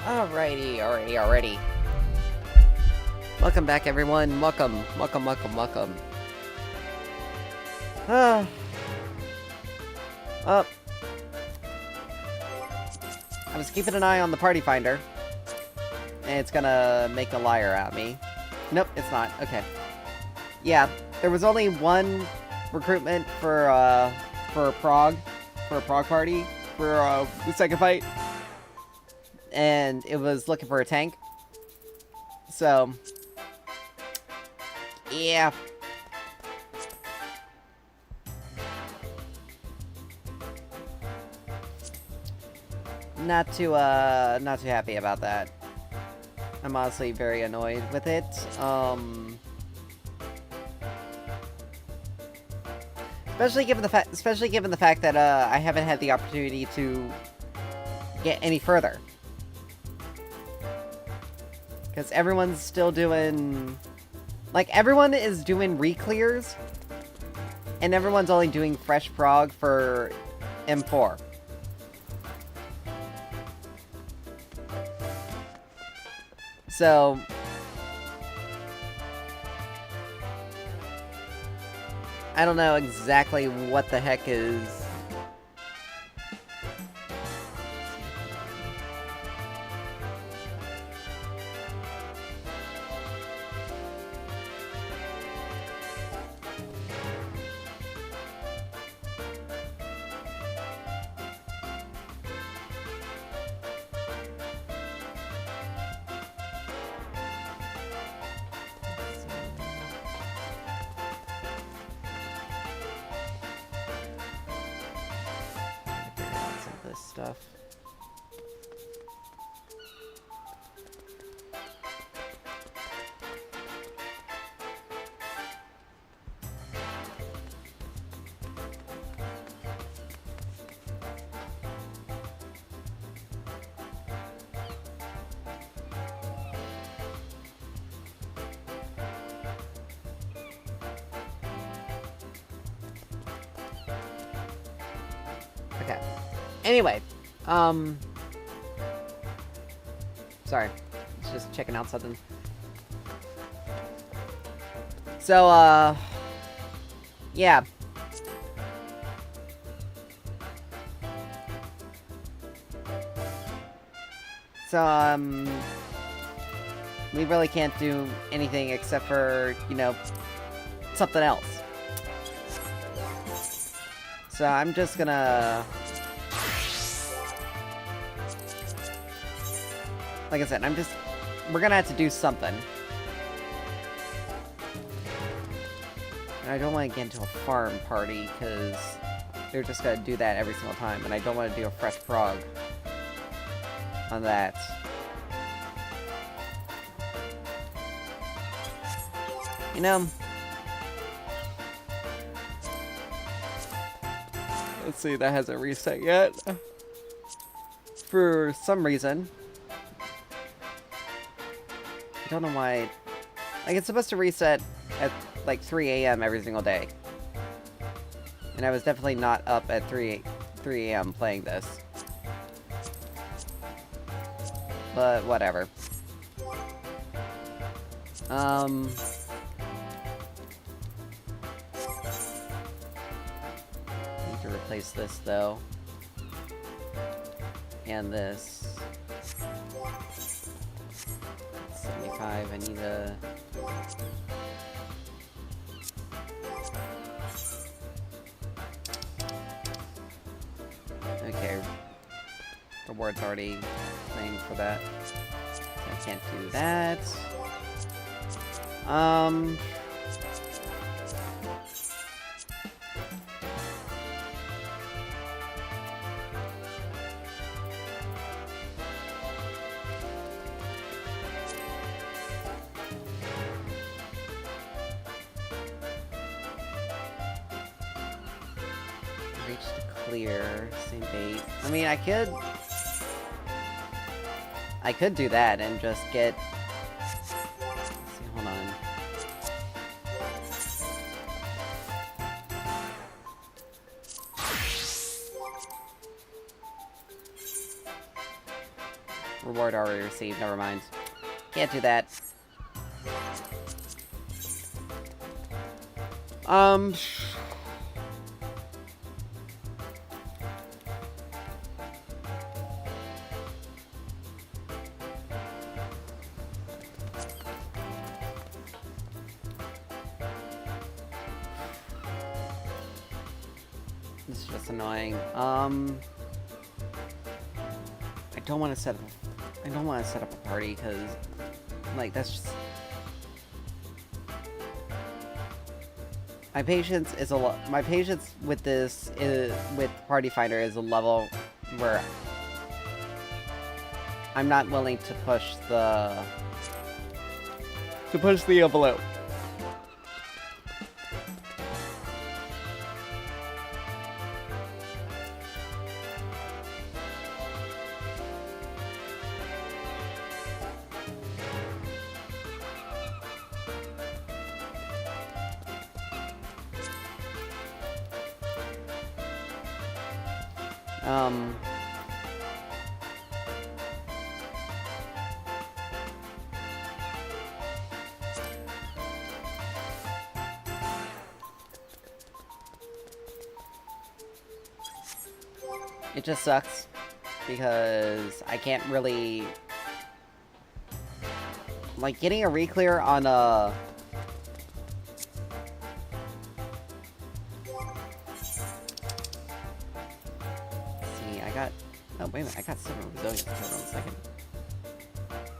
Alrighty. Welcome back, everyone. Welcome. Uh, I was keeping an eye on the party finder. And it's gonna make a liar out of me. Nope, it's not. Okay. Yeah, there was only one recruitment for a prog party, for the second fight. And it was looking for a tank. So, yeah. Not too happy about that. I'm honestly very annoyed with it. Especially given the fact that I haven't had the opportunity to get any further. Because everyone's still doing... Like, everyone is doing re-clears, and everyone's only doing fresh prog for M4. So... I don't know exactly what the heck is... stuff. Okay. Anyway, sorry, just checking out something. So, yeah. So, we really can't do anything except for, you know, something else. So I'm just gonna... Like I said, we're gonna have to do something. And I don't want to get into a farm party, because they're just gonna do that every single time, and I don't want to do a fresh prog on that. You know... Let's see, that hasn't reset yet. For some reason. I don't know why. Like, it's supposed to reset at, like, 3 a.m. every single day. And I was definitely not up at 3 a.m. playing this. But, whatever. Need to replace this, though. And this. 75, I need a... Okay. Reward's already playing for that. I can't do that. Reach the clear, same bait. I mean, I could do that and just get... Let's see, hold on. Reward already received, never mind. Can't do that. This is just annoying. I don't want to set up a party because, like, that's just. My patience with this with Party Finder is a level where I'm not willing to push the envelope. It just sucks because I can't really, like, getting a reclear on a oh, wait a minute, I got 7 resilience. Hold on a second.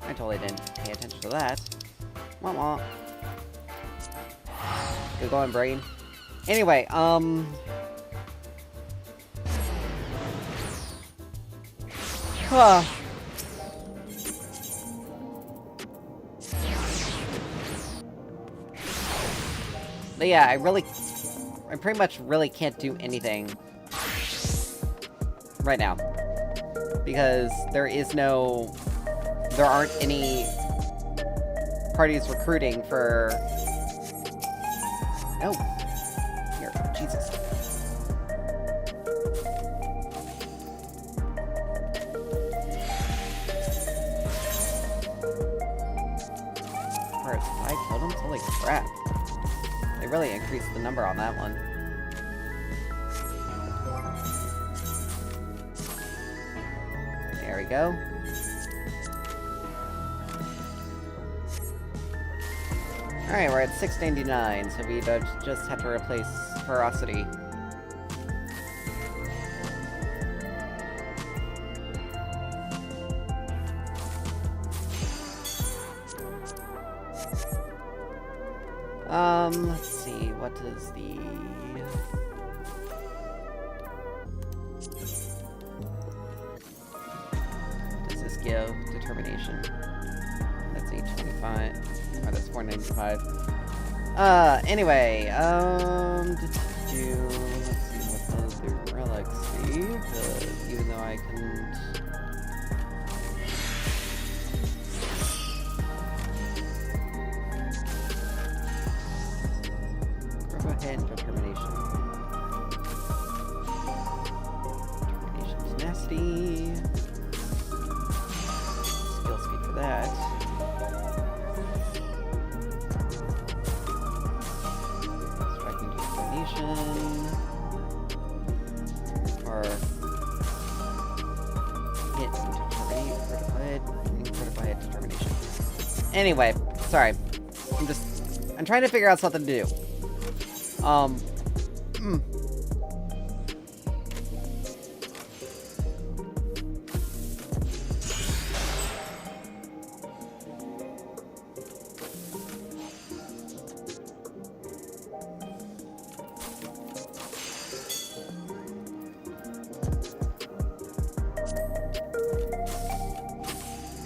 I totally didn't pay attention to that. Wah wah. Good going, brain. Anyway, But yeah, I pretty much really can't do anything right now. Because there aren't any parties recruiting for... Oh. Here, Jesus. For 5 totems? Holy crap. They really increased the number on that one. There we go. Alright, we're at 699, so we just have to replace Ferocity. Let's see, what does the... does this give? Determination. That's 825. Oh, that's 495. Anyway, let's see what does the relic see, because even though I can... Determination. Determination tenacity. Skill speed for that. Striking determination. Or hit critical hit determination. Anyway, sorry. I'm trying to figure out something to do.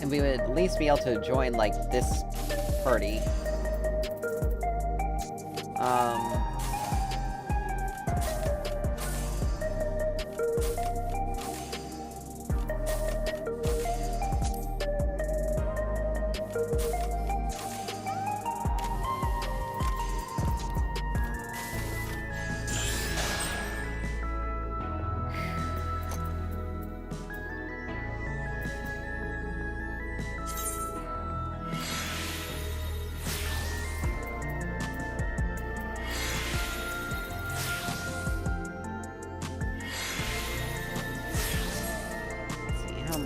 And we would at least be able to join, like, this party. how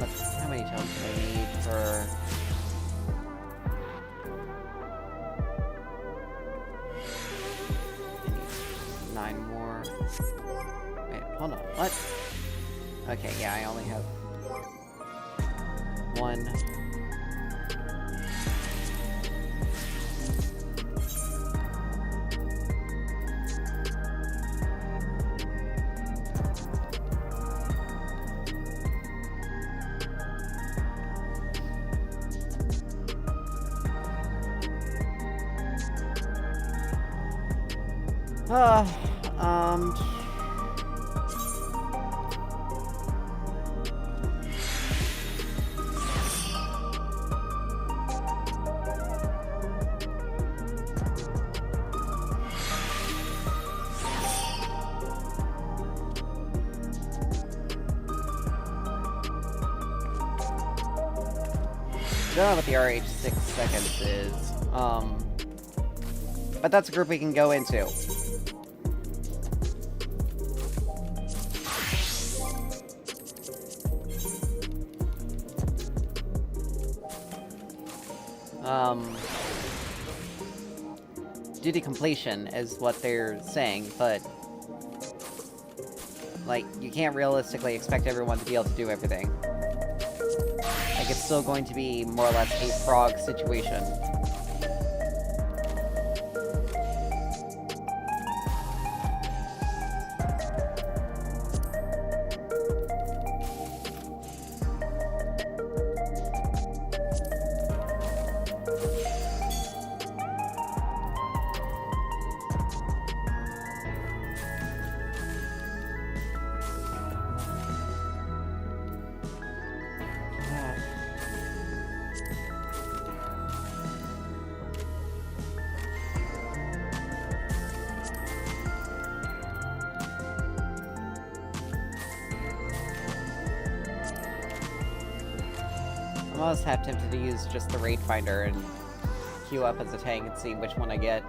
many tones do I need for... I need 9 more. Wait, hold on, what? Okay, yeah, I only have 1. Um... I don't know what the RH 6 seconds is. But that's a group we can go into. Duty completion is what they're saying, but... like, you can't realistically expect everyone to be able to do everything. Like, it's still going to be more or less a frog situation. I'm almost half tempted to use just the raid finder and queue up as a tank and see which one I get.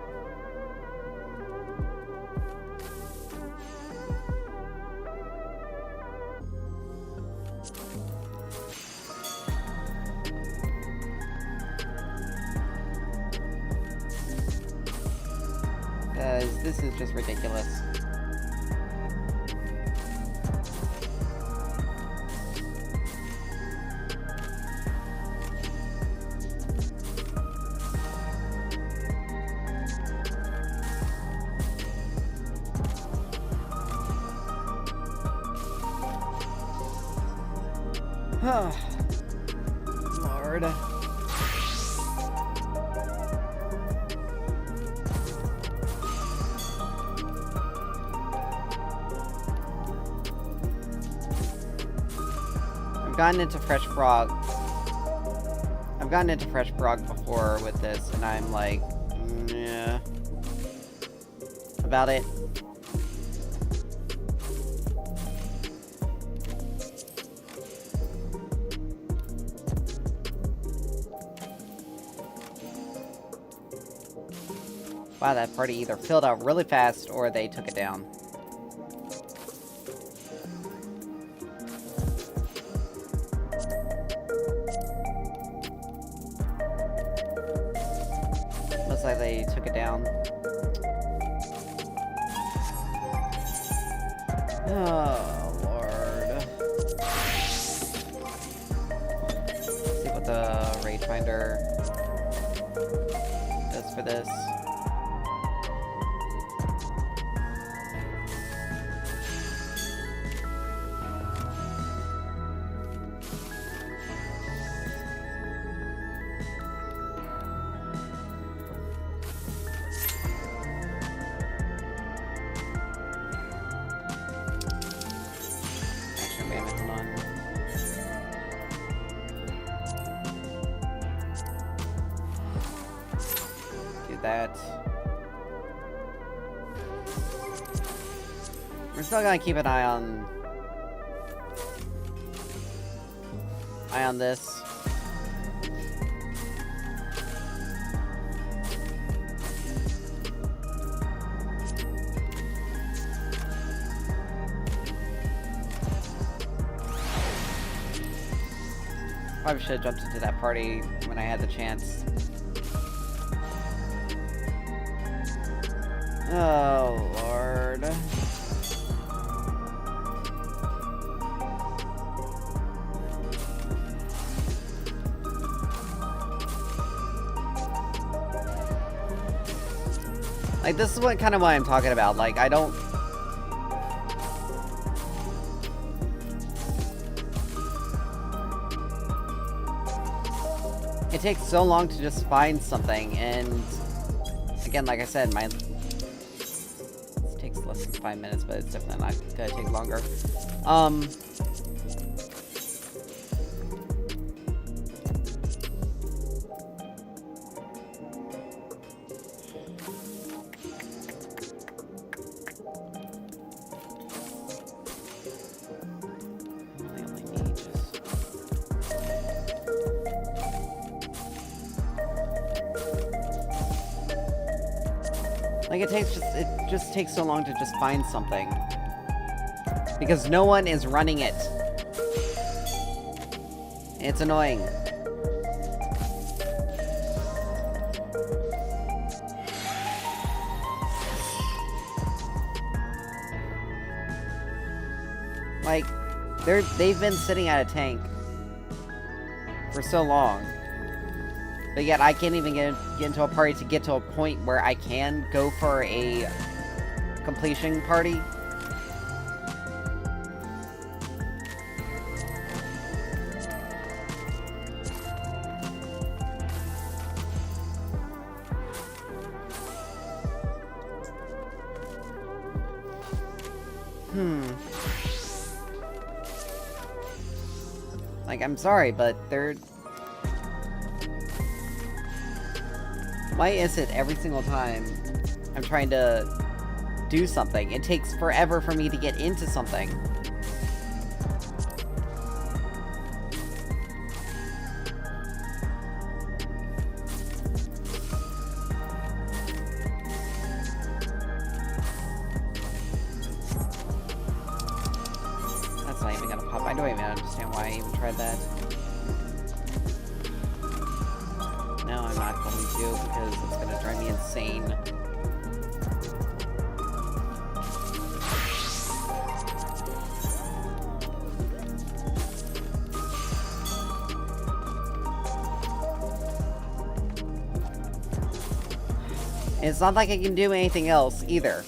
Because this is just ridiculous. Lord. I've gotten into Fresh Frog. I've gotten into Fresh Frog before with this, and I'm like, yeah, about it. Wow, that party either filled out really fast or they took it down. Looks like they took it down. Oh, Lord. Let's see what the raid finder does for this. That. We're still gonna keep an eye on this. Probably should have jumped into that party when I had the chance. Oh, Lord. Like, this is what kind of why I'm talking about. Like, I don't... It takes so long to just find something, and... Again, like I said, This takes less than 5 minutes, but it's definitely not gonna take longer. Like, it just takes so long to just find something. Because no one is running it. It's annoying. Like, they've been sitting at a tank for so long. But yet I can't even get into a party to get to a point where I can go for a completion party. Like, I'm sorry, but they're... Why is it every single time I'm trying to do something, it takes forever for me to get into something? That's not even gonna pop. I don't even understand why I even tried that. No, I'm not going to, because it's gonna drive me insane. It's not like I can do anything else, either.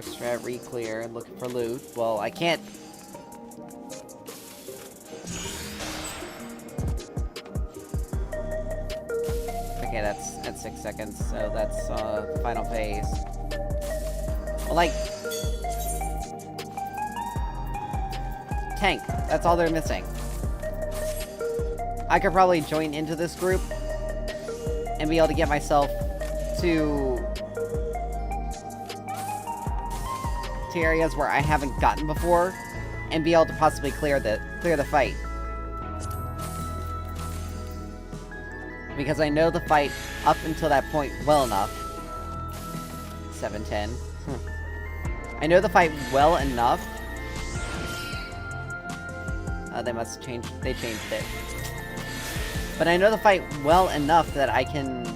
Strat re-clear, looking for loot. Well, I can't... Okay, that's at 6 seconds, so that's, the final phase. Well, like... Tank. That's all they're missing. I could probably join into this group and be able to get myself to areas where I haven't gotten before, and be able to possibly clear the fight. Because I know the fight up until that point well enough. 710. I know the fight well enough. They changed it. But I know the fight well enough that I can...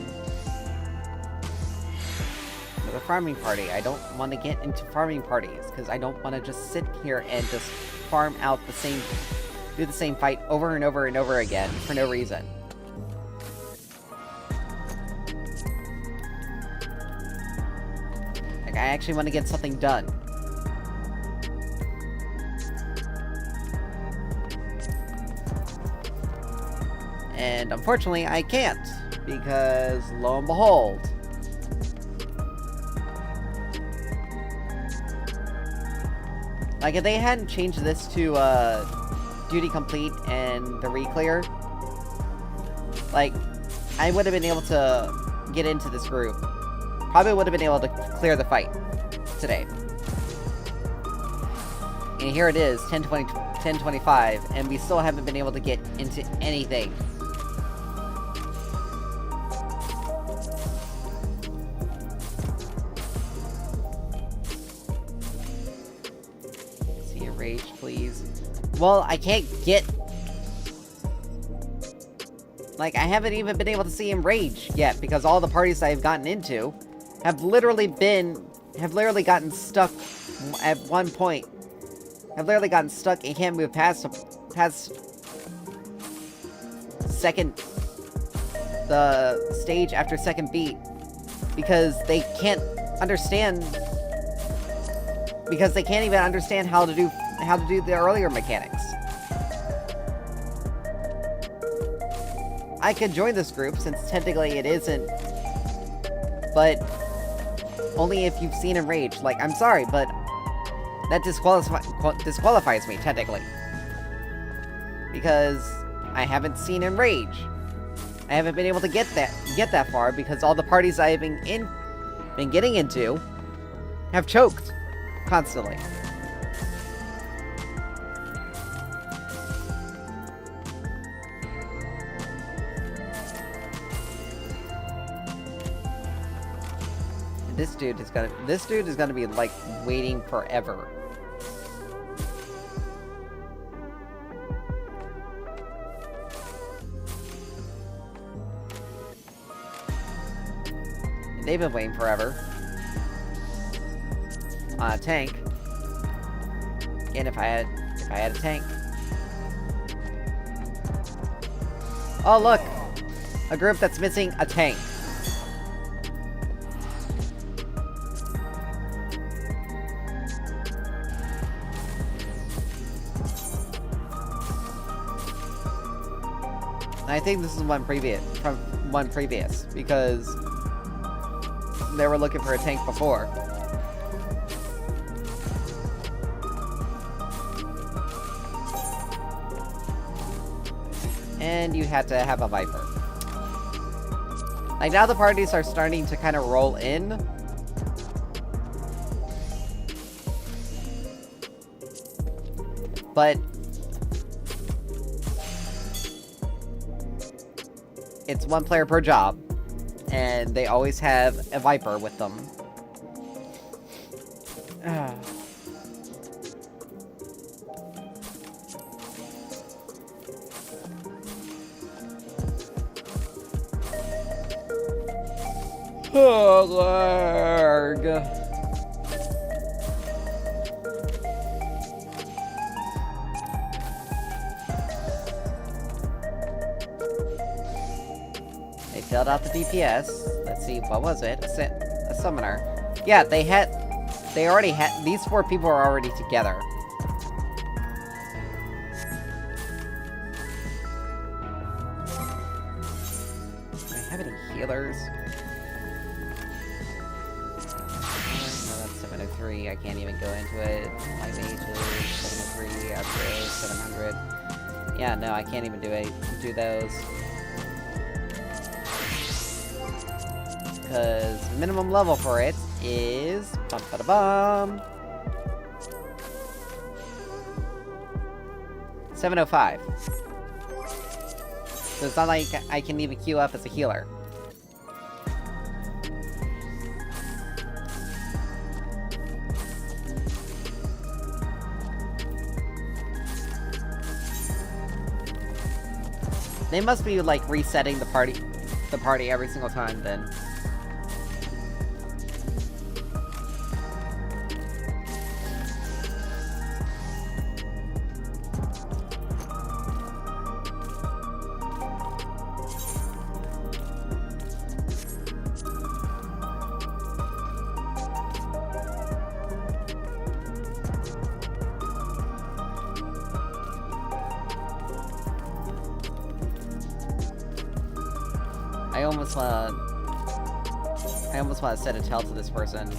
The farming party. I don't want to get into farming parties, because I don't want to just sit here and just farm out do the same fight over and over and over again for no reason. Like, I actually want to get something done. And unfortunately, I can't, because lo and behold, like, if they hadn't changed this to, duty complete and the re-clear, like, I would have been able to get into this group. Probably would have been able to clear the fight today. And here it is, 10:25, and we still haven't been able to get into anything. Well, I can't get... Like, I haven't even been able to see him rage yet, because all the parties I've gotten into have literally gotten stuck at one point. Have literally gotten stuck and can't move past the stage after second beat, because they can't even understand how to do the earlier mechanics. I could join this group, since technically it isn't, but only if you've seen him rage. Like, I'm sorry, but that disqualifies me, technically. Because I haven't seen him rage. I haven't been able to get that far, because all the parties I've been getting into have choked constantly. This dude is gonna be, like, waiting forever. They've been waiting forever. On a tank. And if I had a tank. Oh, look! A group that's missing a tank. I think this is one previous, because they were looking for a tank before. And you had to have a Viper. Like, now the parties are starting to kind of roll in. But it's one player per job, and they always have a Viper with them. Oh, Lord. They filled out the DPS. Let's see, what was it? A summoner. Yeah, they already had, these 4 people are already together. Do I have any healers? No, that's 703. I can't even go into it. My mage is 703 after 700. Yeah, no, I can't even do those. Because minimum level for it is 705. So it's not like I can even queue up as a healer. They must be, like, resetting the party every single time then. I almost want to set a tell to this person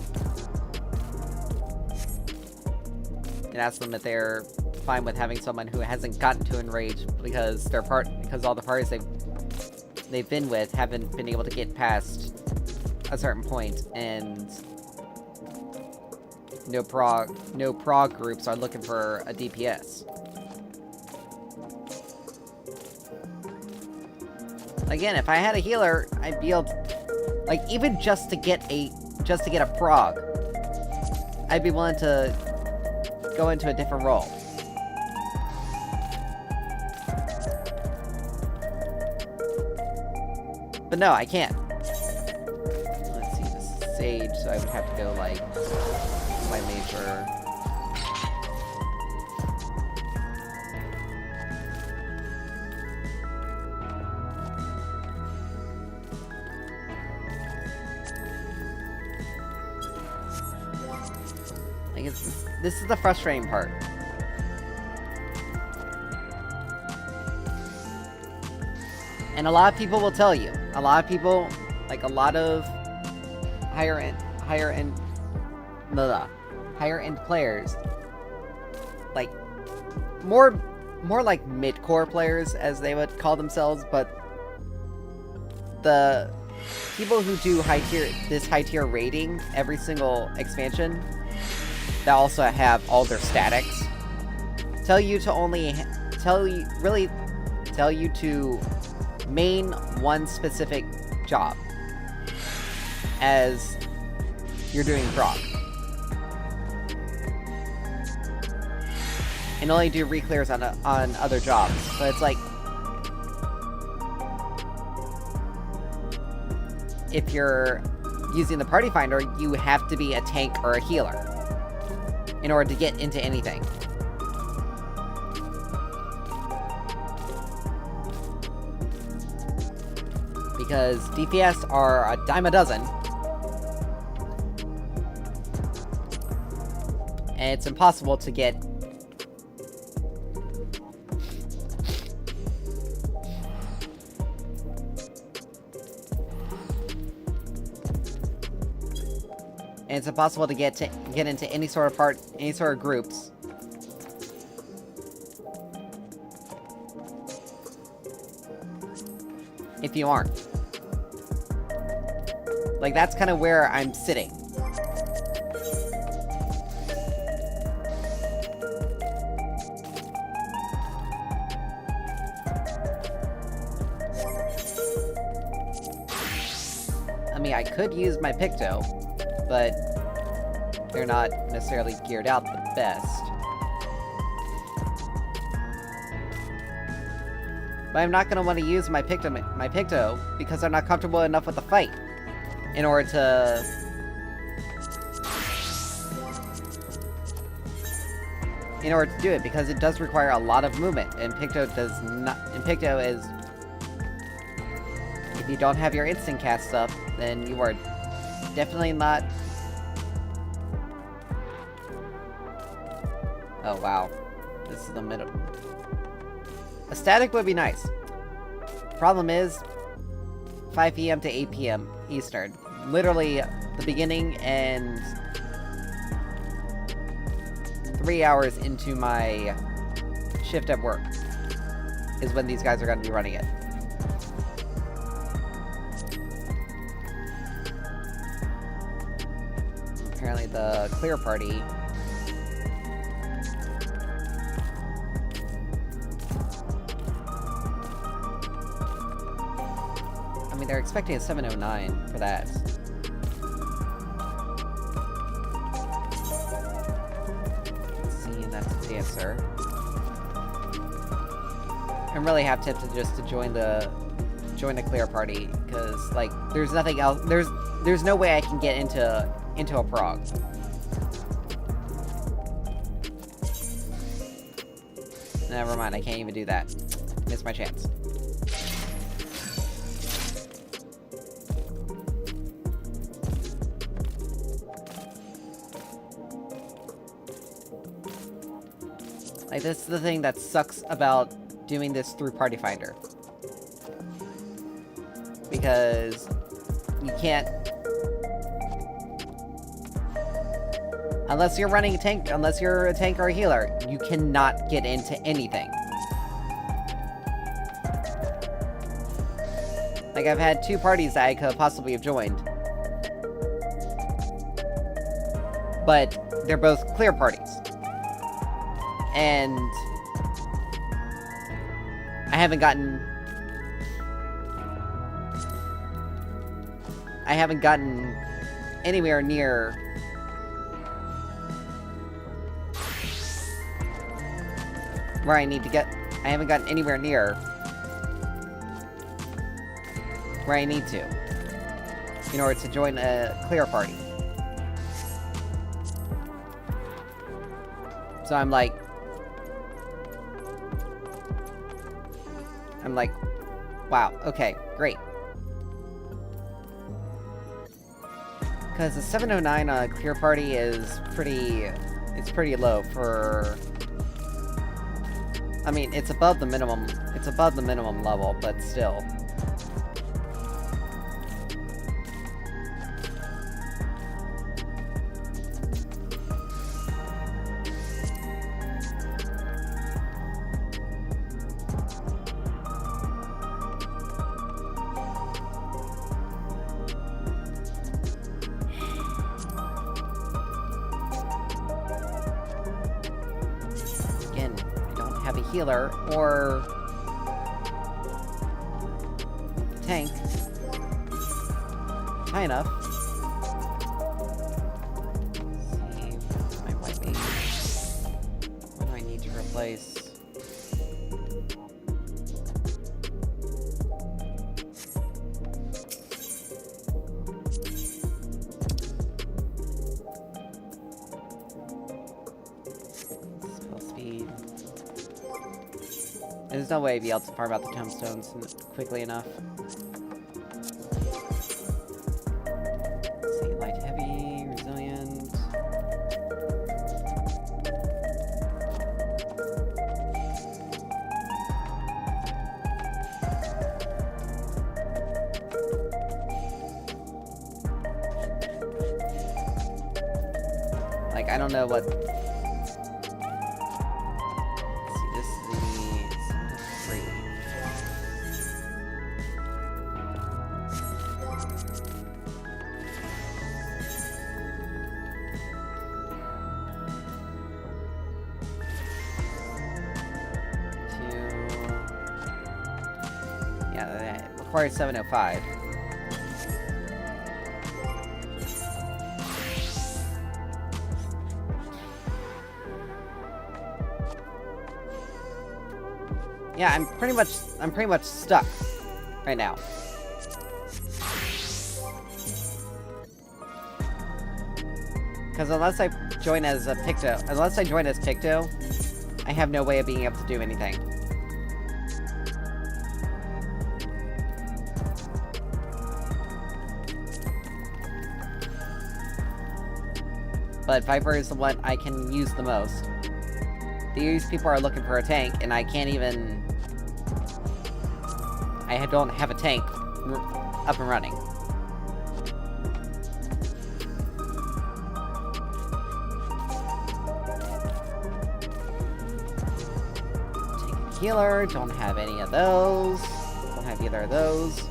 and ask them if they're fine with having someone who hasn't gotten to enrage, because all the parties they've been with haven't been able to get past a certain point, and no prog groups are looking for a DPS. Again, if I had a healer, I'd be able to, like, even just to get a prog, I'd be willing to go into a different role. But no, I can't. Let's see, the Sage, so I would have to go, like, my major... Like, this is the frustrating part. And a lot of people will tell you. A lot of people, like a lot of higher end players, like more like mid-core players as they would call themselves, but the people who do this high tier rating every single expansion that also have all their statics tell you to main one specific job as you're doing proc. And only do re-clears on other jobs. But it's like, if you're using the Party Finder, you have to be a tank or a healer in order to get into anything. Because DPS are a dime a dozen. And it's impossible to get... And it's impossible to get into any sort of groups. If you aren't. Like, that's kind of where I'm sitting. I mean, I could use my Picto, but they're not necessarily geared out the best. But I'm not going to want to use my Picto because I'm not comfortable enough with the fight in order to... do it, because it does require a lot of movement, and Picto does not... And Picto is... If you don't have your instant cast up, then you are definitely not... Oh, wow. This is the middle... A static would be nice. Problem is, 5 p.m. to 8 p.m. Eastern. Literally, the beginning and 3 hours into my shift at work is when these guys are going to be running it. Apparently the clear party... I mean, they're expecting a 709 for that. Let's see, that's a Predecessor. I'm really half tempted just to join the clear party, because like there's nothing else. There's no way I can get into a prog. Never mind, I can't even do that. Missed my chance. Like, this is the thing that sucks about doing this through Party Finder. Because you can't... Unless you're running a tank, unless you're a tank or a healer, you cannot get into anything. Like, I've had 2 parties that I could possibly have joined. But they're both clear parties. And I haven't gotten anywhere near where I need to get. I haven't gotten anywhere near where I need to in order to join a clear party. So I'm like, wow, okay, great. Because the 709 on a clear party is it's pretty low for... I mean, it's above the minimum level, but still. Have a healer or tank high enough. Let's see, my white mage. What do I need to replace? Spell speed. There's no way I'd be able to farm out the tombstones quickly enough. Let's see, light, heavy, resilient. Like, I don't know what... Required 705. Yeah, I'm pretty much stuck right now. Because unless I join as Picto, I have no way of being able to do anything. But Viper is the one I can use the most. These people are looking for a tank, and I can't even... I don't have a tank up and running. Take a healer, don't have any of those. Don't have either of those.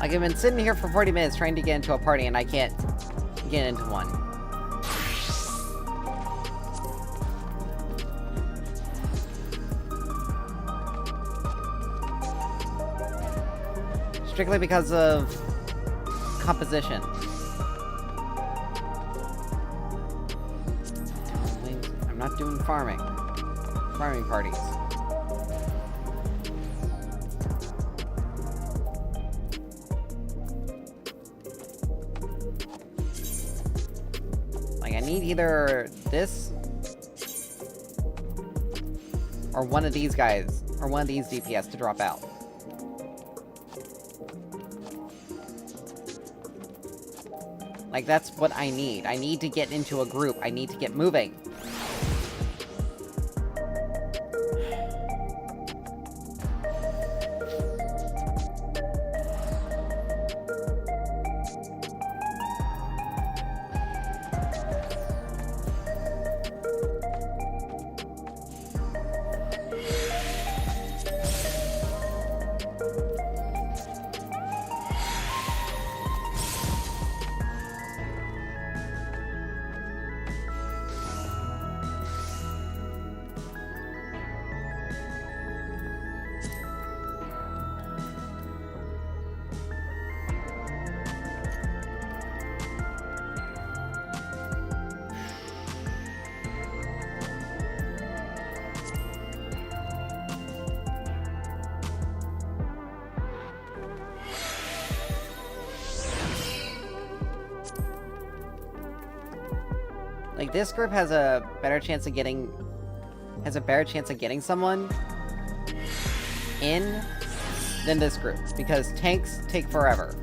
Like, I've been sitting here for 40 minutes trying to get into a party, and I can't get into one. Strictly because of composition. I'm not doing farming parties. Like, I need either this or one of these guys, or one of these DPS to drop out. Like, that's what I need. I need to get into a group. I need to get moving. Like, this group has a better chance of getting someone in than this group, because tanks take forever.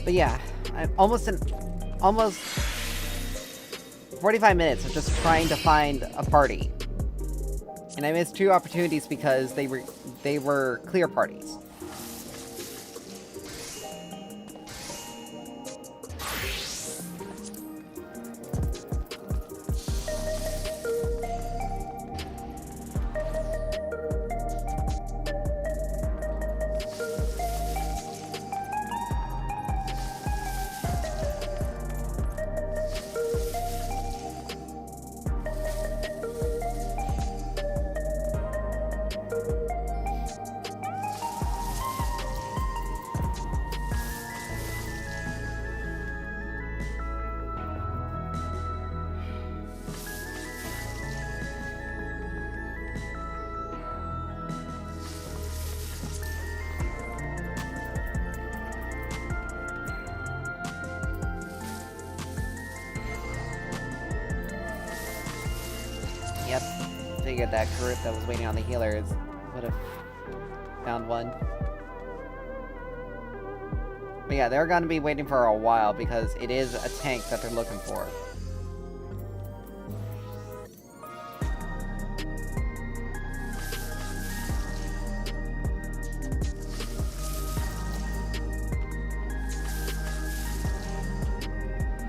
But yeah, I'm almost 45 minutes of just trying to find a party. And I missed 2 opportunities because they were clear parties. Yep, figured that group that was waiting on the healers would have found one. But yeah, they're gonna be waiting for a while because it is a tank that they're looking for.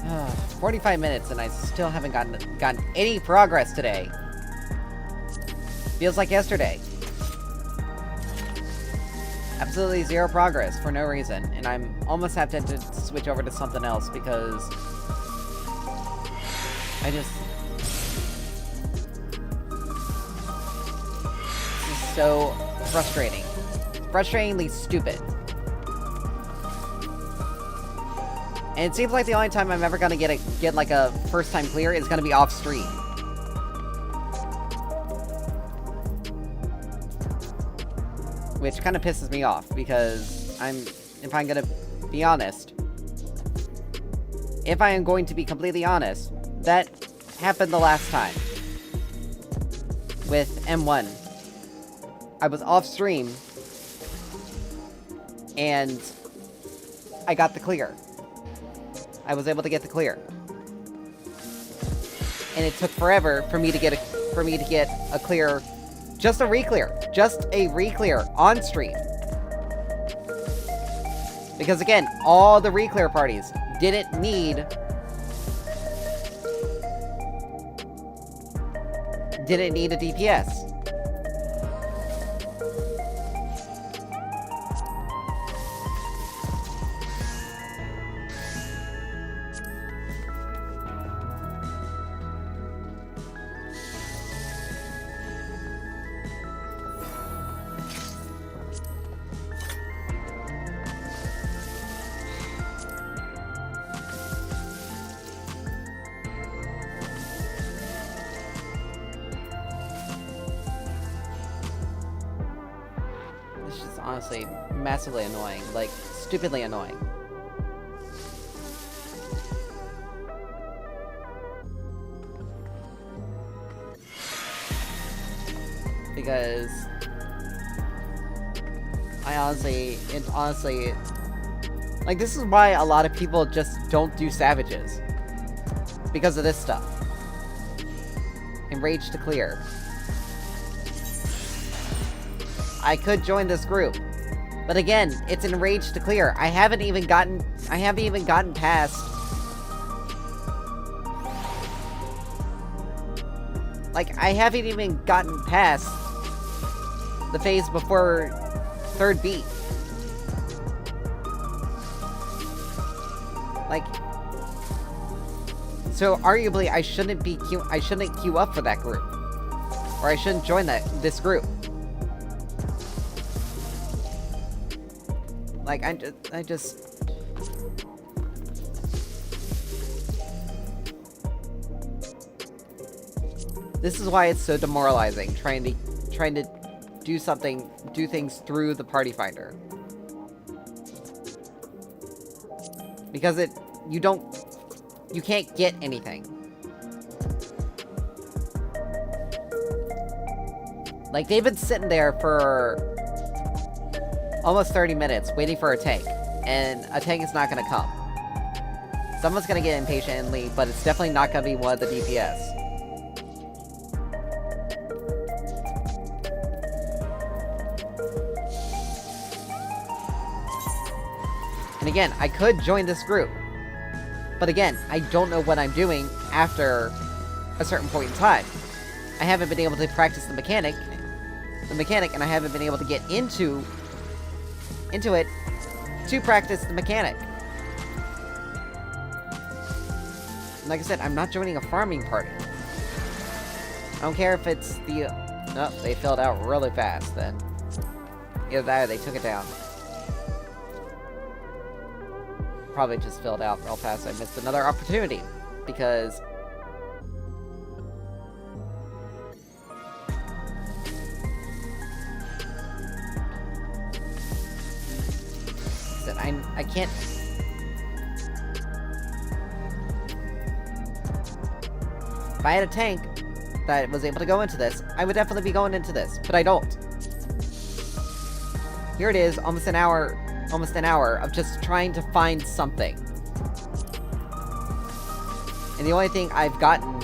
Ah, 45 minutes and I still haven't gotten any progress today. Feels like yesterday. Absolutely 0 progress for no reason, and I'm almost tempted to switch over to something else because I just... This is so frustrating. Frustratingly stupid. And it seems like the only time I'm ever gonna get like a first time clear is gonna be off stream. which kind of pisses me off, because if I'm gonna be honest, if I am going to be completely honest, that happened the last time. With M1. I was off stream, and I got the clear. I was able to get the clear. And it took forever for me to get a clear, just a re-clear on stream. Because again, all the re-clear parties didn't need a DPS. Honestly, massively annoying. Like, stupidly annoying. Because honestly, like, this is why a lot of people just don't do Savages. Because of this stuff. Enrage to clear. I could join this group. But again, it's enraged to clear. I haven't even gotten past... Like, I haven't even gotten past the phase before third beat. Like... So, arguably, I shouldn't queue up for that group. Or I shouldn't join this group. Like, I just... This is why it's so demoralizing, trying to do things through the party finder. Because you can't get anything. Like, they've been sitting there for almost 30 minutes waiting for a tank, and a tank is not gonna come. Someone's gonna get impatient and leave, but it's definitely not gonna be one of the DPS. And again, I could join this group, but again, I don't know what I'm doing after a certain point in time. I haven't been able to practice the mechanic, and I haven't been able to get into it to practice the mechanic. And like I said, I'm not joining a farming party. I don't care if it's the... No, they filled out really fast then. Either that or they took it down. Probably just filled out real fast. I missed another opportunity. Because... I can't... If I had a tank that was able to go into this, I would definitely be going into this, but I don't. Here it is, almost an hour of just trying to find something. And the only thing I've gotten...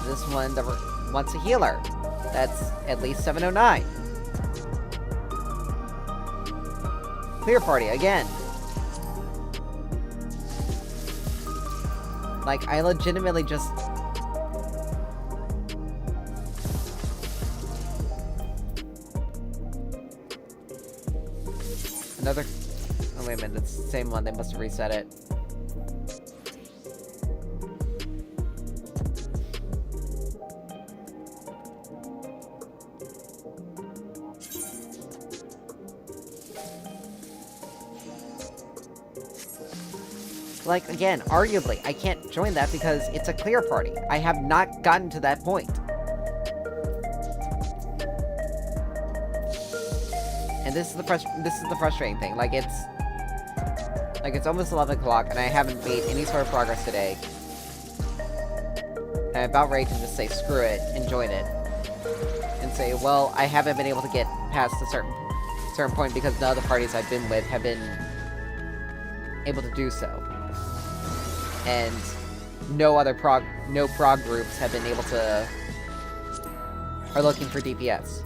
This one that wants a healer. That's at least 709. Clear party, again. Like, I legitimately just... Another... Oh, wait a minute, it's the same one. They must have reset it. Like, again, arguably, I can't join that because it's a clear party. I have not gotten to that point. And this is the frustrating thing. Like, it's almost 11 o'clock, and I haven't made any sort of progress today. And I'm about ready to just say screw it and join it. And say, well, I haven't been able to get past a certain point because none of the parties I've been with have been able to do so. And no prog groups have been able to... are looking for DPS.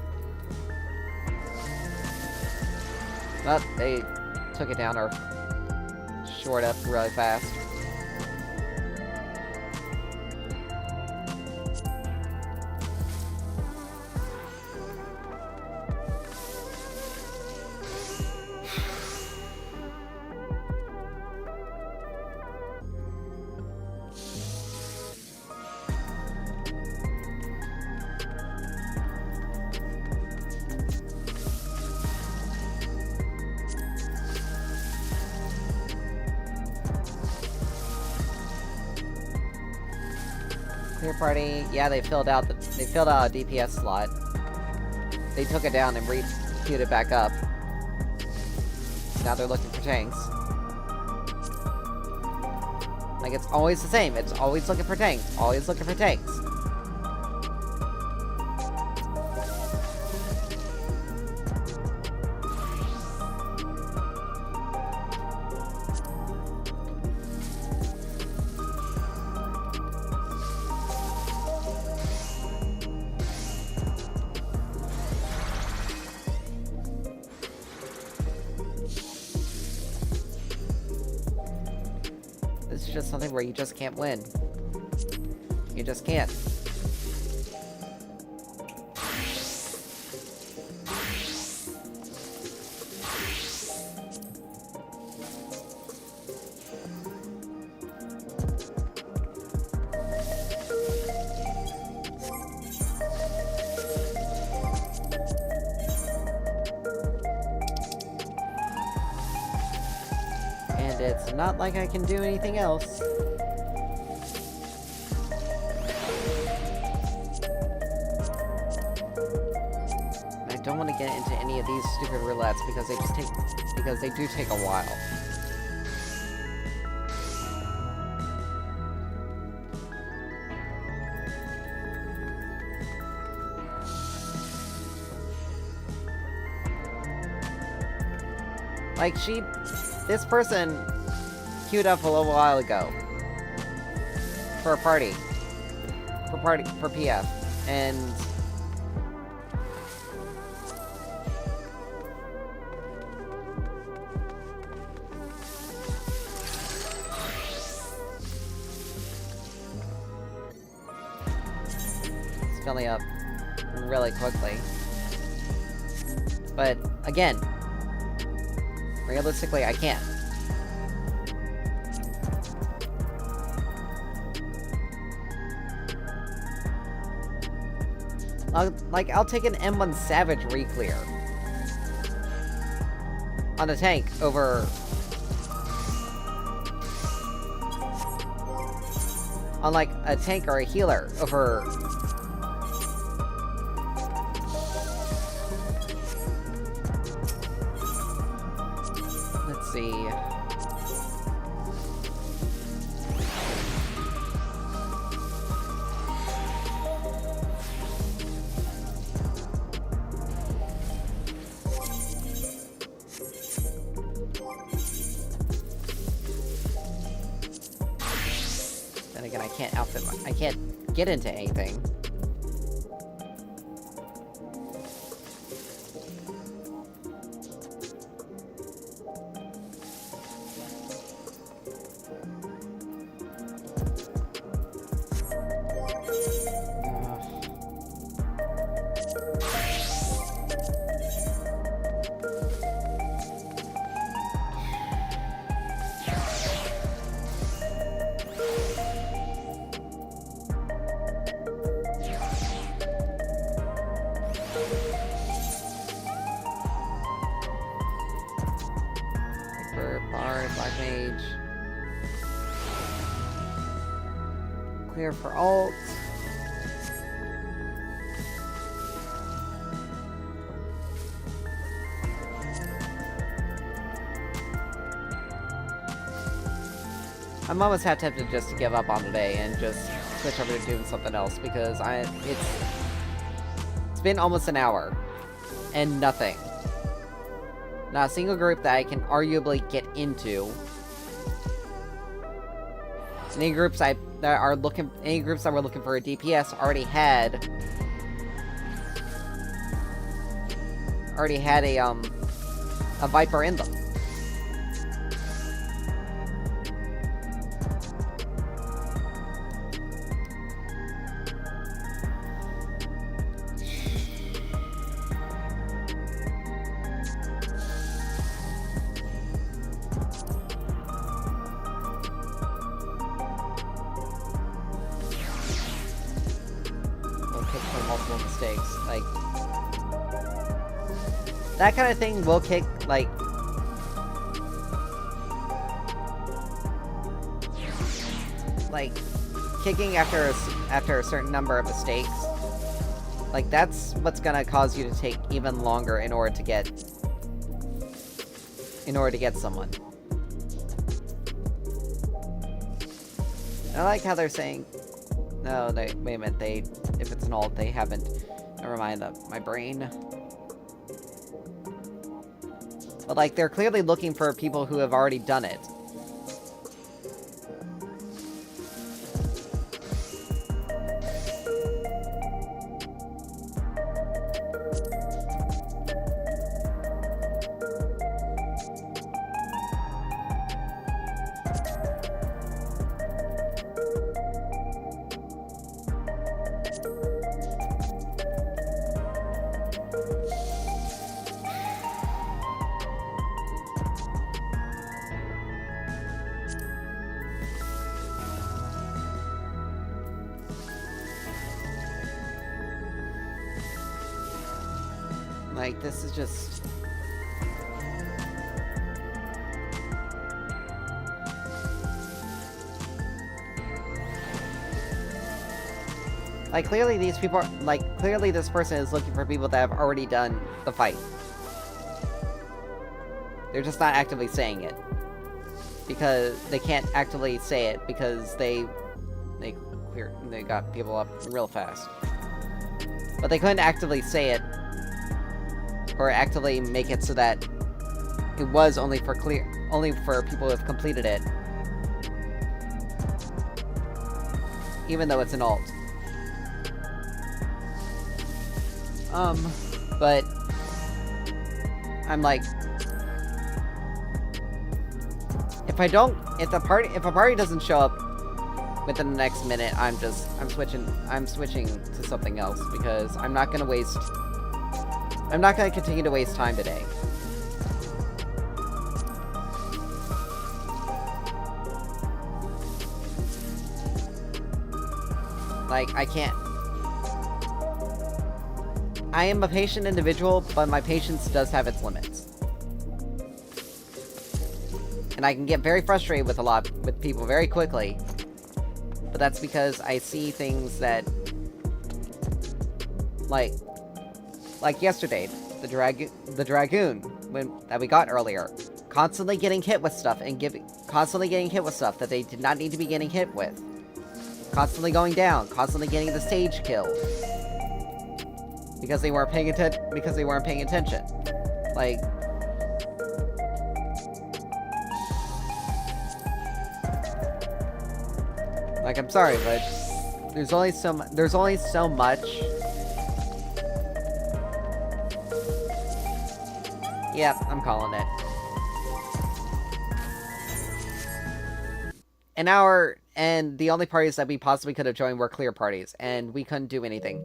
Well, they took it down or shored up really fast. Clear party, yeah, they filled out a DPS slot. They took it down and queued it back up. Now they're looking for tanks. Like, it's always the same. It's always looking for tanks. Always looking for tanks. This is just something where you just can't win. You just can't. And it's not like I can do anything else. I don't want to get into any of these stupid roulettes because they do take a while. Like, this person queued up a little while ago for a party. For PF. And it's filling up really quickly. But again, realistically, I can't. I'll take an M1 Savage re-clear on a tank over... on, like, a tank or a healer over... Let's see... Then again, I can't get into anything. Black Mage. Clear for alt. I'm almost half tempted just to give up on today and just switch over to doing something else, because it's been almost an hour, and nothing. Not a single group that I can arguably get into. Any groups that were looking for a DPS already had a Viper in them. Multiple mistakes, like that kind of thing will kick, like kicking after a certain number of mistakes, like that's what's gonna cause you to take even longer in order to get someone. I like how they're saying, no, wait a minute, if it's an alt, they haven't, never mind, my brain. But, like, they're clearly looking for people who have already done it. Like, this is just... Like, clearly these people are... Like, clearly this person is looking for people that have already done the fight. They're just not actively saying it. Because they can't actively say it because they got people up real fast. But they couldn't actively say it or actively make it so that it was only for people who have completed it, even though it's an alt. But I'm like, if a party doesn't show up within the next minute, I'm switching to something else, because I'm not gonna continue to waste time today. Like, I can't... I am a patient individual, but my patience does have its limits. And I can get very frustrated with people very quickly. But that's because I see things that... Like yesterday, the Dragoon that we got earlier, constantly getting hit with stuff that they did not need to be getting hit with, constantly going down, constantly getting the stage kill because they weren't paying attention. Like I'm sorry, but there's only so much. Yep, I'm calling it. An hour, and the only parties that we possibly could have joined were clear parties, and we couldn't do anything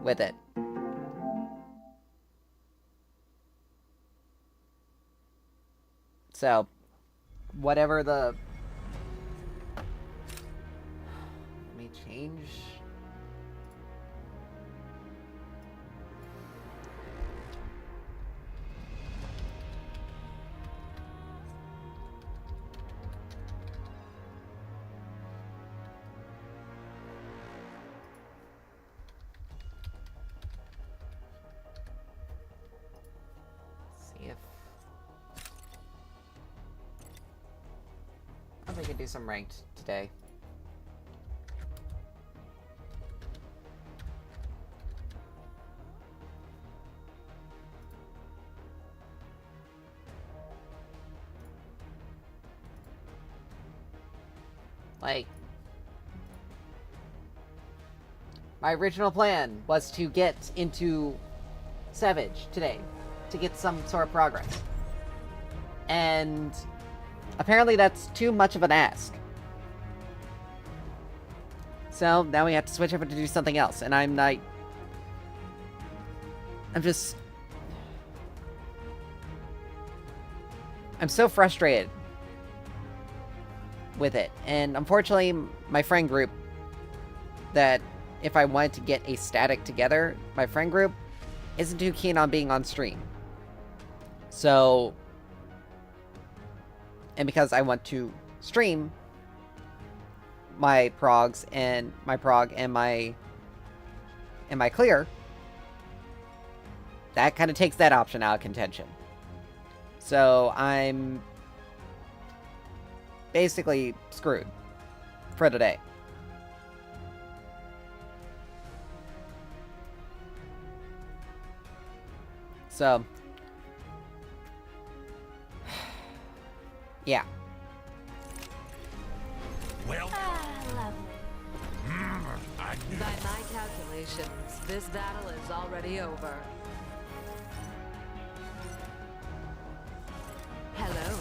with it. So, whatever the... Let me change... We could do some ranked today. Like, my original plan was to get into Savage today to get some sort of progress. And apparently that's too much of an ask. So now we have to switch over to do something else. And I'm like... I'm so frustrated with it. And unfortunately, my friend group, that if I wanted to get a static together, my friend group isn't too keen on being on stream. So, and because I want to stream my progs and my prog and my clear, that kind of takes that option out of contention. So I'm basically screwed for today. So, yeah. Well, by my calculations, this battle is already over. Hello.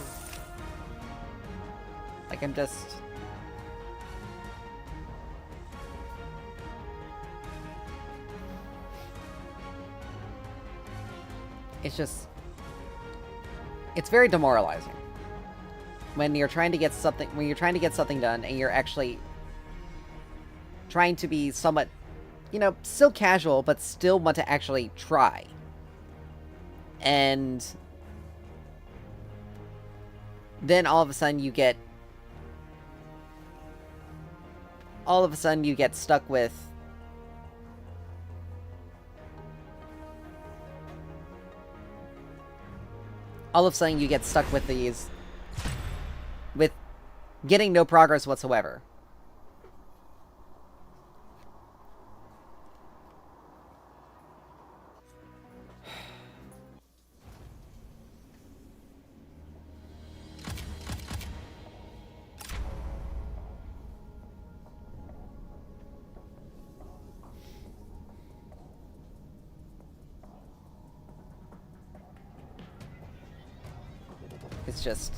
Like, I'm just... It's just... It's very demoralizing. When you're trying to get something... When you're trying to get something done, and you're actually... trying to be somewhat... You know, still casual, but still want to actually try. And... then all of a sudden you get... all of a sudden you get stuck with... all of a sudden you get stuck with these... with getting no progress whatsoever. It's just...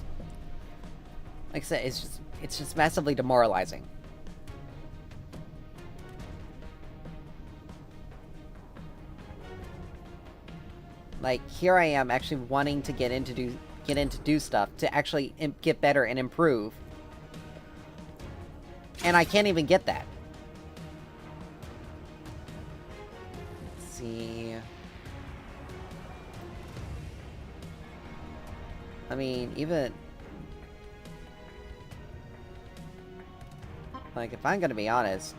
like I said, it's just massively demoralizing. Like, here I am actually wanting to get into do stuff, to actually get better and improve. And I can't even get that. Let's see... I mean, even... like, if I'm gonna be honest...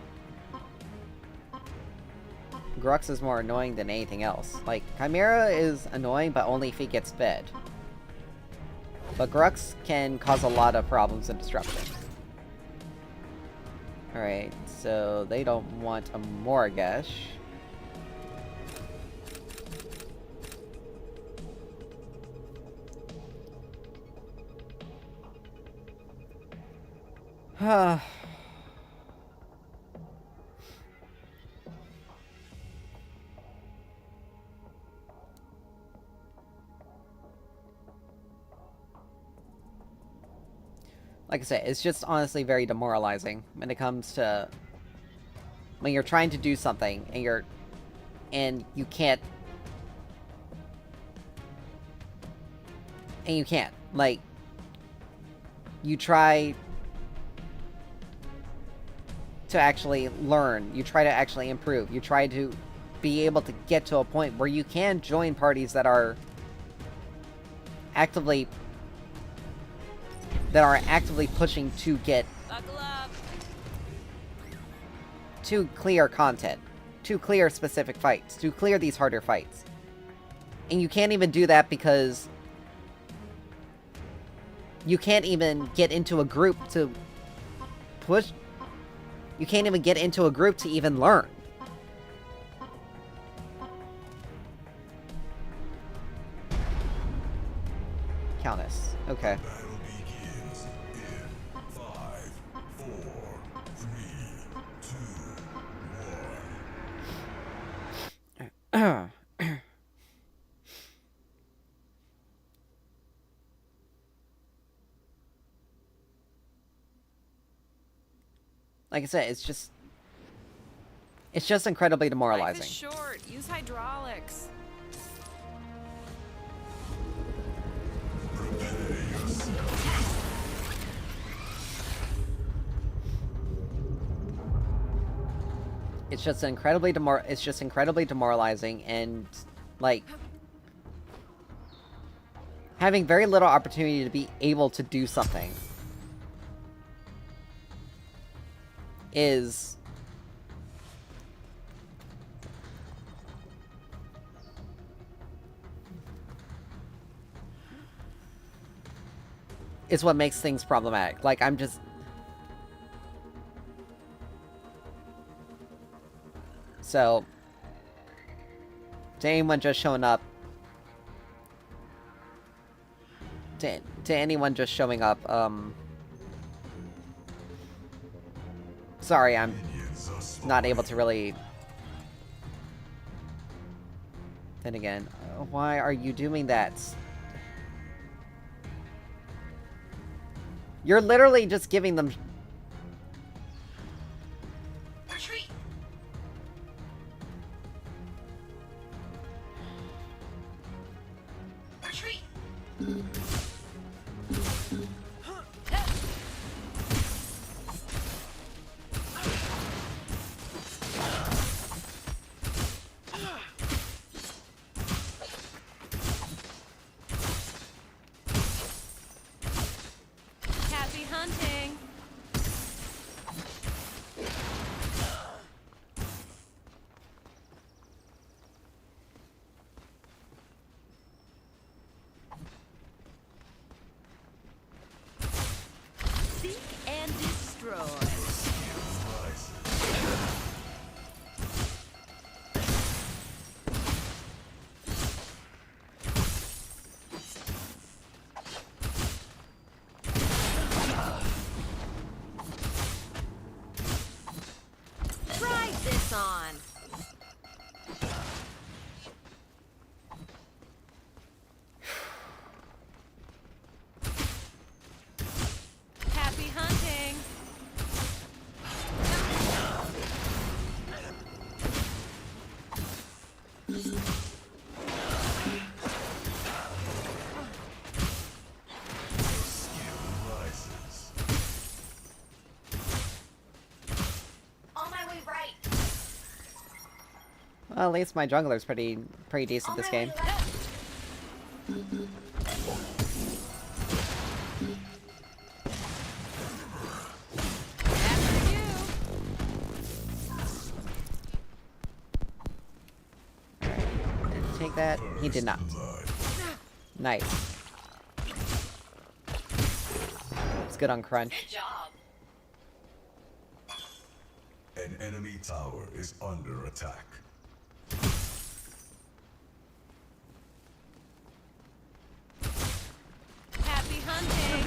Grux is more annoying than anything else. Like, Chimera is annoying, but only if he gets fed. But Grux can cause a lot of problems and disruption. Alright, so they don't want a Morgash. Like I said, it's just honestly very demoralizing when it comes to... when you're trying to do something and you can't... and you can't. Like, you try to actually learn, you try to actually improve, you try to be able to get to a point where you can join parties that are actively pushing to get to clear content, to clear specific fights, to clear these harder fights. And you can't even do that because You can't even get into a group to push. You can't even get into a group to even learn. Countess. Okay. Battle begins in 5, 4, 3, 2, 1. Like I said, it's just incredibly Life demoralizing. is short. Use hydraulics. It's just incredibly demoralizing, and like having very little opportunity to be able to do something is what makes things problematic. Like, I'm just... So, to anyone just showing up... To anyone just showing up, sorry, I'm not able to really... Then again, why are you doing that? You're literally just giving them... Retreat. Retreat. Happy hunting. Seek and destroy. Try this on. Happy hunting. On my way right. Well, at least my jungler's pretty decent On this my game. way left. After you. Did he take that? He did not. Nice. It's good on crunch. Good job. An enemy tower is under attack. Happy hunting.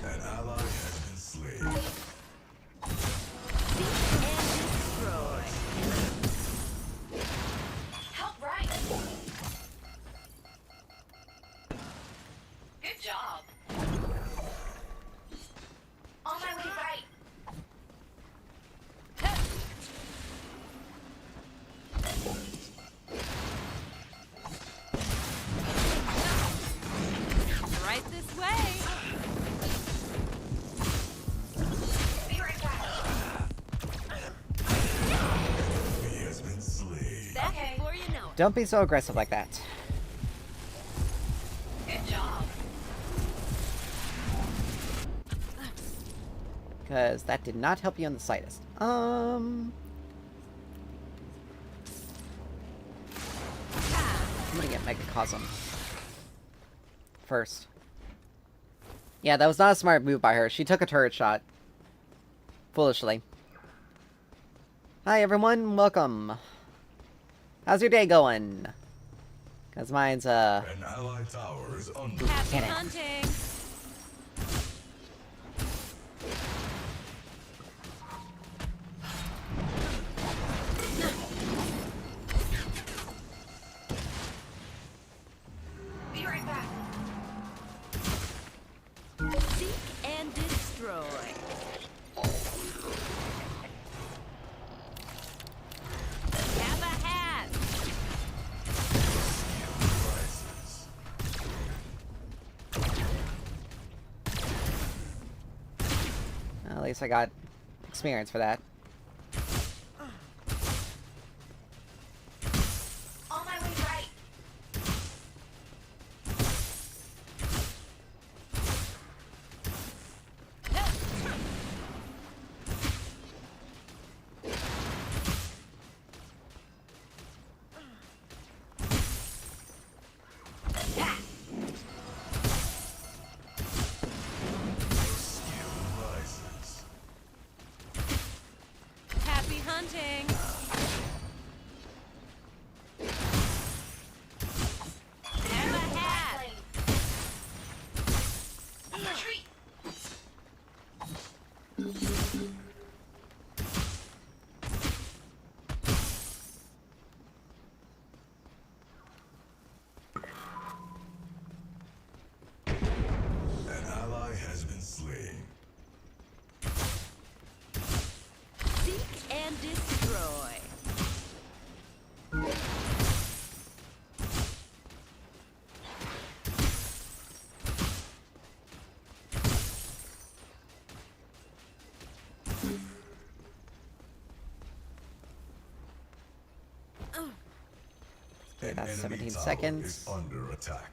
An ally has been slain. Seek and destroy. Help right. Good job. On my way right. Right this way. Be right back. He has been slain. Back Okay. before you know it. Don't be so aggressive like that. Good job. Because that did not help you in the slightest. I'm gonna get Megacosm first. Yeah, that was not a smart move by her. She took a turret shot. Foolishly. Hi everyone, welcome. How's your day going? Because mine's, An ally tower is under Happy Get it. hunting. Be right back. Seek and destroy. Have a hat. rises. At least I got experience for that. On my way right. Skill rises. Happy hunting. Have a hat. Retreat. An ally has been slain. Seek and destroy. An that's enemy 17 tower seconds. is under attack.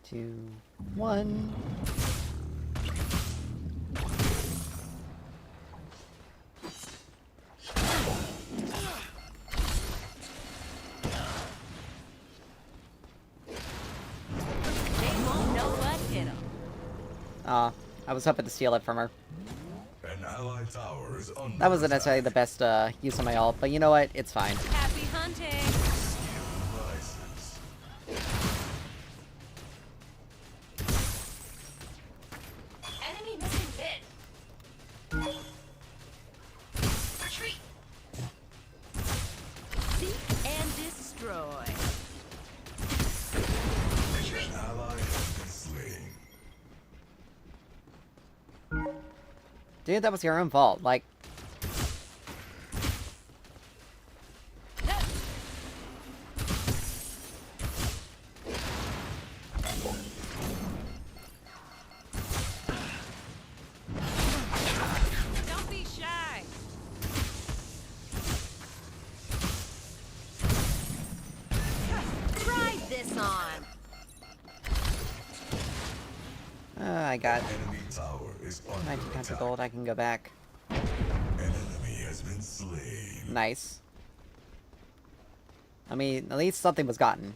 Two, one. They won't know what hit 'em. Aw, I was hoping to steal it from her. An ally tower is under That wasn't necessarily the attack. best use of my ult, but you know what? It's fine. Happy hunting. Skill rises. Enemy missing bit. Retreat. Seek and destroy. Retreat. An ally has been slain. Dude, that was your own fault. Like, Don't be shy. Try this on. I got Enemy tower is under 19 times the attack. gold. I can go back. An enemy has been slain. Nice. I mean, at least something was gotten.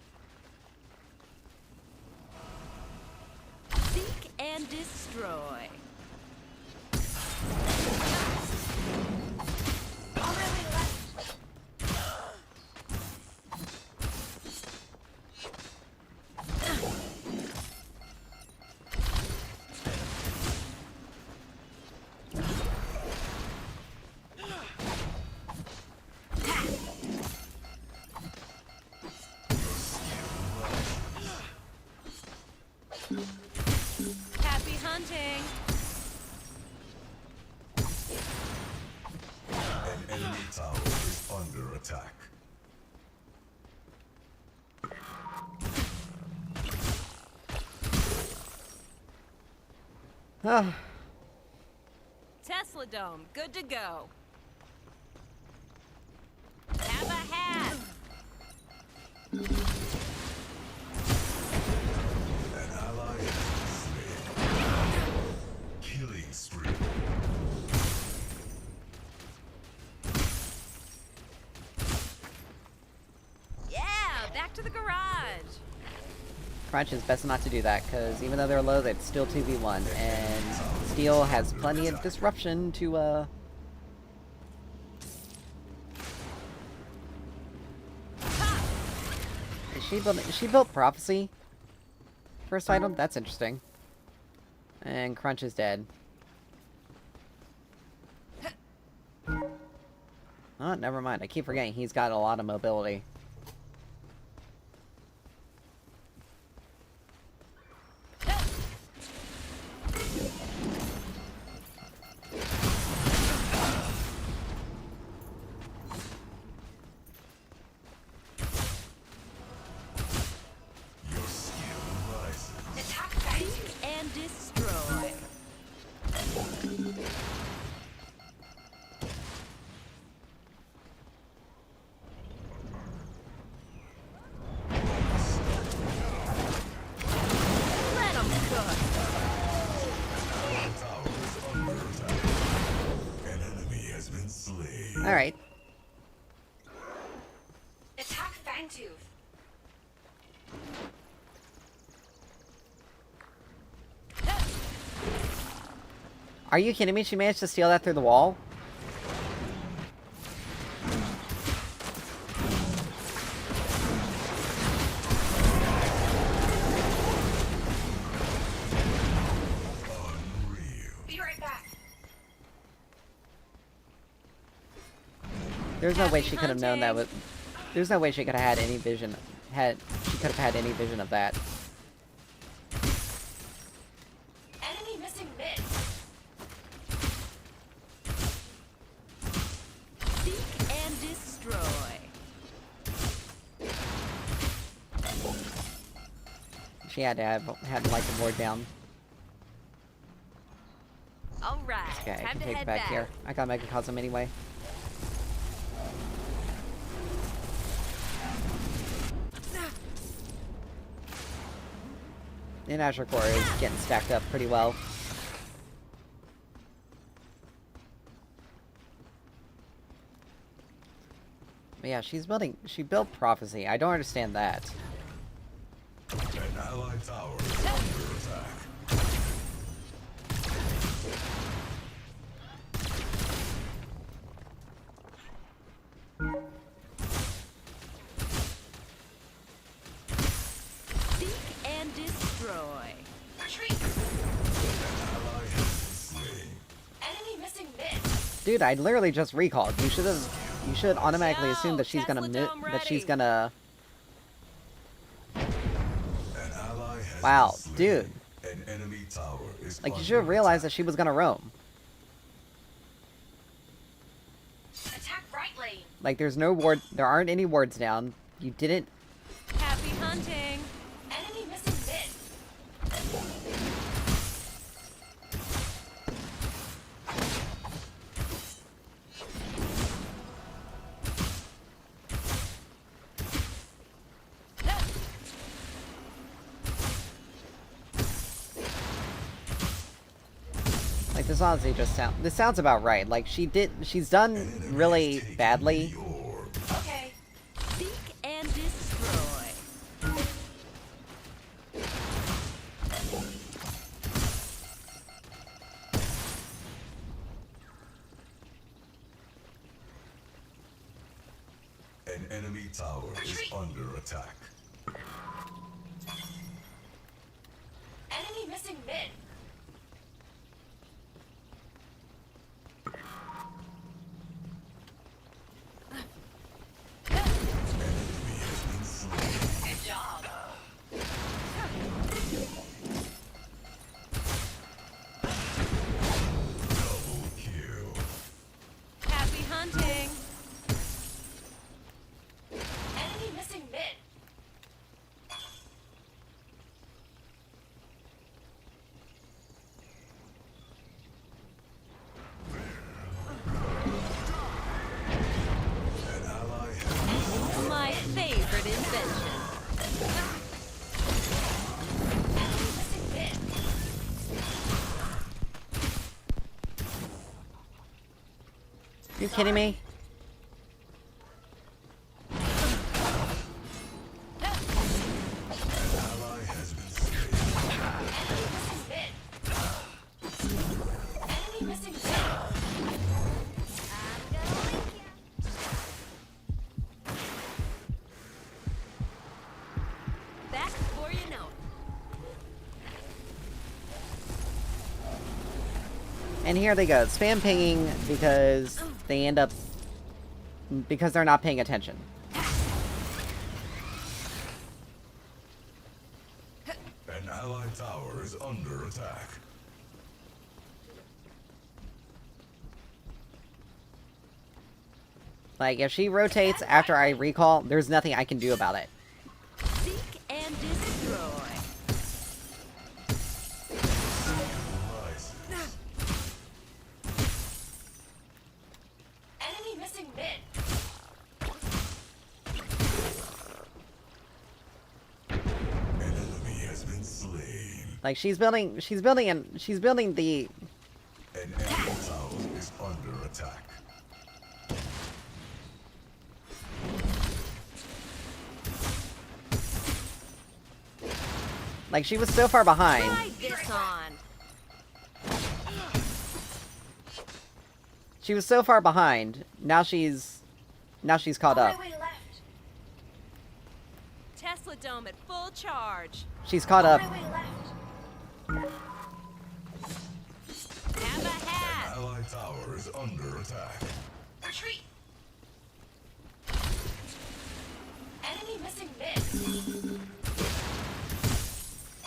Seek and destroy. On my way left. Happy hunting. An enemy tower is under attack. Ah, Tesla Dome, good to go. back to the garage. Crunch is best not to do that, because even though they're low, they're still 2v1, and Steel has plenty of disruption to, She built Prophecy? First item? That's interesting. And Crunch is dead. Oh, never mind. I keep forgetting he's got a lot of mobility. Your skill rises. Attack fang tooth. And destroy. Let 'em cook. Tower is under attack. An enemy has been slain. Alright. Attack fang tooth. Are you kidding me? She managed to steal that through the wall? Unreal. Be right back. There's no way she could have known that was... There's no way she could have had any vision... She could have had any vision of that. Enemy missing mid. Seek and destroy. She had to have like the ward down. All right. Okay, I time can to take head it back here. I got Megacosm anyway. And Azure Core is getting stacked up pretty well. But yeah, she built Prophecy. I don't understand that. An allied tower is under attack. Seek and destroy. Retreat. An ally has been slain. Enemy missing mid. Dude, I literally just recalled. You should automatically assume that she's gonna Tesla dome that she's ready. gonna. An ally has Wow, been slain. dude. An enemy tower is Like, you under should have realized that attack. she was gonna roam. Attack right lane. Like, there aren't any wards down. You didn't. Happy hunting. Enemy missing mid. Like, this honestly this sounds about right. Like, she's done Enemy really has taken badly. the orb. Okay. Seek and destroy. An enemy tower is Retreat. under attack. Enemy missing mid. Enemy has been slain. Good job. Double kill. Happy hunting. Enemy missing mid. An ally has My favorite invention. Enemy missing mid. You kidding me? And here they go, spam pinging because they end up... because they're not paying attention. An allied tower is under attack. Like, if she rotates after I recall, there's nothing I can do about it. Seek and destroy. Rises. Enemy missing mid. An enemy has been slain. Like, she's building the... An enemy tower is under attack. Like, she was so far behind. Try this on. She was so far behind. Now she's caught On up. my way left. Tesla Dome at full charge. She's caught On up. my way left. Have a hat. Allied tower is under attack. Retreat. Enemy missing mid.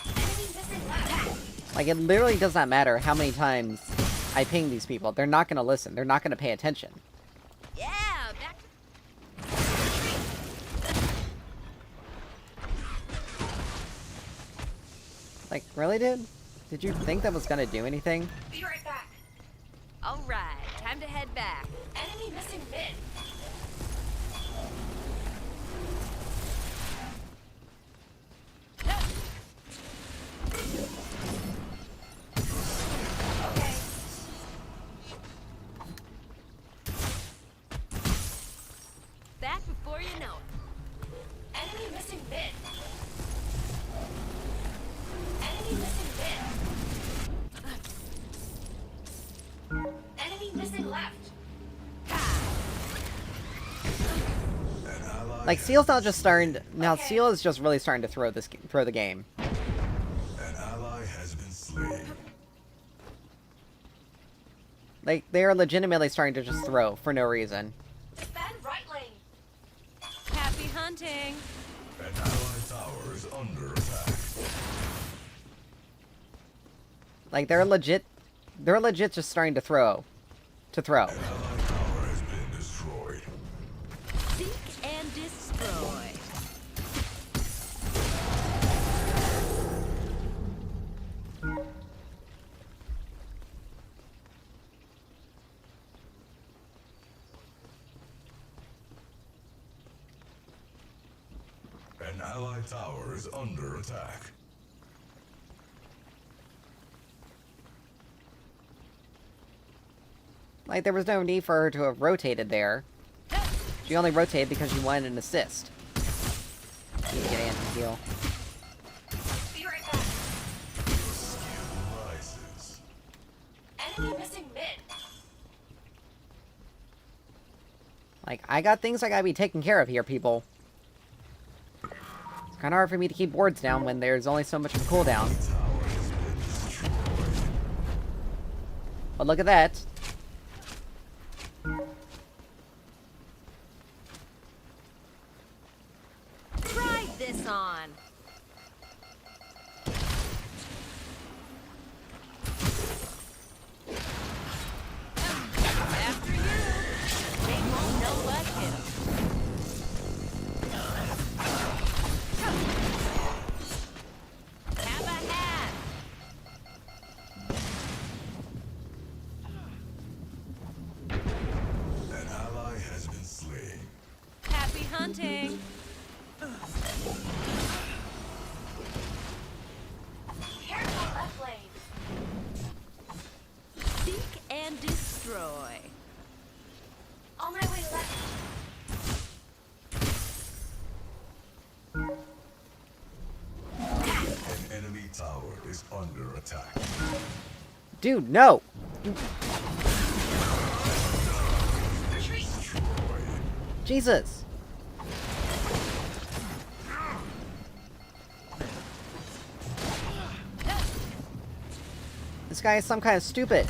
Enemy missing left. Like, it literally does not matter how many times I ping these people. They're not gonna listen. They're not gonna pay attention. Yeah, back. Like, really, dude? Did you think that was gonna do anything? Be right back. All right, time to head back. Enemy missing mid. Okay. Back before you know it. Enemy missing mid. Enemy missing mid. Enemy missing left. An ally Like, Seal's not just starting... Now, Seal is just really starting to throw the game. An ally has been slain. Like, they are legitimately starting to just throw for no reason. Defend right lane. Happy hunting. An allied tower is under attack. Like, they're legit just starting to throw. An allied tower has been destroyed. Seek and destroy. An allied tower is under attack. Like, there was no need for her to have rotated there. She only rotated because she wanted an assist. Need to get anti-heal. Be right back. Your skill rises. Enemy missing mid. Like, I got things I gotta be taken care of here, people. It's kinda hard for me to keep wards down when there's only so much of a cooldown. Tower has been destroyed. But look at that. Try this on. After you. They won't know what hit 'em. Have a hat. An ally has been slain. Happy hunting. Careful left lane. Seek and destroy. On my way left. An enemy tower is under attack. Dude, no! Retreat. Destroyed. Jesus! This guy is some kind of stupid.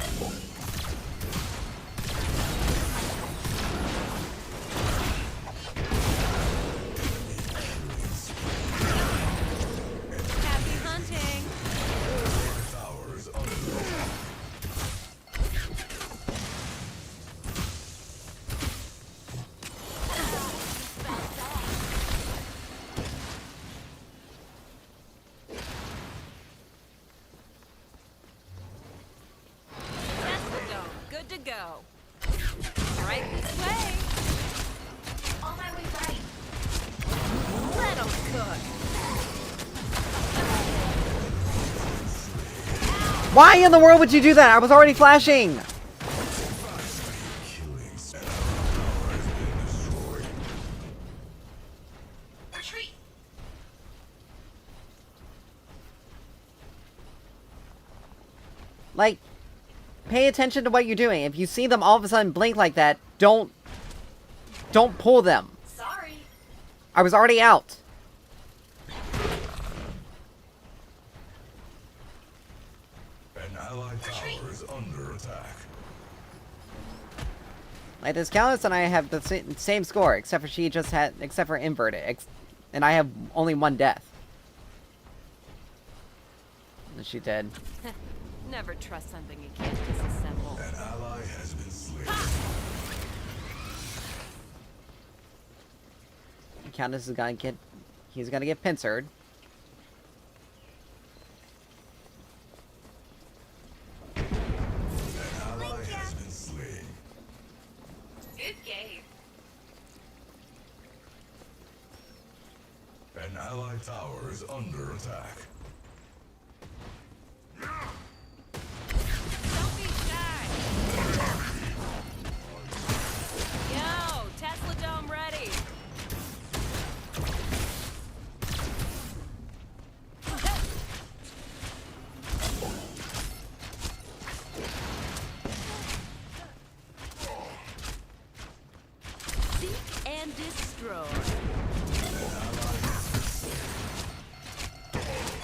Why in the world would you do that? I was already flashing! Killing center tower has been destroyed. Retreat. Like, pay attention to what you're doing. If you see them all of a sudden blink like that, don't pull them. Sorry. I was already out. An allied tower is under attack. Like, this Countess and I have the same score, except for inverted, and I have only 1 death. And she did. Never trust something you can't disassemble. An ally has been slain. Countess is gonna get, he's gonna get pincered. An ally has been slain. Good game. An allied tower is under attack. Don't be shy. Yo, Tesla Dome ready. Seek and destroy.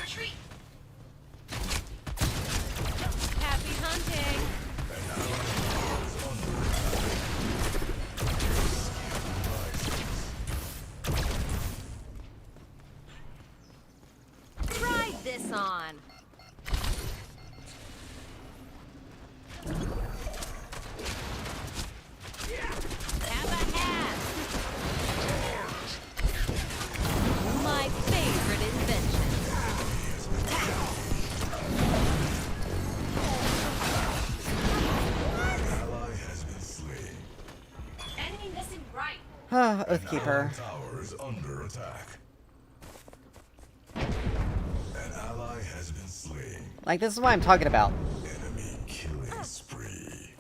Retreat. Happy hunting. Try this on. Have a hat. My favorite invention. Ally has been slain. Enemy missing right. Oathkeeper. Allied tower is under attack. An ally has been slain. Like, this is what I'm talking about. Enemy killing spree.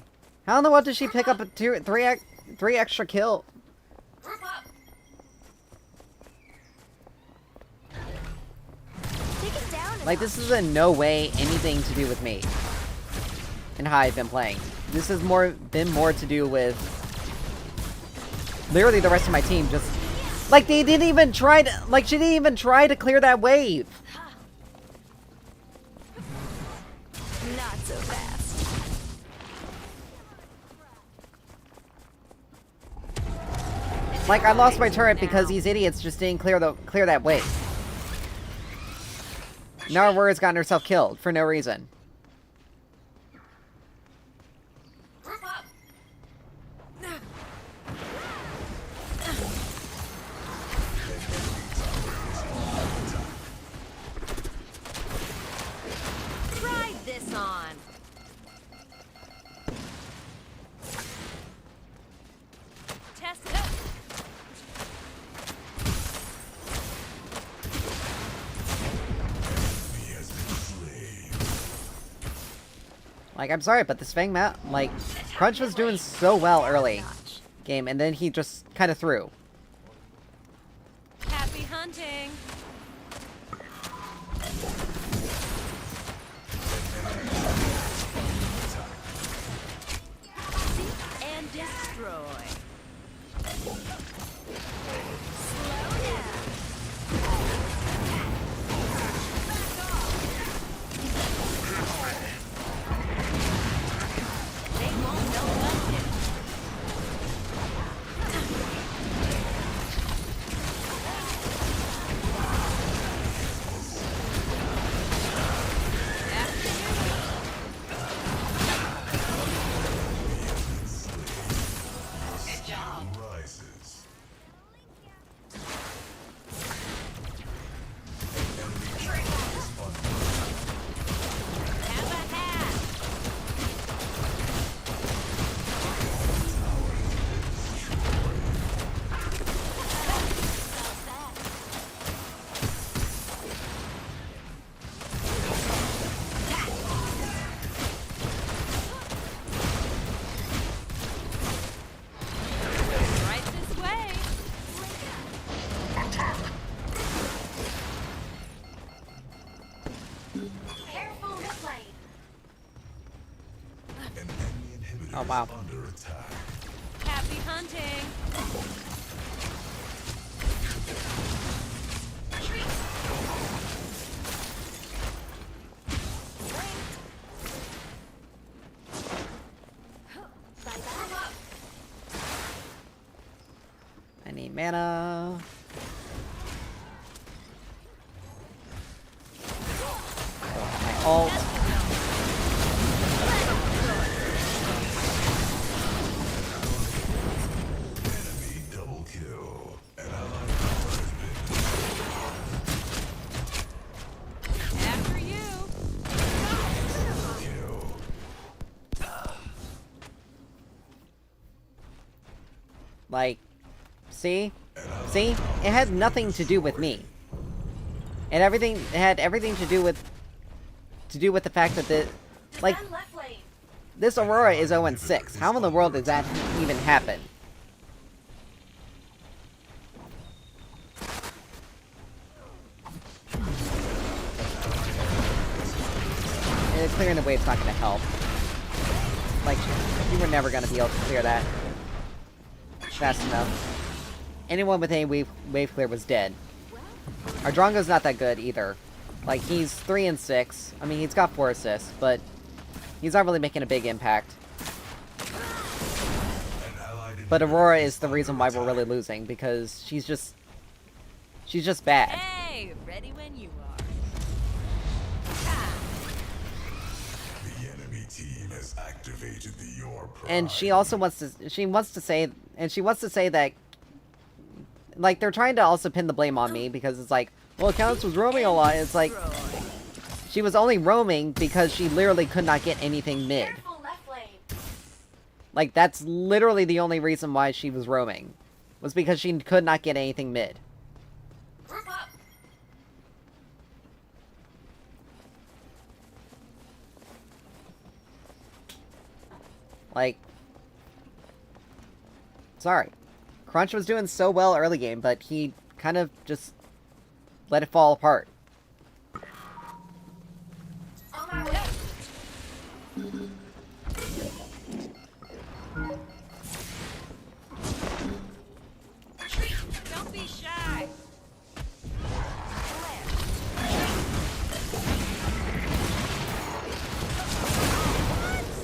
How in the world did she pick up a three extra kill? Group up. Take it down. Like, this is in no way anything to do with me and how I've been playing. This has been more to do with literally the rest of my team. Just like they didn't even try to, like she didn't even try to clear that wave. Not so fast. Like, I lost my turret because these idiots just didn't clear that wave. Now Aurora's gotten herself killed for no reason. Group up. Try this on. Test it out. He has been slain. Like, I'm sorry, but this Fang map, like, Crunch was doing so well early game, and then he just kind of threw. Happy hunting. Seek and destroy. Slow down. They won't know what hit 'em. Oh, wow. is under attack. Happy hunting. Group up. I need mana. My ult. Enemy double kill. An allied power has been After you. killed. Like, see? See? It had nothing to do with me. And it had everything to do with the fact that like, Defend left lane. this Aurora is 0-6. How in the world does that even happen? And clearing the wave's not gonna help. Like, you were never gonna be able to clear that fast enough. Anyone with any wave clear was dead. Our Drongo's not that good either. Like, he's 3-6. I mean, he's got 4 assists, but he's not really making a big impact. But Aurora is the reason why we're really losing, because she's just bad. Hey, ready when you are. The enemy team has activated the Your Prime. And she also wants to say that, like, they're trying to also pin the blame on me, because it's like, well, Countess was roaming a lot. It's like, she was only roaming because she literally could not get anything mid. Careful left lane. Like, that's literally the only reason why she was roaming. Was because she could not get anything mid. Group up. Like, sorry. Crunch was doing so well early game, but he kind of just let it fall apart. On my way. Retreat. Don't be shy.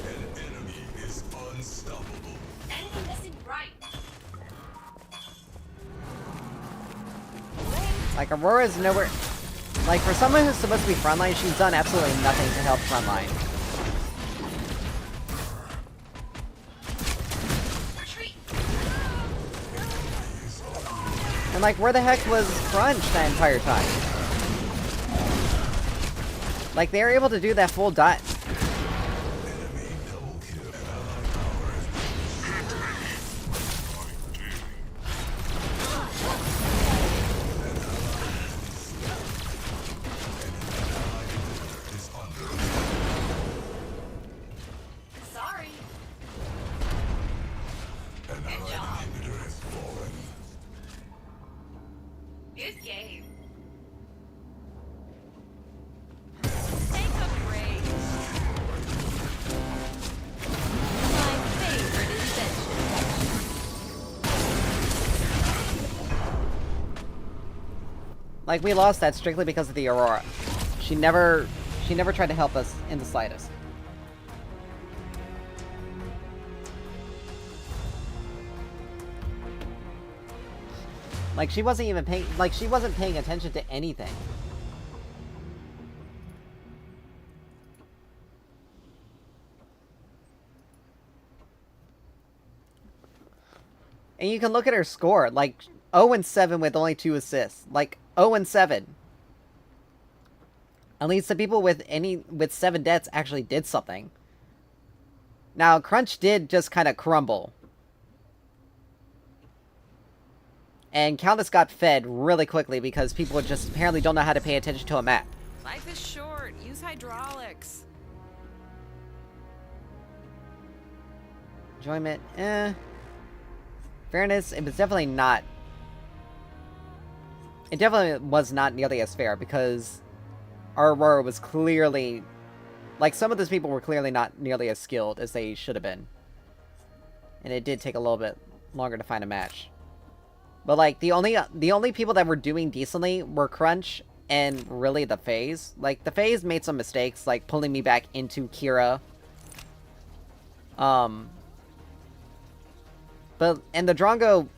An enemy is unstoppable. Enemy missing right. Like, Aurora's nowhere... Like, for someone who's supposed to be frontline, she's done absolutely nothing to help frontline. Retreat. And, like, where the heck was Crunch that entire time? Like, they were able to do that full dot... Enemy double kill. An allied power has is under Sorry. an allied inhibitor has fallen. Good game. Take a break. My favorite invention. Like, we lost that strictly because of the Aurora. She never tried to help us in the slightest. Like, she wasn't even paying... Like, she wasn't paying attention to anything. And you can look at her score. Like, 0-7 with only 2 assists. Like, 0-7. At least the people with 7 deaths actually did something. Now, Crunch did just kind of crumble. And Countess got fed really quickly because people just apparently don't know how to pay attention to a map. Life is short. Use hydraulics. Enjoyment, Fairness, it was definitely not... It definitely was not nearly as fair because our Aurora was clearly... Like, some of those people were clearly not nearly as skilled as they should have been. And it did take a little bit longer to find a match. But, like, the only people that were doing decently were Crunch and really the FaZe. Like, the FaZe made some mistakes, like pulling me back into Kira. And the Drongo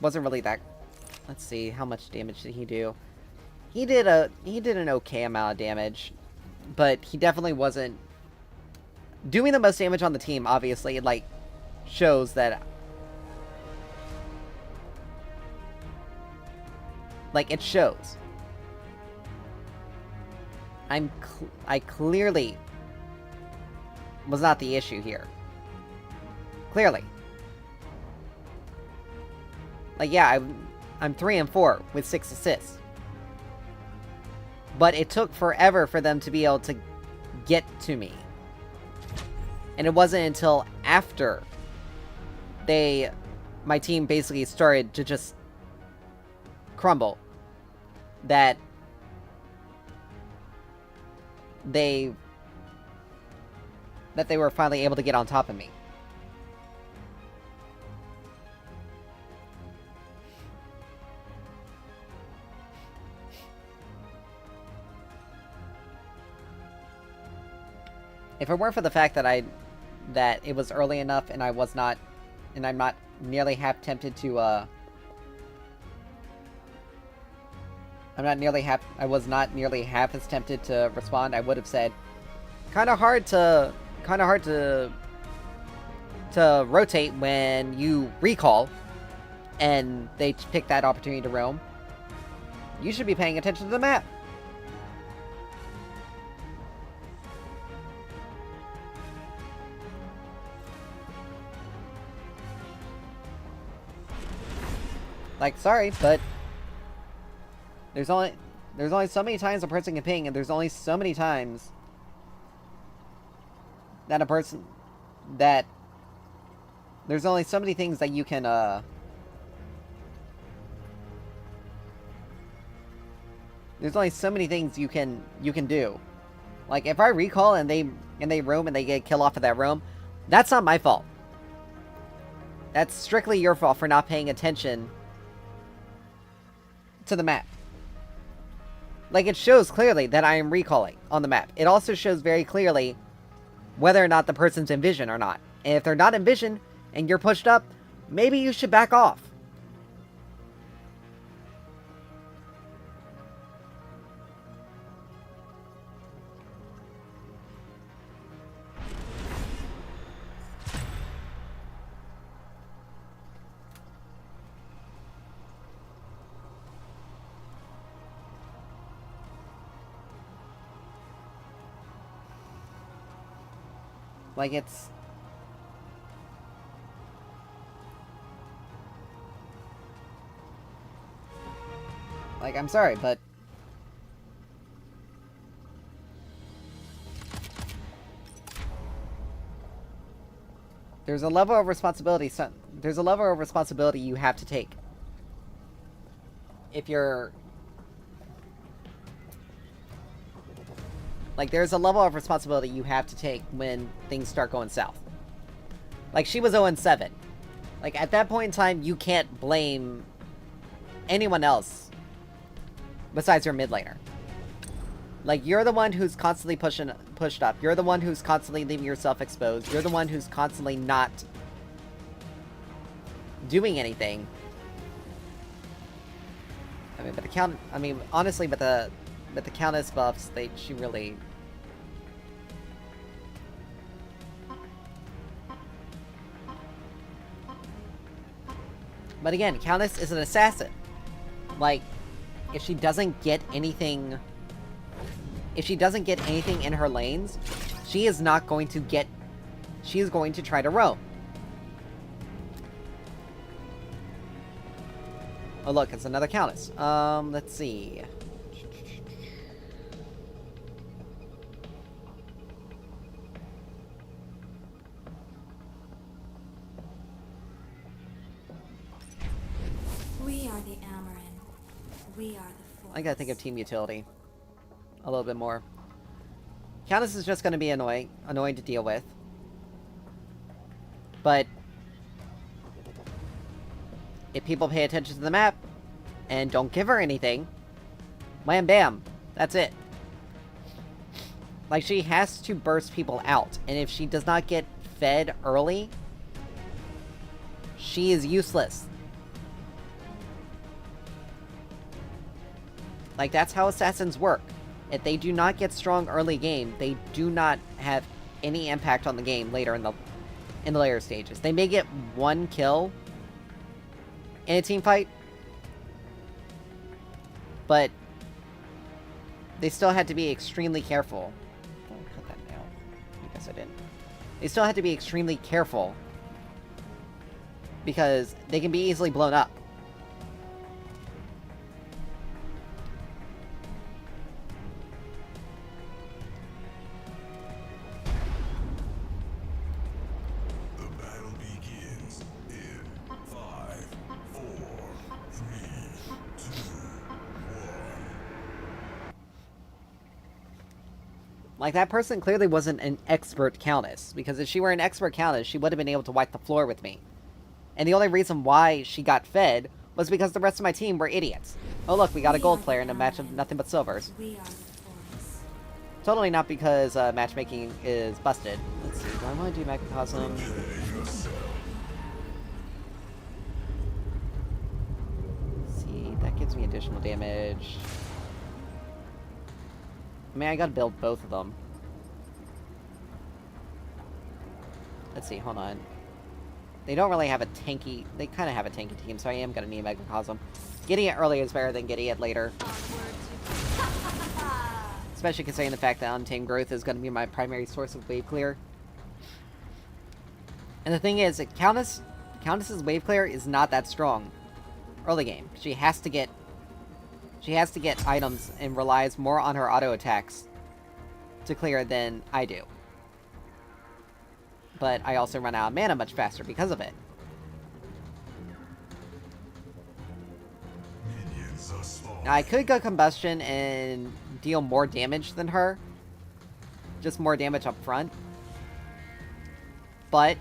wasn't really that... Let's see, how much damage did he do? He did an okay amount of damage, but he definitely wasn't doing the most damage on the team. Obviously, it, like, shows that, like, it shows. I clearly was not the issue here. Clearly. Like, yeah, I'm 3 and 4 with 6 assists. But it took forever for them to be able to get to me. And it wasn't until after my team basically started to just crumble that they were finally able to get on top of me. If it weren't for the fact that it was early enough and I'm not nearly half tempted to, I was not nearly half as tempted to respond, I would have said, kinda hard to rotate when you recall and they pick that opportunity to roam. You should be paying attention to the map. Like, sorry, but there's only so many times a person can ping, and there's only so many times that there's only so many things that you can there's only so many things you can do. Like, if I recall and they roam and they get a kill off of that roam, that's not my fault. That's strictly your fault for not paying attention to the map. Like, it shows clearly that I am recalling on the map. It also shows very clearly whether or not the person's in vision or not. And if they're not in vision and you're pushed up, maybe you should back off. Like, it's... Like, I'm sorry, but... There's a level of responsibility, you have to take. If you're... Like, there's a level of responsibility you have to take when things start going south. Like, she was 0-7. Like, at that point in time, you can't blame anyone else besides your mid laner. Like, you're the one who's constantly pushed up. You're the one who's constantly leaving yourself exposed. You're the one who's constantly not doing anything. I mean, but honestly, but the Countess buffs, she really... But again, Countess is an assassin. Like, if she doesn't get anything... If she doesn't get anything in her lanes, she is not going to get... She is going to try to roam. Oh look, it's another Countess. Let's see... We are the Amaran. We are the Force. I gotta think of team utility a little bit more. Countess is just gonna be annoying to deal with. But if people pay attention to the map and don't give her anything, wham bam, that's it. Like, she has to burst people out, and if she does not get fed early, she is useless. Like, that's how assassins work. If they do not get strong early game, they do not have any impact on the game later in the later stages. They may get one kill in a team fight, but they still had to be extremely careful. Don't cut that nail. I guess I didn't. They still had to be extremely careful because they can be easily blown up. The battle begins in 5, 4, 3, 2, 1. Like, that person clearly wasn't an expert countess, because if she were an expert countess, she would have been able to wipe the floor with me. And the only reason why she got fed was because the rest of my team were idiots. Oh look, we got a gold player in a match of nothing but silvers. We are the force. Totally not because matchmaking is busted. Let's see, do I want to do Macrocosm? See, that gives me additional damage. I mean, I gotta build both of them. Let's see, hold on. They don't really have a tanky... They kind of have a tanky team, so I am gonna need Macrocosm. Getting it early is better than getting it later. Especially considering the fact that Untamed Growth is gonna be my primary source of wave clear. And the thing is, Countess's wave clear is not that strong early game. She has to get items and relies more on her auto attacks to clear than I do. But I also run out of mana much faster because of it. Minions are spawned. Now, I could go Combustion and deal more damage than her. Just more damage up front. But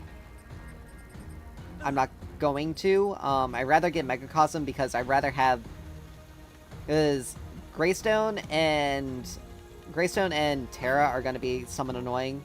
I'm not going to. I'd rather get Megacosm because I'd rather have... Because Greystone and Terra are going to be somewhat annoying.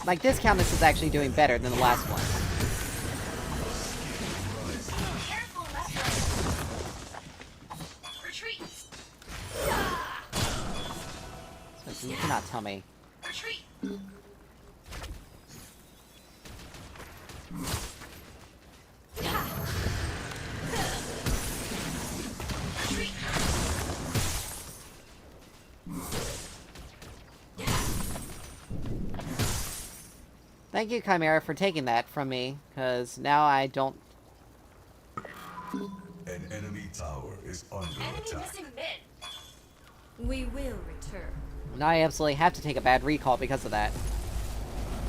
Like this Countess is actually doing better than the last one. Careful, left. Retreat. So you cannot tell me. Retreat. Retreat. Thank you, Chimera, for taking that from me, because now I don't... An enemy tower is under Enemy attack. missing mid. We will return. Now I absolutely have to take a bad recall because of that.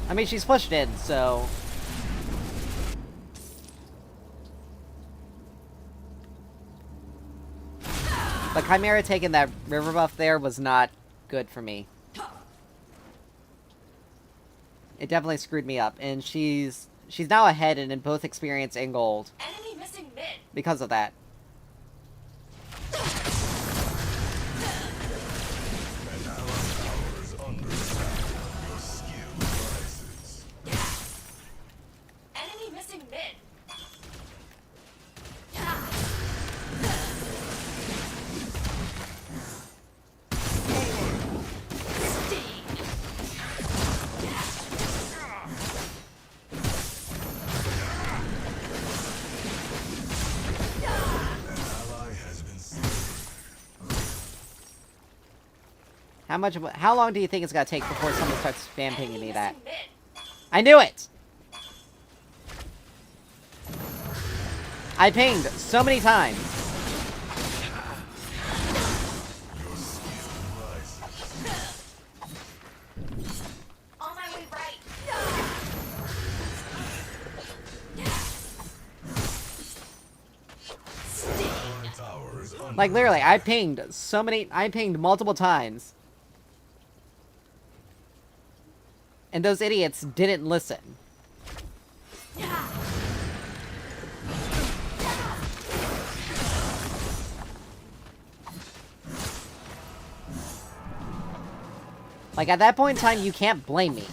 I mean, she's pushed in, so... But Chimera taking that river buff there was not good for me. It definitely screwed me up, and she's now ahead in both experience and gold Enemy missing mid. because of that. How long do you think it's gonna take before someone starts spam pinging Enemy me that? missing mid. I knew it! I pinged so many times. Your skill rises. On my way right. Our tower is under Like, literally, attack. I pinged multiple times. And those idiots didn't listen. Like, at that point in time, you can't blame me.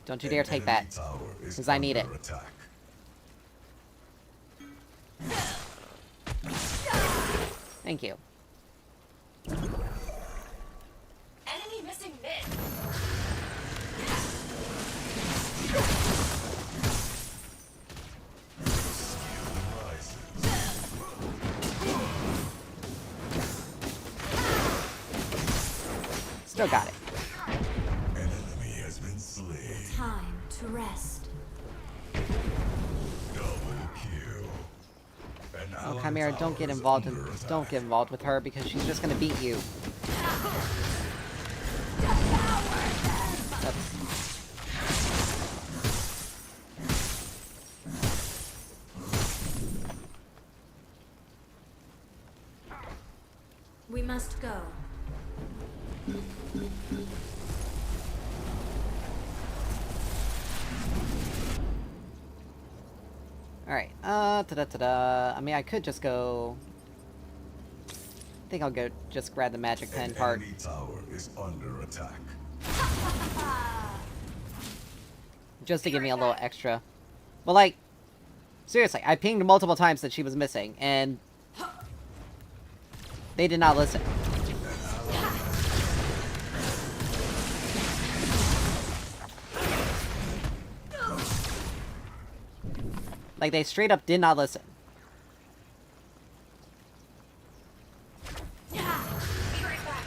Don't you dare take that. Enemy tower is 'Cause I need under it. attack. Thank you. Enemy missing mid. Rises. Still got it. An enemy has been slain. Time to rest. Double kill. An Oh, allied Chimera, tower don't get is involved under don't attack. get involved with her because she's just gonna beat you. That's... We must go. Alright, I mean, I could just go... I think I'll go just grab the magic pen An part. enemy tower is under attack. Just to give me a little extra. But, like, seriously, I pinged multiple times that she was missing, and... they did not listen. Like, they straight up did not listen. Be right back.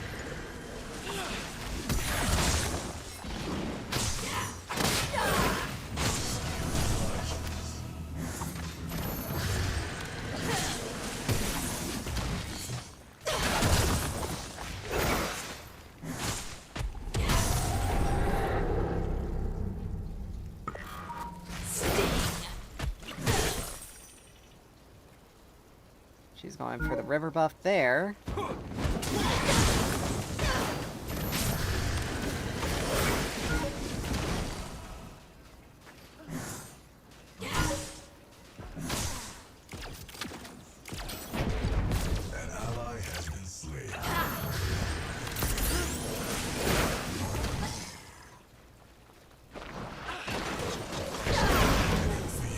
She's going for the river buff there. An ally has been slain.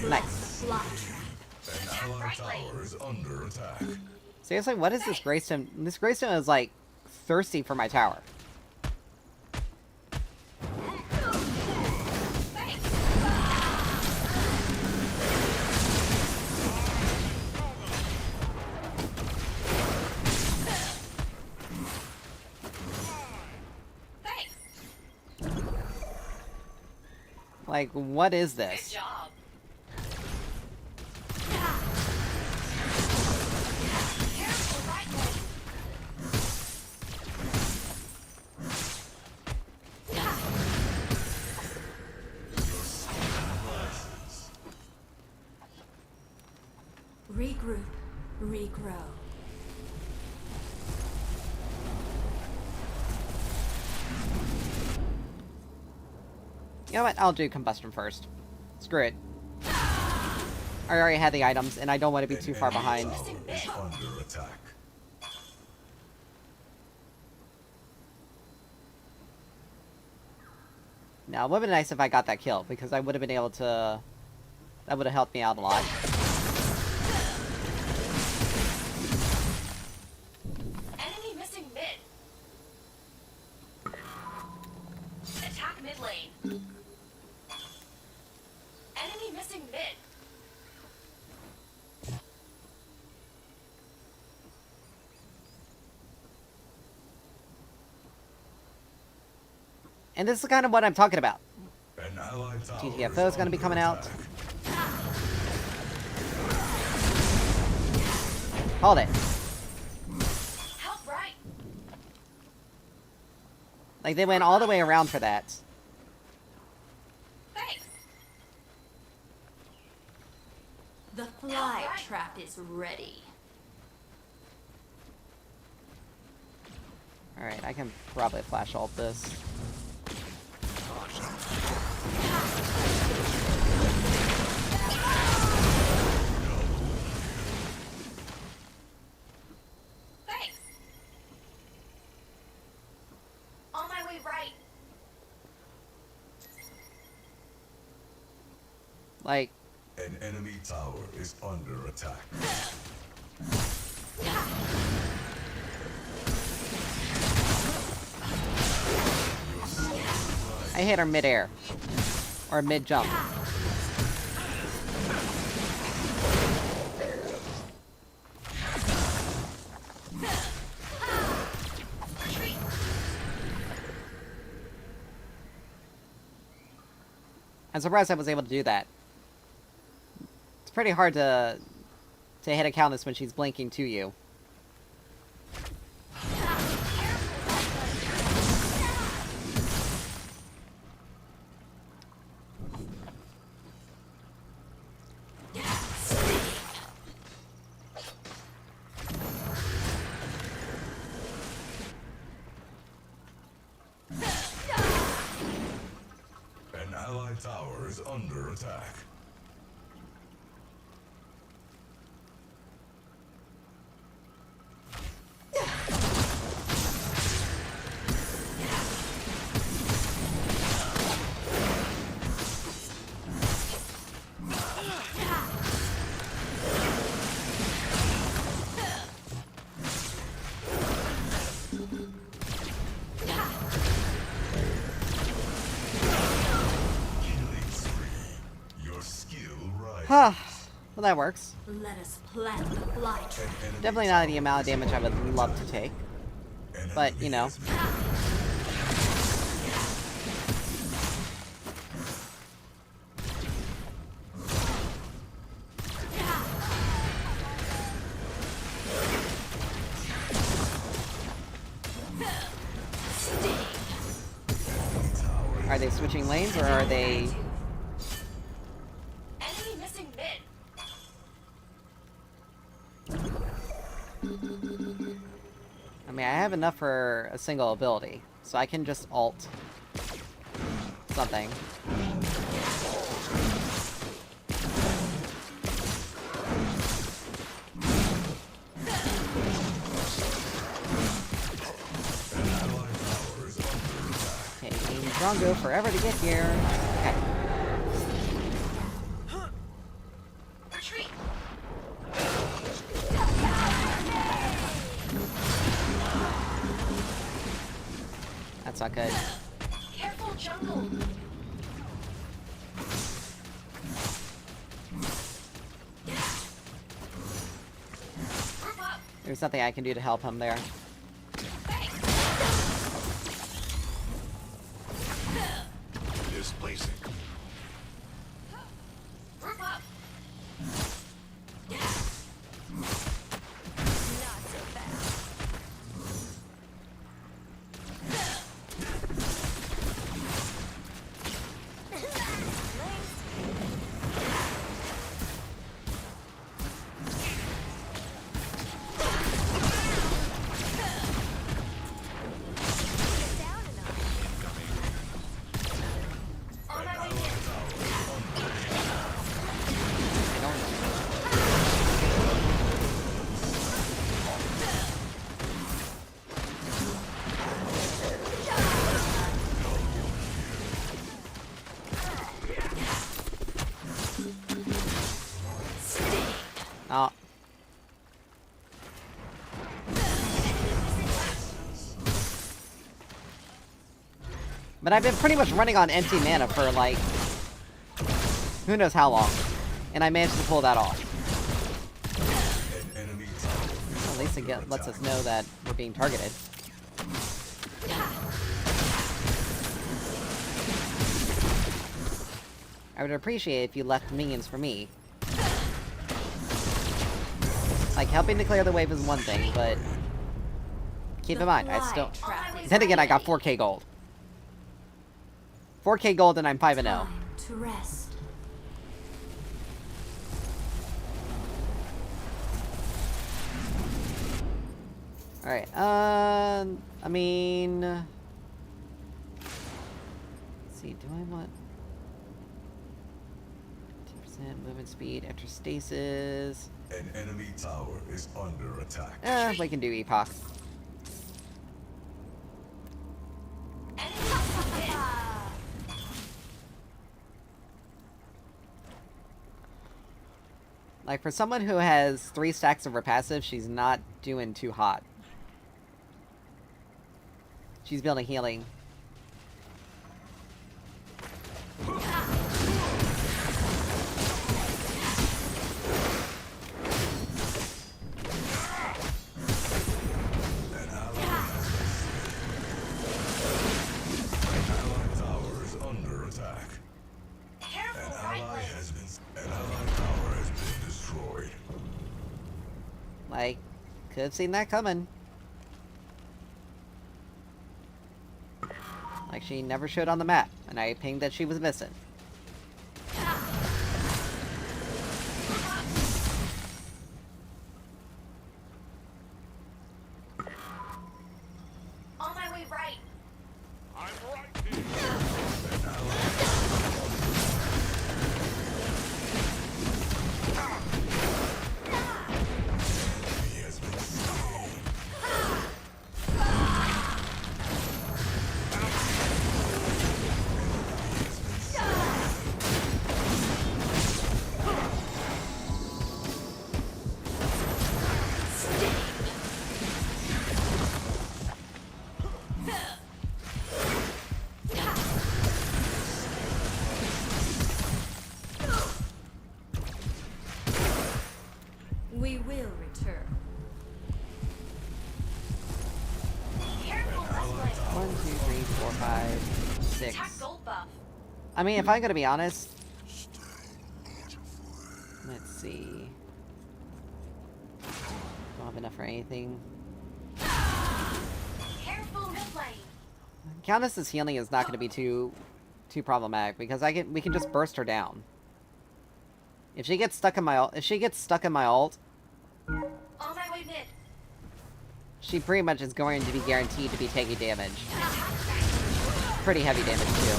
Nice. An allied tower is under attack. Seriously, what is this Greystone? This Greystone is, like, thirsty for my tower. Thanks. Like, what is Good this? job. Careful right leg. Regroup. Regrow. You know what? I'll do combustion first. Screw it. I already had the items, and I don't want to be too far behind. Tower is under attack. Now, it would have been nice if I got that kill, because I would have been able to... That would have helped me out a lot. Enemy missing mid. Attack mid lane. Enemy missing mid. And this is kind of what I'm talking about. An allied tower GTFO is gonna be under coming out. attack. Hold it. Help right. Like, they went all the way around for that. Thanks. The fly trap is ready. Alright, I can probably flash ult this. Thanks. On my way right. Like, An enemy tower is under attack. I hit her mid-air. Or mid-jump. Retreat. I'm surprised I was able to do that. It's pretty hard to hit a Countess when she's blinking to you. An allied tower is under attack. Killing spree. Your skill rises. Huh. Well, that works. Let us plant the fly trap. An enemy Definitely not the amount of damage I would love to take. An But, enemy you know. has been Are they switching lanes, or are they... Enemy missing mid. I mean, I have enough for a single ability, so I can just ult something. an allied tower is under attack. Taking Drongo forever to get here. Okay. Retreat. That's not good. Careful jungle. Group up. There's nothing I can do to help him there. Thanks. Displacing. Group up. Not so fast. On An my way allied there. tower is under attack. I don't... Oh. But I've been pretty much running on empty mana for, like, who knows how long. And I managed to pull that off. An enemy tower is At least it lets us know that we're being targeted. I would appreciate if you left minions for me. Like, helping to clear the wave is one thing, but... Keep in mind, I still... Then again, I got 4k gold. 4k gold and I'm 5-0. Time to rest. Alright, I mean... Let's see, do I want... 10% movement speed, enter stasis... An enemy tower is under attack. We can do epoch. Like, for someone who has 3 stacks of her passive, she's not doing too hot. She's building healing. Like, could have seen that coming. Like, she never showed on the map, and I pinged that she was missing. On my way right. I'm right here. We will return. Careful, Westblade. 1, 2, 3, 4, 5, 6. Attack gold buff. I mean, if I'm gonna be honest... Let's see... Don't have enough for anything. Careful, mid lane. Countess's healing is not gonna be too problematic, because we can just burst her down. If she gets stuck in my ult, On my way mid. she pretty much is going to be guaranteed to be taking damage. Pretty heavy damage, too.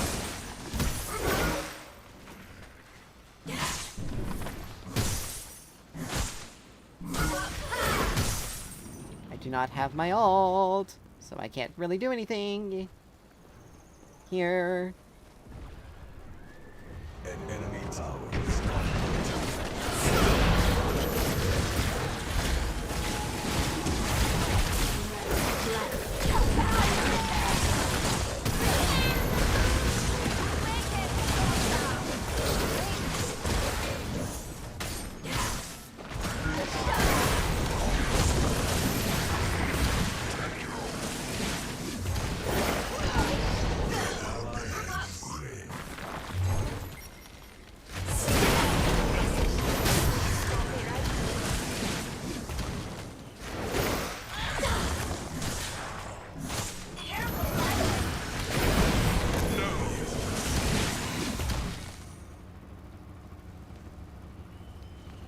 I do not have my ult, so I can't really do anything here. An enemy tower is under attack.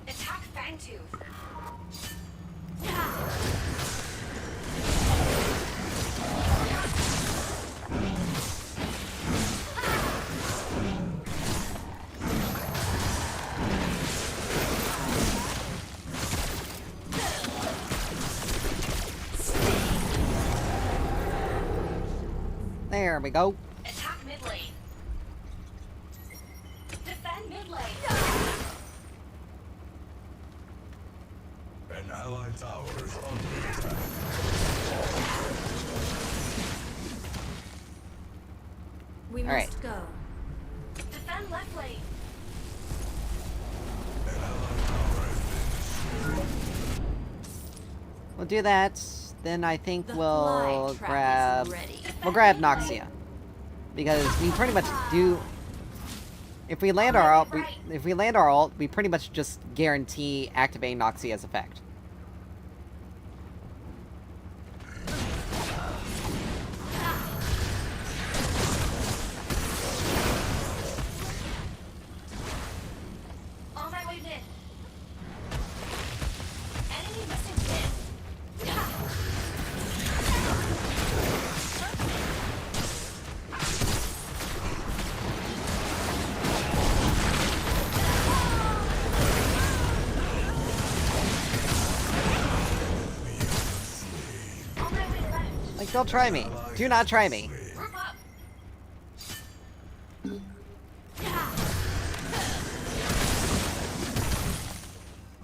Attack Fangtooth. There we go. Attack mid lane. Defend mid lane. An allied tower is under attack. We All right. must go. Defend left lane. An allied tower has been destroyed. We'll do that. Then I think The we'll fly trap grab... is ready. We'll grab Noxia. Because we pretty much do... If we land our ult, we pretty much just guarantee activating Noxia's effect. On my way mid. Enemy missing mid. On my way left. Like, don't try me. Do not try me. Group up.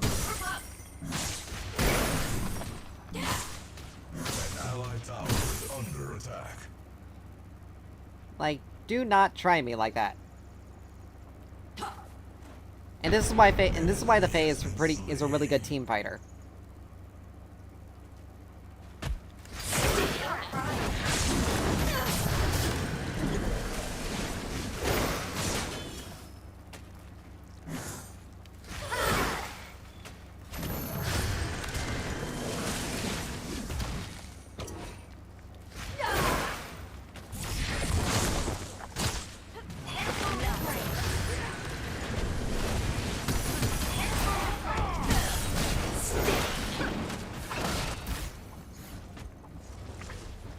Group up. An allied tower is under attack. Like, do not try me like that. And this is why the Fae is a really good team fighter.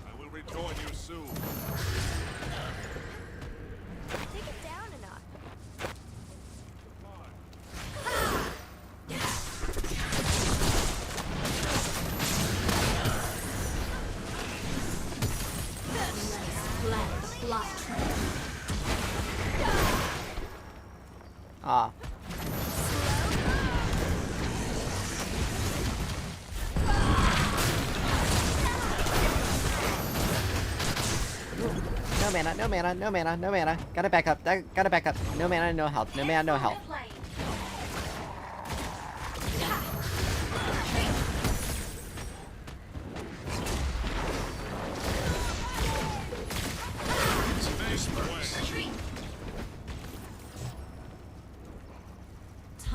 I will rejoin you soon. Take it down a notch. Ah. No mana, no mana, no mana, no mana. Gotta back up, gotta back up. No mana, no health. No mana, no health. Mid lane. Retreat.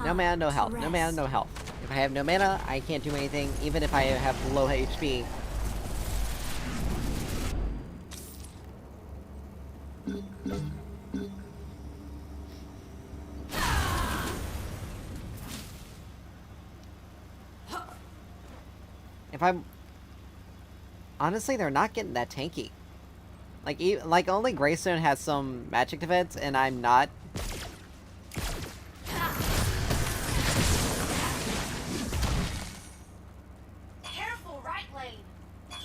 No mana, no health. No mana, no health. If I have no mana, I can't do anything, even if I have low HP. If I'm... Honestly, they're not getting that tanky. Like only Greystone has some magic defense, and I'm not. Careful, right lane.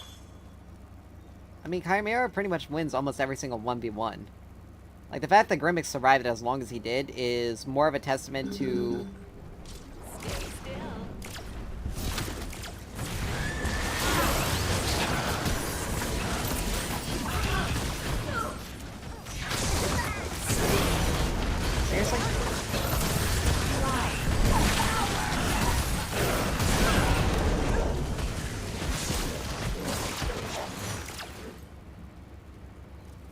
I mean, Chimera pretty much wins almost every single 1v1. Like, the fact that Grimmix survived it as long as he did is more of a testament to... Stay still. Seriously?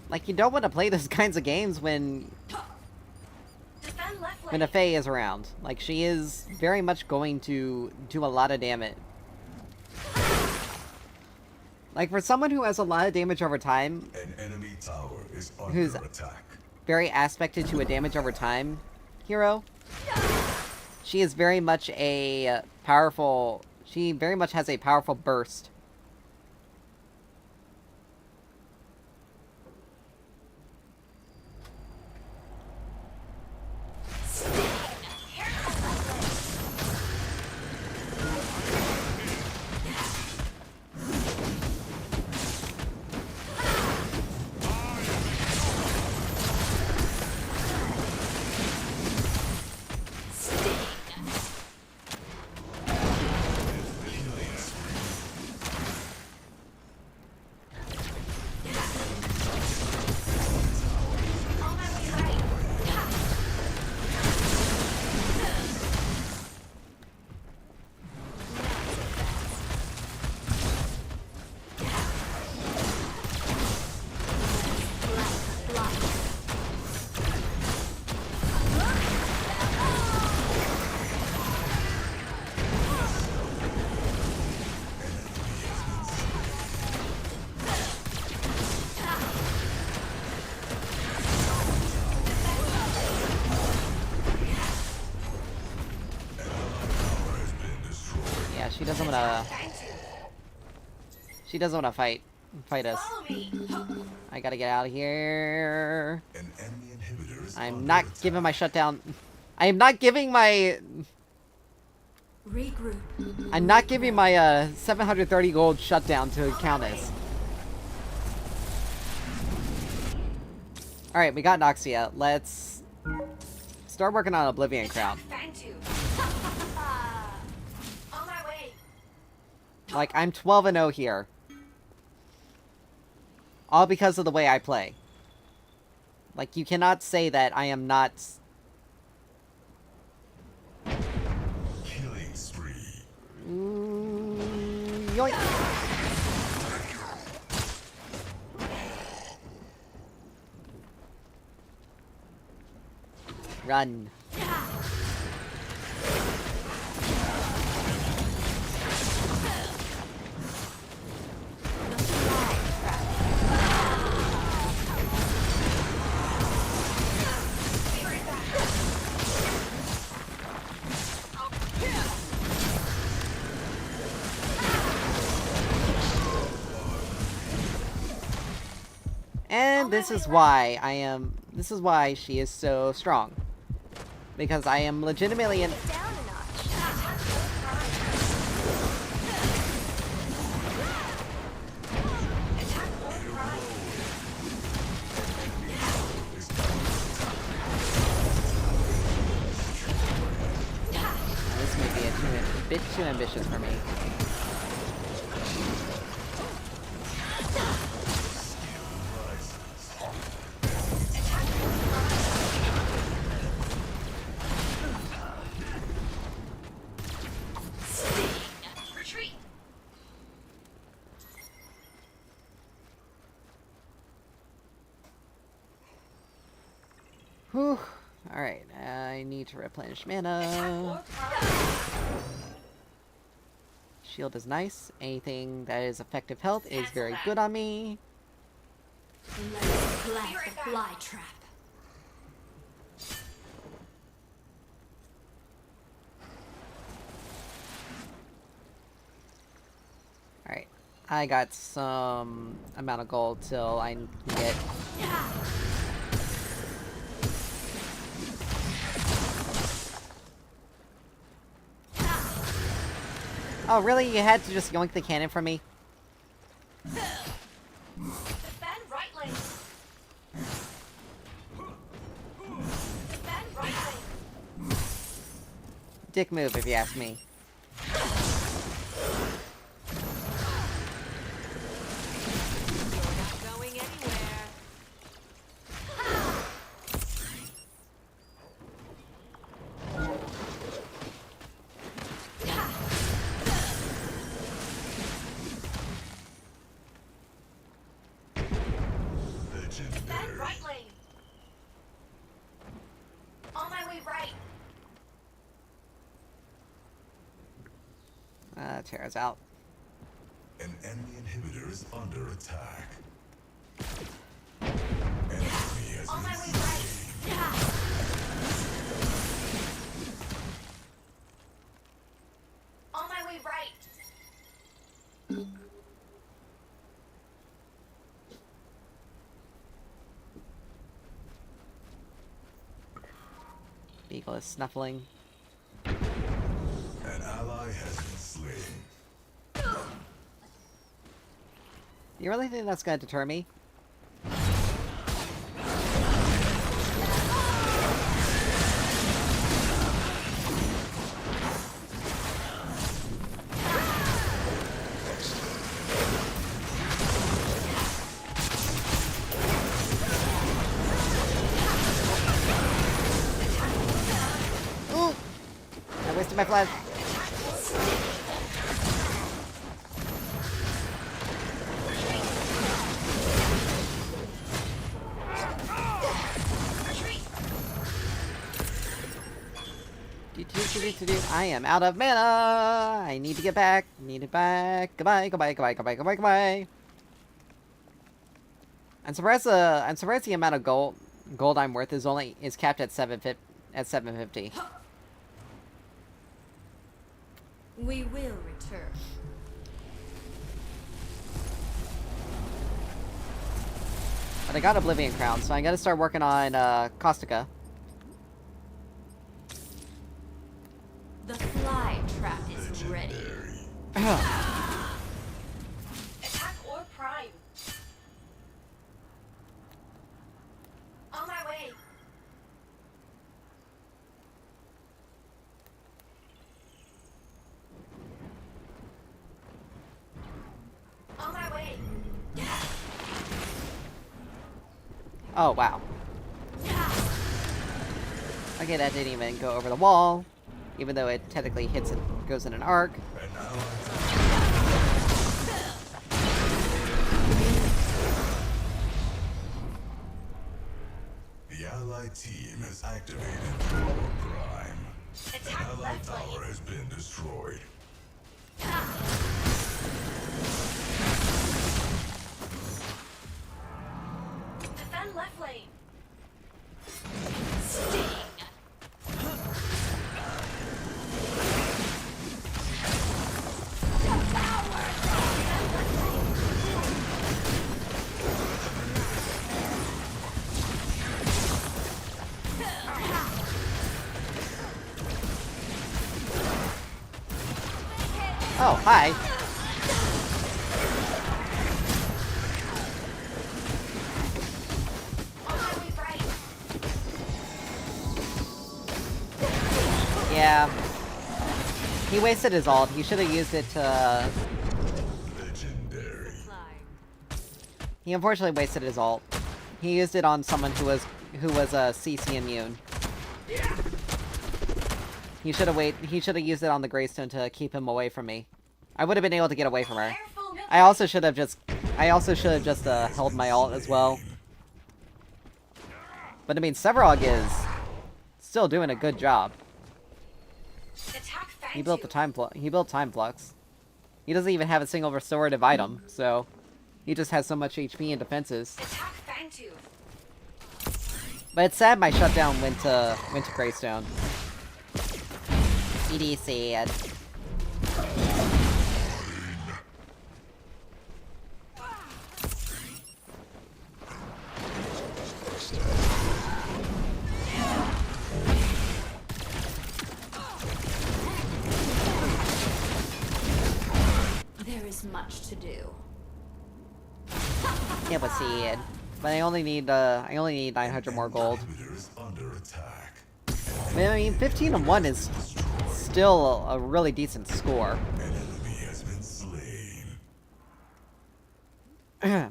Like, you don't want to play those kinds of games when Defend left when lane. a Fae is around. Like, she is very much going to do a lot of damage. Like, for someone who has a lot of damage over time, An enemy tower is under Who's- attack. very aspected to a damage over time hero, she is very much a powerful... She very much has a powerful burst. She doesn't wanna... Thank you. She doesn't wanna fight us. Follow me. I gotta get out of here. An enemy inhibitor is I'm under not attack. giving my shutdown... I am not giving my... Regroup. I'm not giving my 730 gold shutdown to Countess. Alright, we got Noxia. Let's start working on Oblivion Crown. Thank you. On my way. Like, I'm 12-0 here. All because of the way I play. Like, you cannot say that I am not... Killing spree. Yoink! Run. And this is why this is why she is so strong. Because I am legitimately in... Down a notch. Attack all prime. This may be a bit too ambitious for me. Retreat. Whew. Alright, I need to replenish Attack mana. all prime. Shield is nice. Anything that is effective health is very good on me. Let's plant the fly trap. Alright. I got some amount of gold till I can get... Oh, really? You had to just yoink the cannon from me? Defend right lane. Defend right lane. Dick move, if you ask me. Not going anywhere. Defend Legendary. right lane. On my way right. Tara's out. An enemy inhibitor is under attack. Enemy has On my been way slain. right. On my way right. Beagle is snuffling. An ally has been slain. You really think that's gonna deter me? Ooh! I wasted my flash. Retreat. I am out of mana! I need to get back. Need it back. Goodbye, goodbye, goodbye, goodbye, goodbye, goodbye. I'm surprised the amount of gold I'm worth is capped at 750. We will return. But I got Oblivion Crown, so I gotta start working on, Caustica. The fly trap is ready. Attack or prime. On my way. On my way. Oh, wow. Okay, that didn't even go over the wall. Even though it technically hits and goes in an arc. An ally The allied team has activated Power Prime. An Attack allied left tower lane. has been destroyed. Defend left lane. Oh, hi. On my way right. Yeah. He wasted his ult. He should have used it to... Legendary. Flying. He unfortunately wasted his ult. He used it on someone who was CC immune. He should have used it on the Greystone to keep him away from me. I would have been able to get away from her. Careful, I also should have just held my ult as well. But I mean, Severog is still doing a good job. Attack He built the he built time flux. He doesn't even have a single restorative item, so he just has so much HP and defenses. Attack Fangtooth. But it's sad my shutdown went to Greystone. EDC. There is much to do. Yeah, but see it. But I only need 900 more gold. Inhibitor is under attack. I mean, 15-1 is still a really decent score. An enemy has been slain.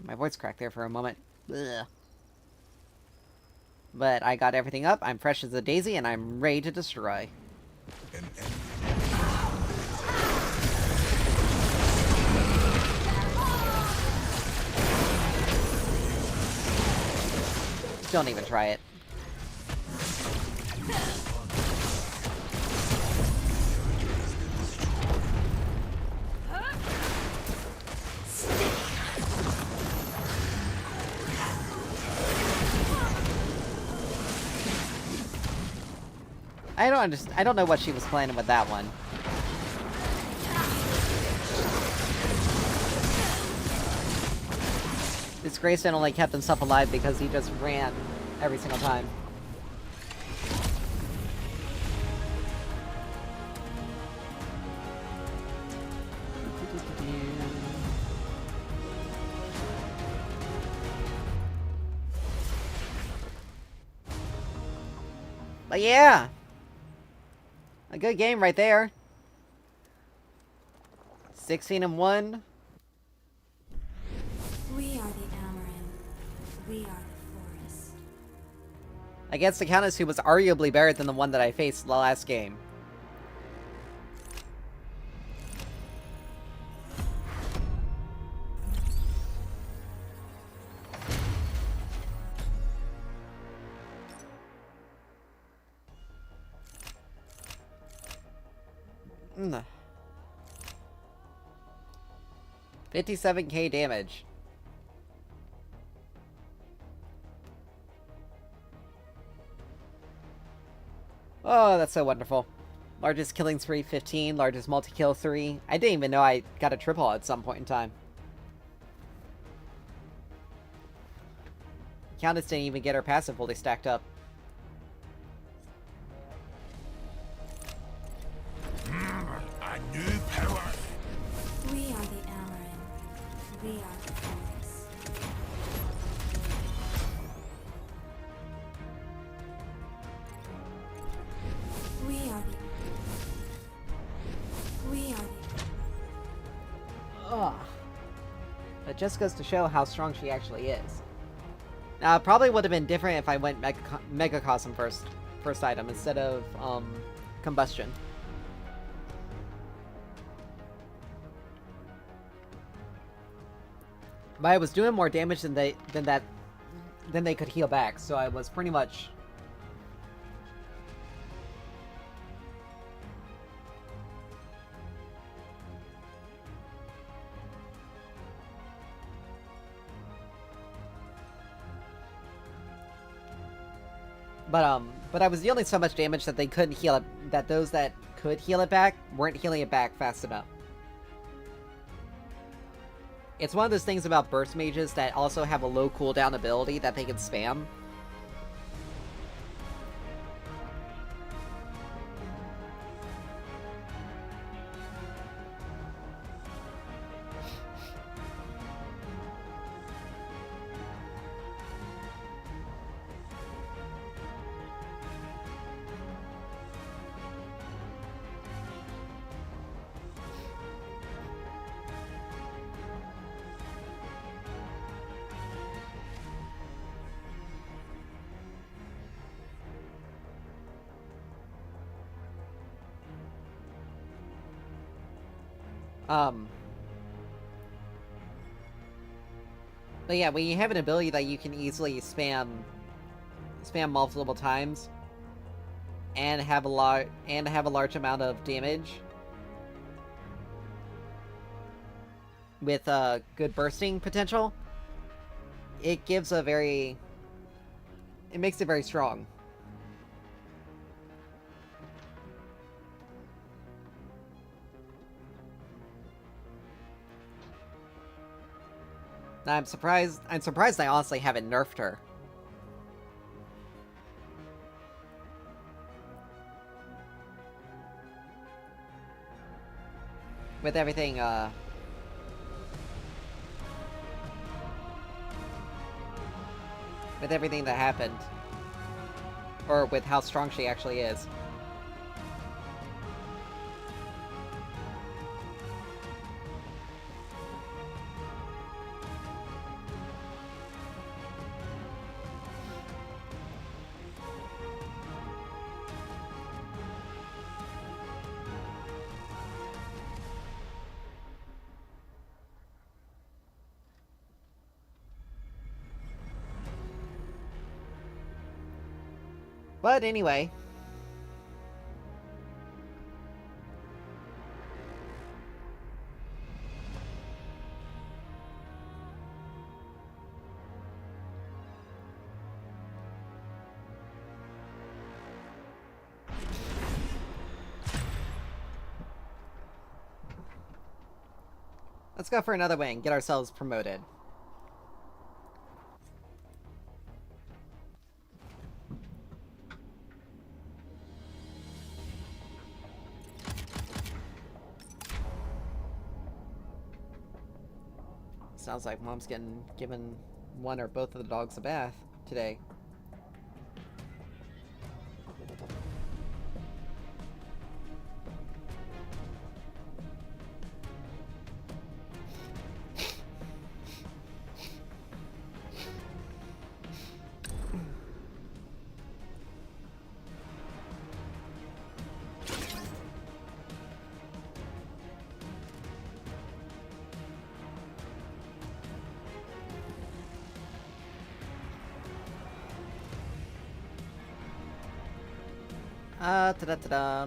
My voice cracked there for a moment. Ugh. But I got everything up, I'm fresh as a daisy, and I'm ready to destroy. An enemy Don't even try it. I don't know what she was planning with that one. This Greystone only kept himself alive because he just ran every single time. But yeah! A good game right there. 16-1. We are the Amaranth. We are the forest. Against the Countess, who was arguably better than the one that I faced the last game. Mm. 57k damage. Oh, that's so wonderful. Largest killing spree, 15. Largest multi-kill, 3. I didn't even know I got a triple at some point in time. Countess didn't even get her passive fully stacked up. A new power. We are the Amaran. We are the Force. We are the Ugh. That just goes to show how strong she actually is. Now, it probably would have been different if I went Megacosm first item instead of, Combustion. But I was doing more damage than they could heal back, so I was pretty much... But I was dealing so much damage that they couldn't heal it, that those that could heal it back weren't healing it back fast enough. It's one of those things about burst mages that also have a low cooldown ability that they can spam. But yeah, when you have an ability that you can easily spam multiple times and have a large amount of damage with good bursting potential, it makes it very strong. Now, I'm surprised I honestly haven't nerfed her. With everything, with everything that happened. Or with how strong she actually is. But anyway. Let's go for another win, get ourselves promoted. Sounds like Mom's given one or both of the dogs a bath today.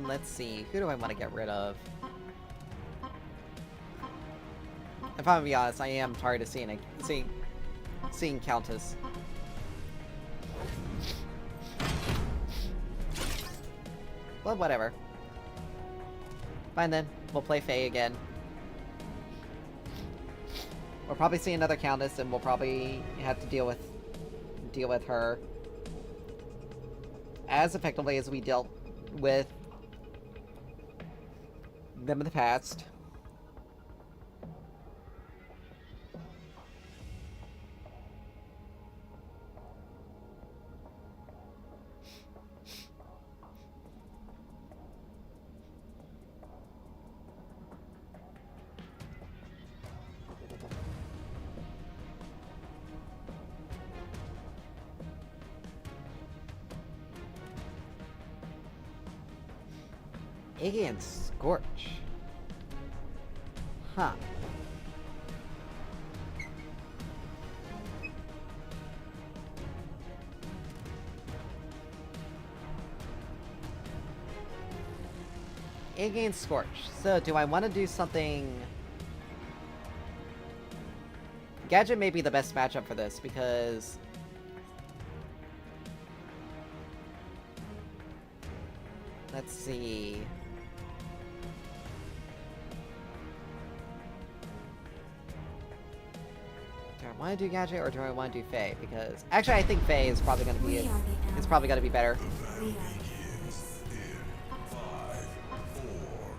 Let's see. Who do I want to get rid of? If I'm gonna be honest, I am tired of seeing Countess. But whatever. Fine then, we'll play Faye again. We'll probably see another Countess, and we'll probably have to deal with her as effectively as we dealt with them in the past. Iggy and Scorch. Huh. Iggy and Scorch. So, do I want to do something... Gadget may be the best matchup for this, because... Let's see... Do I want to do Gadget or do I want to do Faye? Because actually, I think Faye is probably going to be better.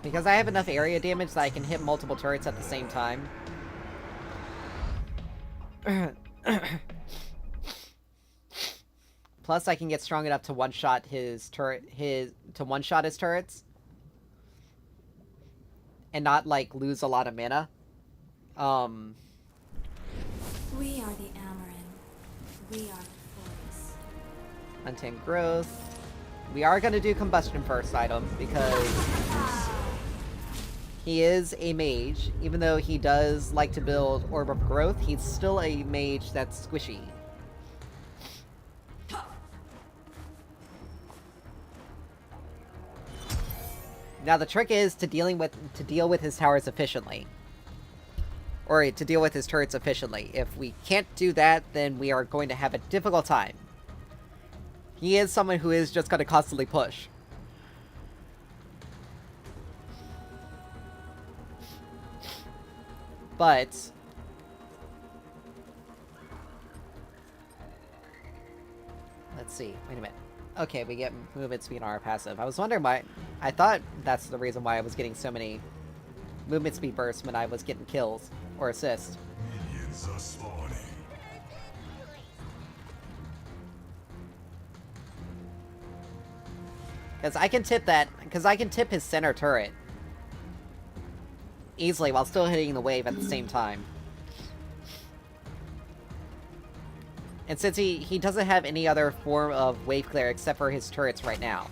Because I have enough area damage that I can hit multiple turrets at the same time. Plus, I can get strong enough to one-shot his turrets, and not like lose a lot of mana. We are the Amaran. We are the force. Untamed growth. We are gonna do combustion first item because he is a mage. Even though he does like to build Orb of Growth, he's still a mage that's squishy. Now the trick is to deal with his towers efficiently. Or to deal with his turrets efficiently. If we can't do that, then we are going to have a difficult time. He is someone who is just going to constantly push. But... let's see. Wait a minute. Okay, we get movement speed on our passive. I was wondering why... I thought that's the reason why I was getting so many movement speed bursts when I was getting kills. Or assists. Minions are spawning. Because I can tip his center turret easily while still hitting the wave at the same time. And since he doesn't have any other form of wave clear except for his turrets right now.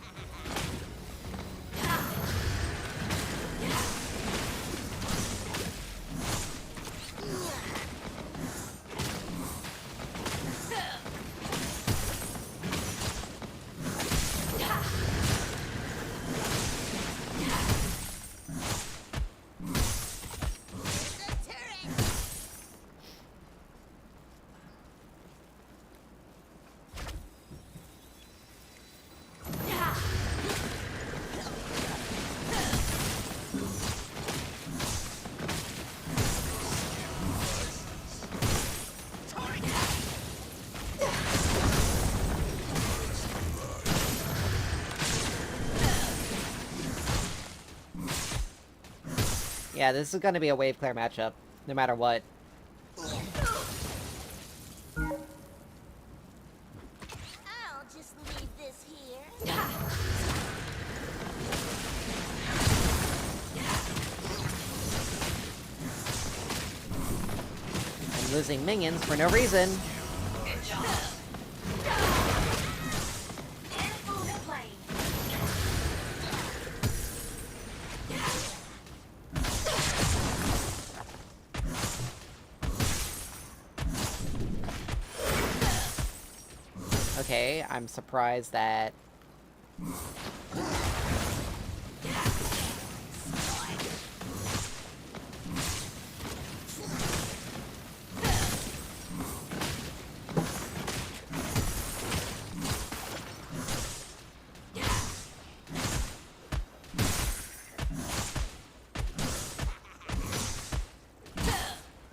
Yeah, this is gonna be a wave clear matchup, no matter what. I'll just leave this here. I'm losing minions for no reason. Good job. And full plane. Okay, I'm surprised that...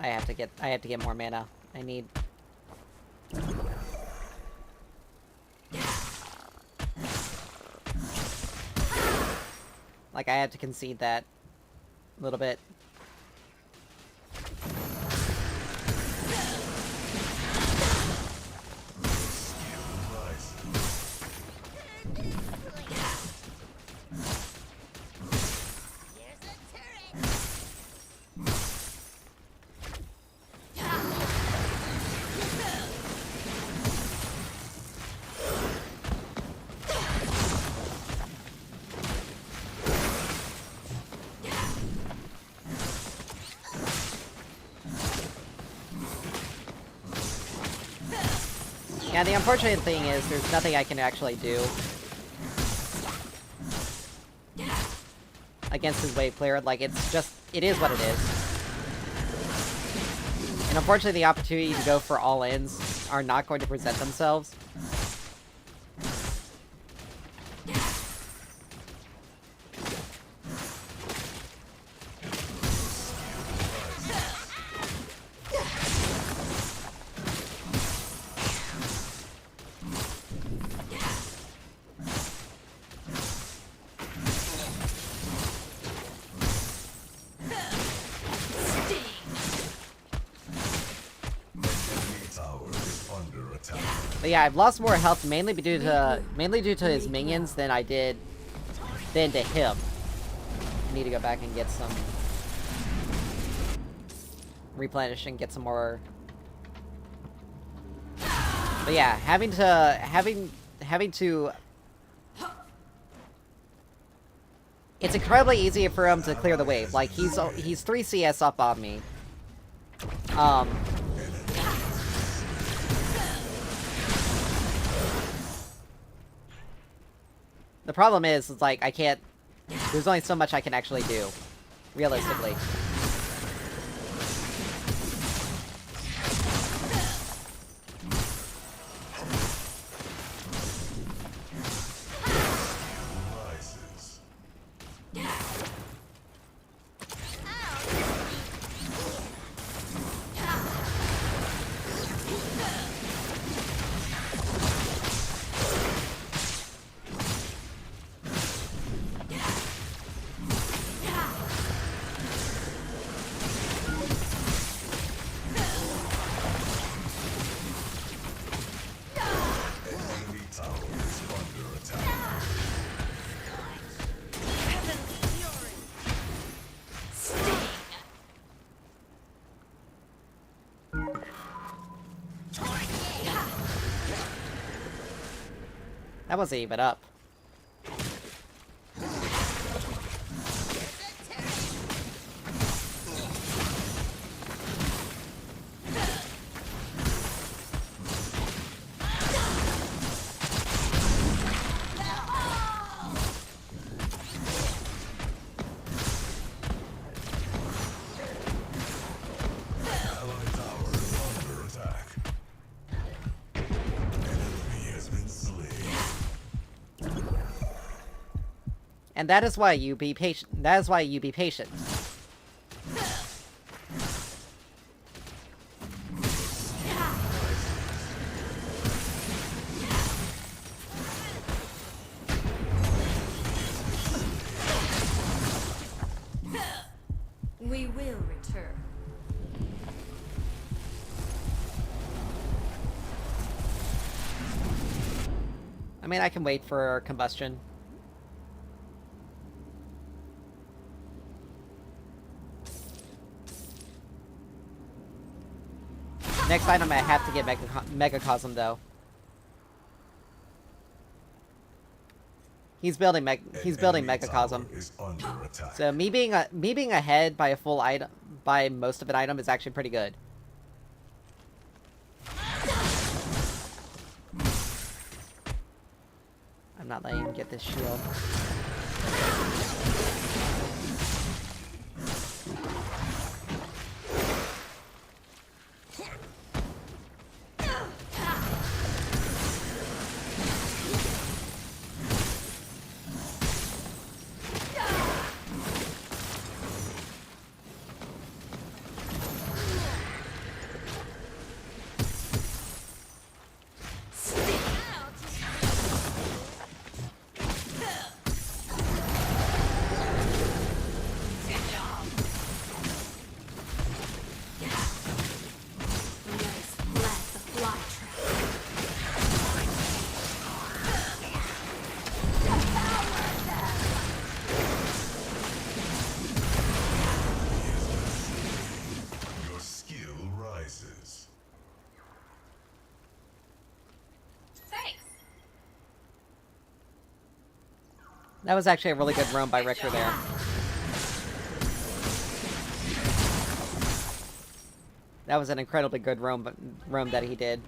I have to get more mana. I need... Like, I have to concede that a little bit. Here's a turret. Yeah, the unfortunate thing is there's nothing I can actually do against his wave clear. Like, it's just... It is what it is. And unfortunately, the opportunity to go for all-ins are not going to present themselves. Tower is under attack. But yeah, I've lost more health mainly due to his minions than to him. I need to go back and get some replenish and get some more. But yeah, having to. It's incredibly easy for him to clear the wave. Like, he's 3 CS up on me. The problem is, like, I can't... There's only so much I can actually do, realistically. Rises. Enemy tower is under attack. That wasn't even up. Allied tower is under attack. Enemy has been slain. And that is why you be patient. That is why you be patient. We will return. I mean, I can wait for combustion. Next item, I have to get Megacosm, though. He's building Enemy Megacosm. tower is under attack. So me being ahead by a full item, by most of an item, is actually pretty good. I'm not letting him get this shield. That was actually a really good roam by Richter there. That was an incredibly good roam that he did.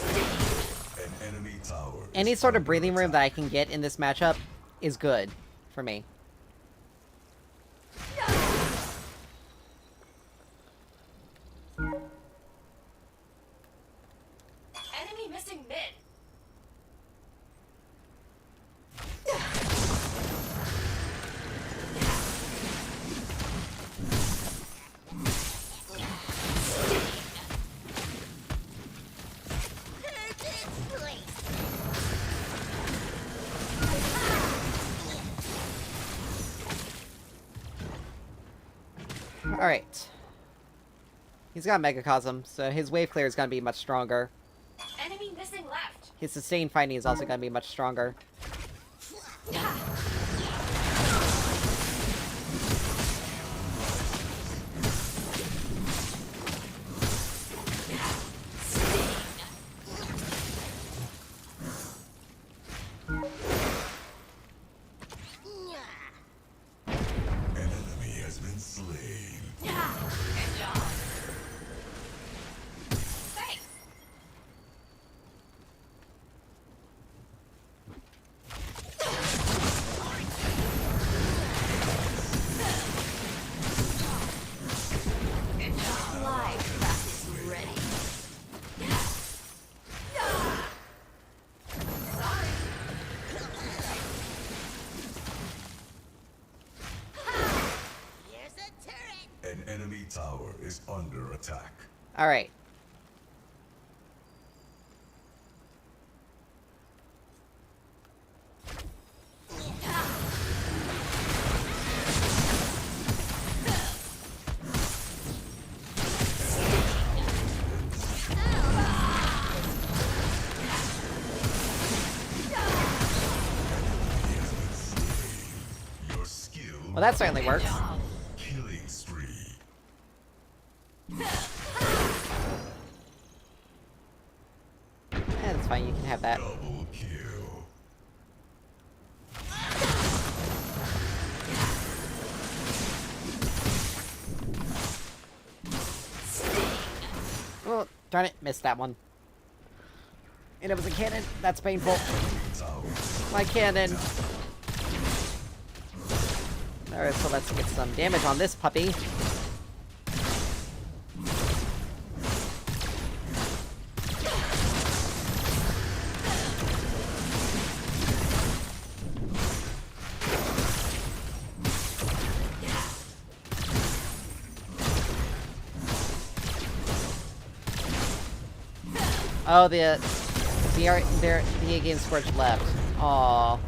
An enemy tower is Any sort of under breathing room attack. that I can get in this matchup is good for me. Enemy missing mid. Curtains placed. Alright. He's got Megacosm, so his wave clear is going to be much stronger. Enemy missing left. His sustained fighting is also going to be much stronger. An enemy has been slain. Good job. Thanks. Good job. Live practice ready. Sorry. Here's a turret. An enemy tower is under attack. Alright. Your skill. Well, that certainly works. Killing spree. Yeah, that's fine, you can have that. Double kill. Oh, darn it, missed that one. And it was a cannon. That's painful. Tower. My cannon. Alright, so let's get some damage on this puppy. Oh, the A-game Scorch left. Aww.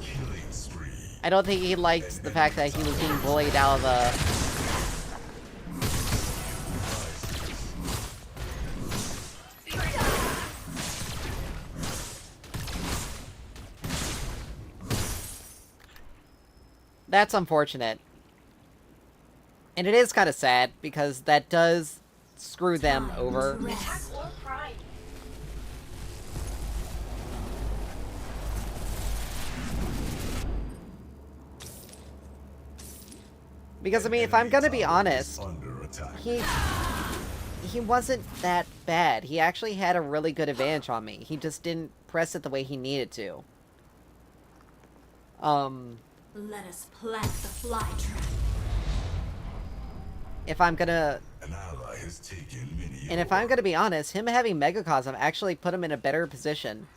Killing spree. I don't think he liked the fact that he was being bullied out of the... That's unfortunate. And it is kind of sad, because that does screw them over. Attack or prime. Because, I mean, if I'm gonna be honest, Under attack. he wasn't that bad. He actually had a really good advantage on me. He just didn't press it the way he needed to. Let us plant the fly trap. If I'm gonna... An ally has taken many. And if I'm gonna be honest, him having Megacosm actually put him in a better position.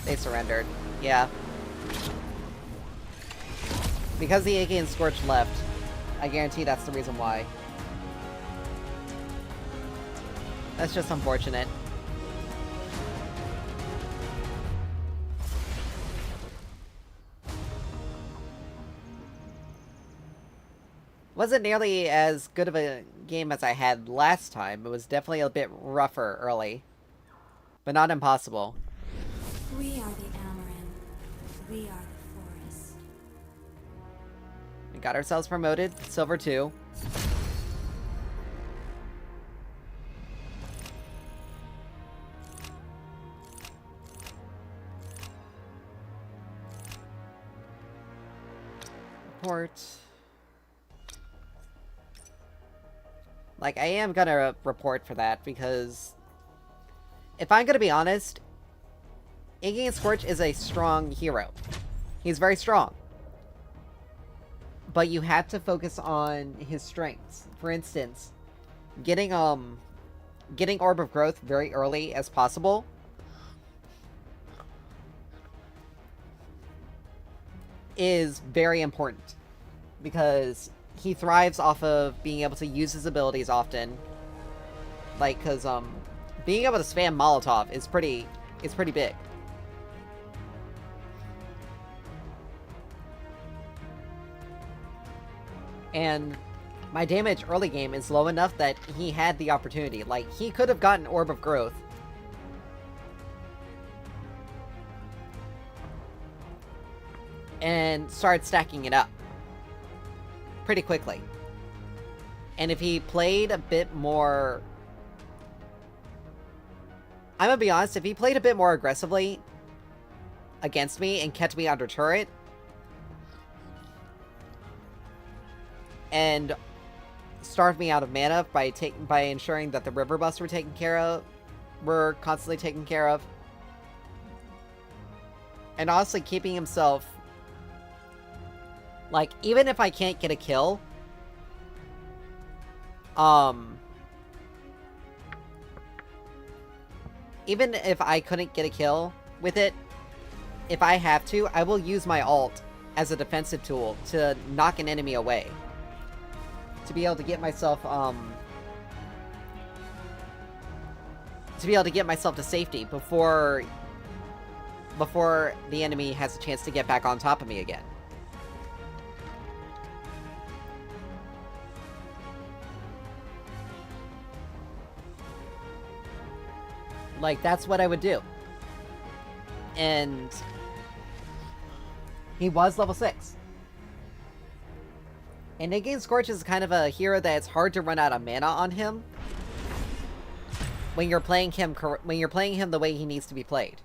They surrendered. Yeah. Because the AK and Scorch left, I guarantee that's the reason why. That's just unfortunate. Wasn't nearly as good of a game as I had last time. It was definitely a bit rougher early. But not impossible. We are the Amaran. We are the forest. We got ourselves promoted. Silver 2. report. Like, I am gonna report for that, because if I'm gonna be honest, Iggy Scorch is a strong hero. He's very strong. But you have to focus on his strengths. For instance, getting Orb of Growth very early as possible is very important, because he thrives off of being able to use his abilities often. Like, because being able to spam Molotov is pretty big. And my damage early game is low enough that he had the opportunity. Like, he could have gotten Orb of Growth and started stacking it up pretty quickly. And if he played a bit more... I'm gonna be honest, if he played a bit more aggressively against me and kept me under turret, and starved me out of mana by ensuring that the river buffs were constantly taken care of, and honestly keeping himself, like, even if I can't get a kill, even if I couldn't get a kill with it, if I have to, I will use my ult as a defensive tool to knock an enemy away. To be able to get myself, to safety before the enemy has a chance to get back on top of me again. Like, that's what I would do. And he was level 6. And Iggy Scorch is kind of a hero that it's hard to run out of mana on him when you're playing him the way he needs to be played.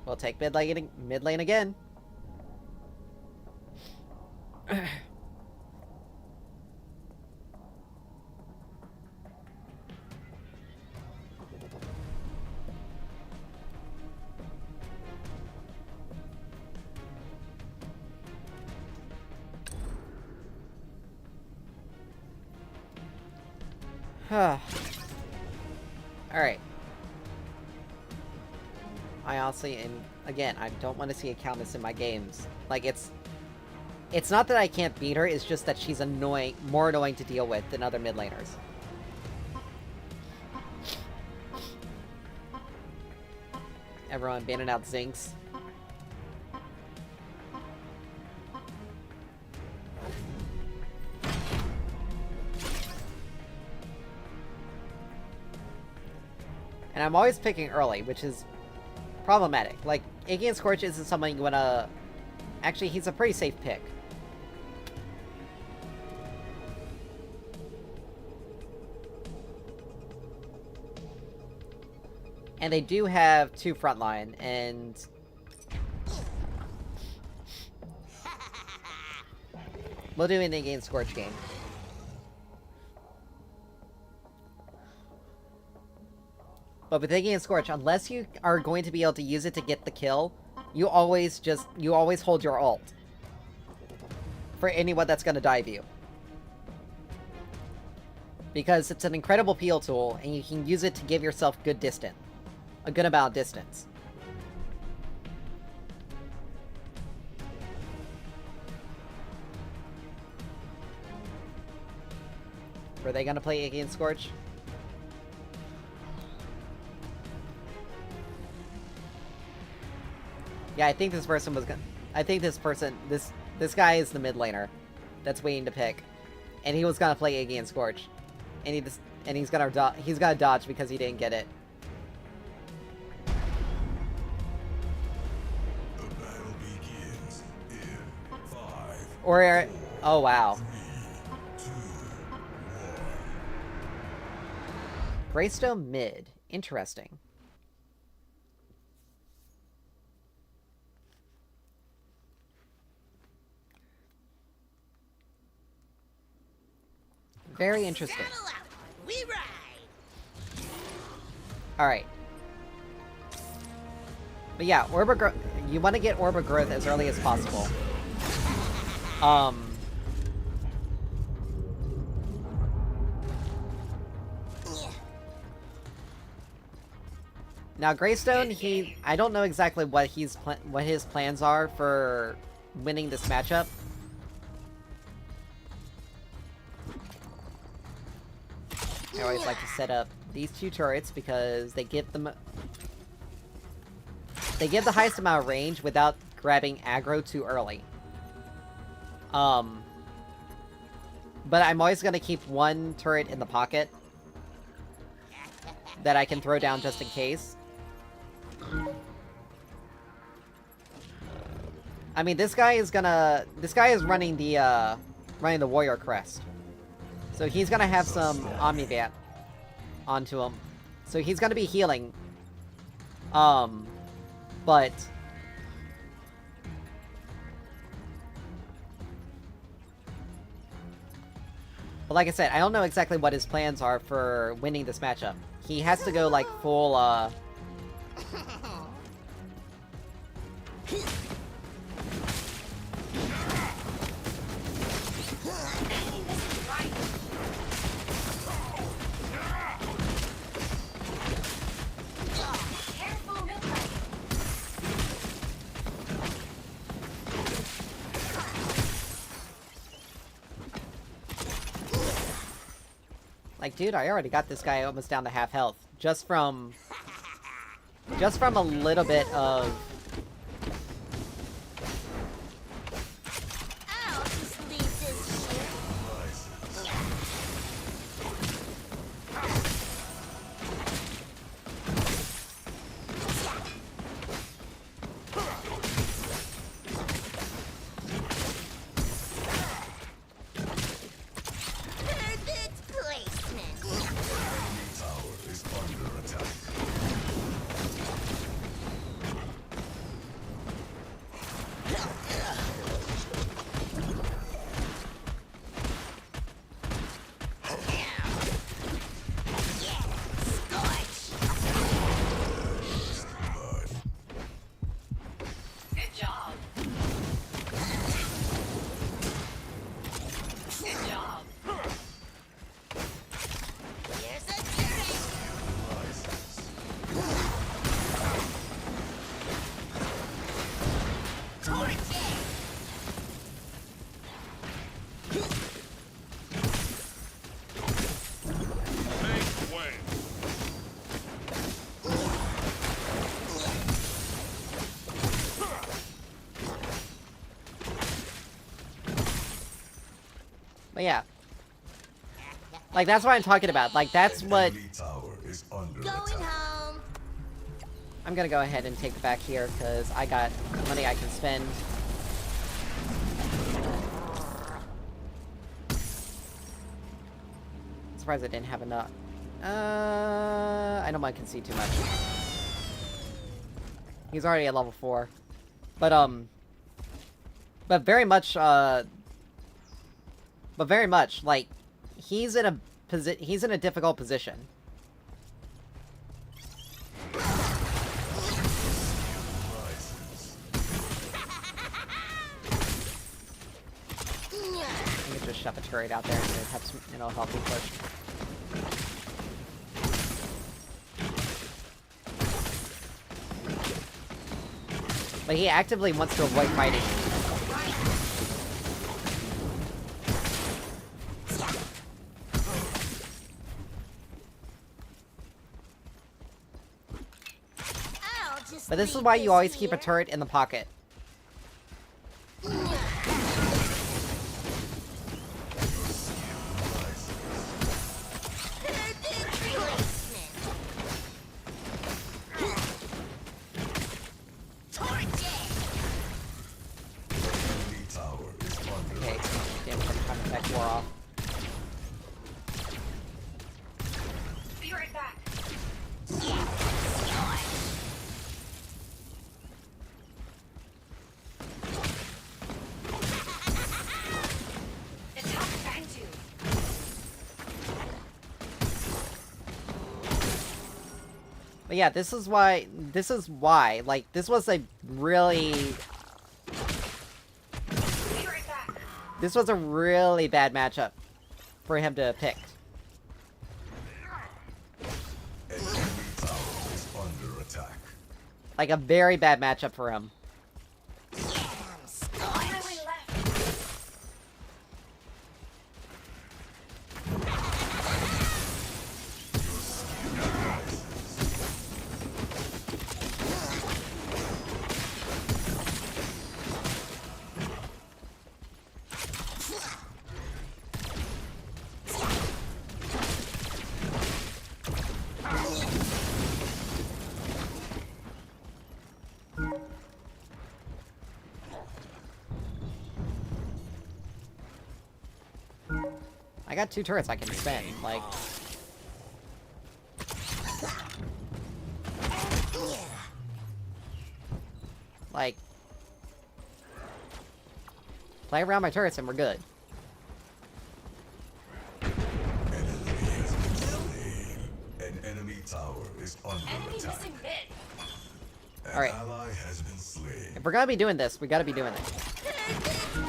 We'll take mid lane again. Alright. I honestly, and again, I don't want to see a Countess in my games. Like, it's not that I can't beat her, it's just that she's more annoying to deal with than other mid laners. Everyone banning out Zinks. And I'm always picking early, which is problematic. Like, Iggy Scorch isn't someone you wanna... Actually, he's a pretty safe pick. And they do have 2 frontline, and... we'll do an Iggy Scorch game. But with Iggy Scorch, unless you are going to be able to use it to get the kill, you always hold your ult. For anyone that's gonna dive you. Because it's an incredible peel tool, and you can use it to give yourself good distance. A good amount of distance. Were they gonna play Iggy Scorch? Yeah, I think this person was gonna... I think this guy is the mid laner that's waiting to pick. And he was gonna play Iggy Scorch. And he's gonna dodge because he didn't get it. The battle begins. Or... Oh, wow. Greystone mid. Interesting. Very interesting. Saddle up. We ride. Alright. But yeah, you want to get Orb of Growth as early as possible. Now Greystone, I don't know exactly what what his plans are for winning this matchup. I always like to set up these two turrets because they give the highest amount of range without grabbing aggro too early. But I'm always gonna keep one turret in the pocket that I can throw down just in case. I mean, this guy is running the warrior crest. So he's gonna have some Omnivat onto him. So he's gonna be healing. But... But like I said, I don't know exactly what his plans are for winning this matchup. He has to go, like, full, Enemy missing right. Careful, milk wagon. Like, dude, I already got this guy almost down to half health. Just from a little bit of... I'll just leave this here. Perfect placement. Tower is under attack. Good job. Good job. Here's a turret. Torch it. Make way. But yeah. Like, that's what I'm talking about. Like, that's what... Enemy tower is under Going attack. home. I'm gonna go ahead and take the back here, because I got money I can spend. Surprised I didn't have enough. I don't mind concede too much. He's already at level 4. But very much, like, he's in a difficult position. I can just shove a turret out there and have some, help me push. But he actively wants to avoid fighting. I'll just But this is leave why you always keep a here. turret in the pocket. Perfect placement. Torch it. Enemy tower is under Yeah, this is why, like, this was a really... Be right back. This was a really bad matchup for him to pick. An enemy tower is under attack. Like, a very bad matchup for him. Finally left. I got 2 turrets I can spend, like... Like... Play around my turrets and we're good. An enemy has been slain. An enemy tower is under Enemy attack. missing bit. An Alright. ally has been slain. If we're gonna be doing this, we gotta be doing it. On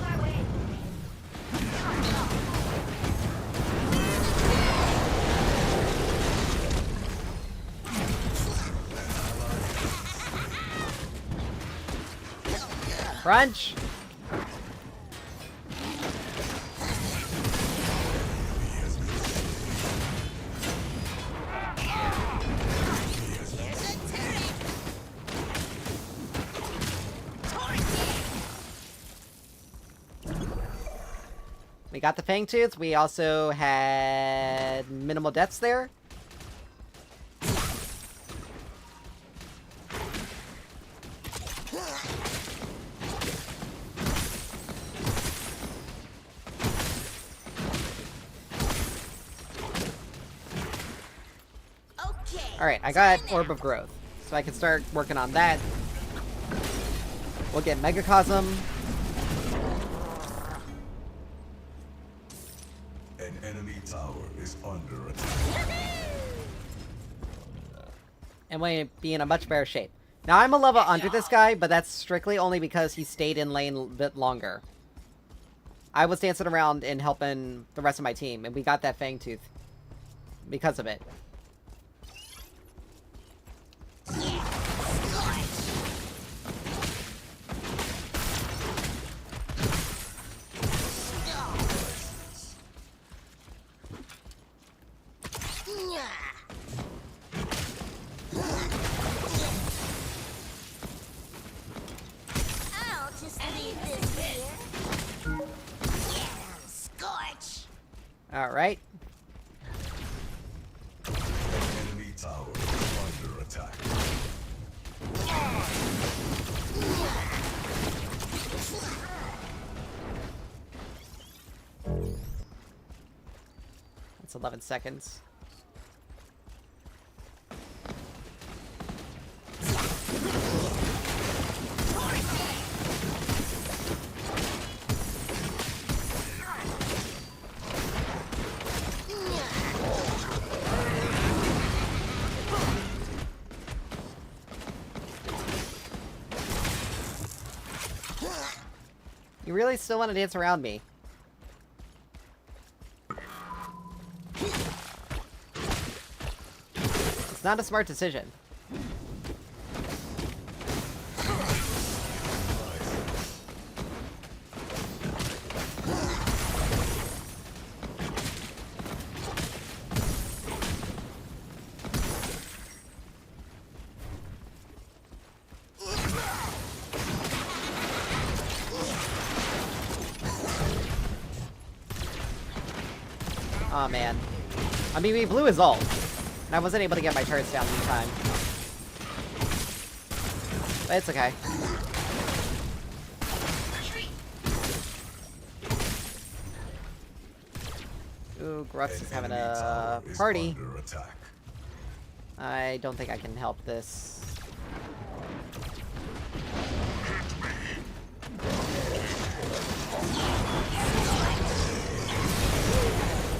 my way. Crunch! We got the Fangtooth. We also had minimal deaths there. Okay. Alright, I got Orb of Growth. So I can start working on that. We'll get Megacosm. An enemy tower is under attack. And we'll be in a much better shape. Now, I'm a level under this guy, but that's strictly only because he stayed in lane a bit longer. I was dancing around and helping the rest of my team, and we got that Fangtooth because of it. I'll just leave this here. Yeah, scorch. Alright. An enemy tower is under attack. That's 11 seconds. You really still want to dance around me? It's not a smart decision. Aw, man. I mean, we blew his ult. And I wasn't able to get my turrets down in time. But it's okay. Retreat. Ooh, Grux is having enemy a tower is party. under attack. I don't think I can help this.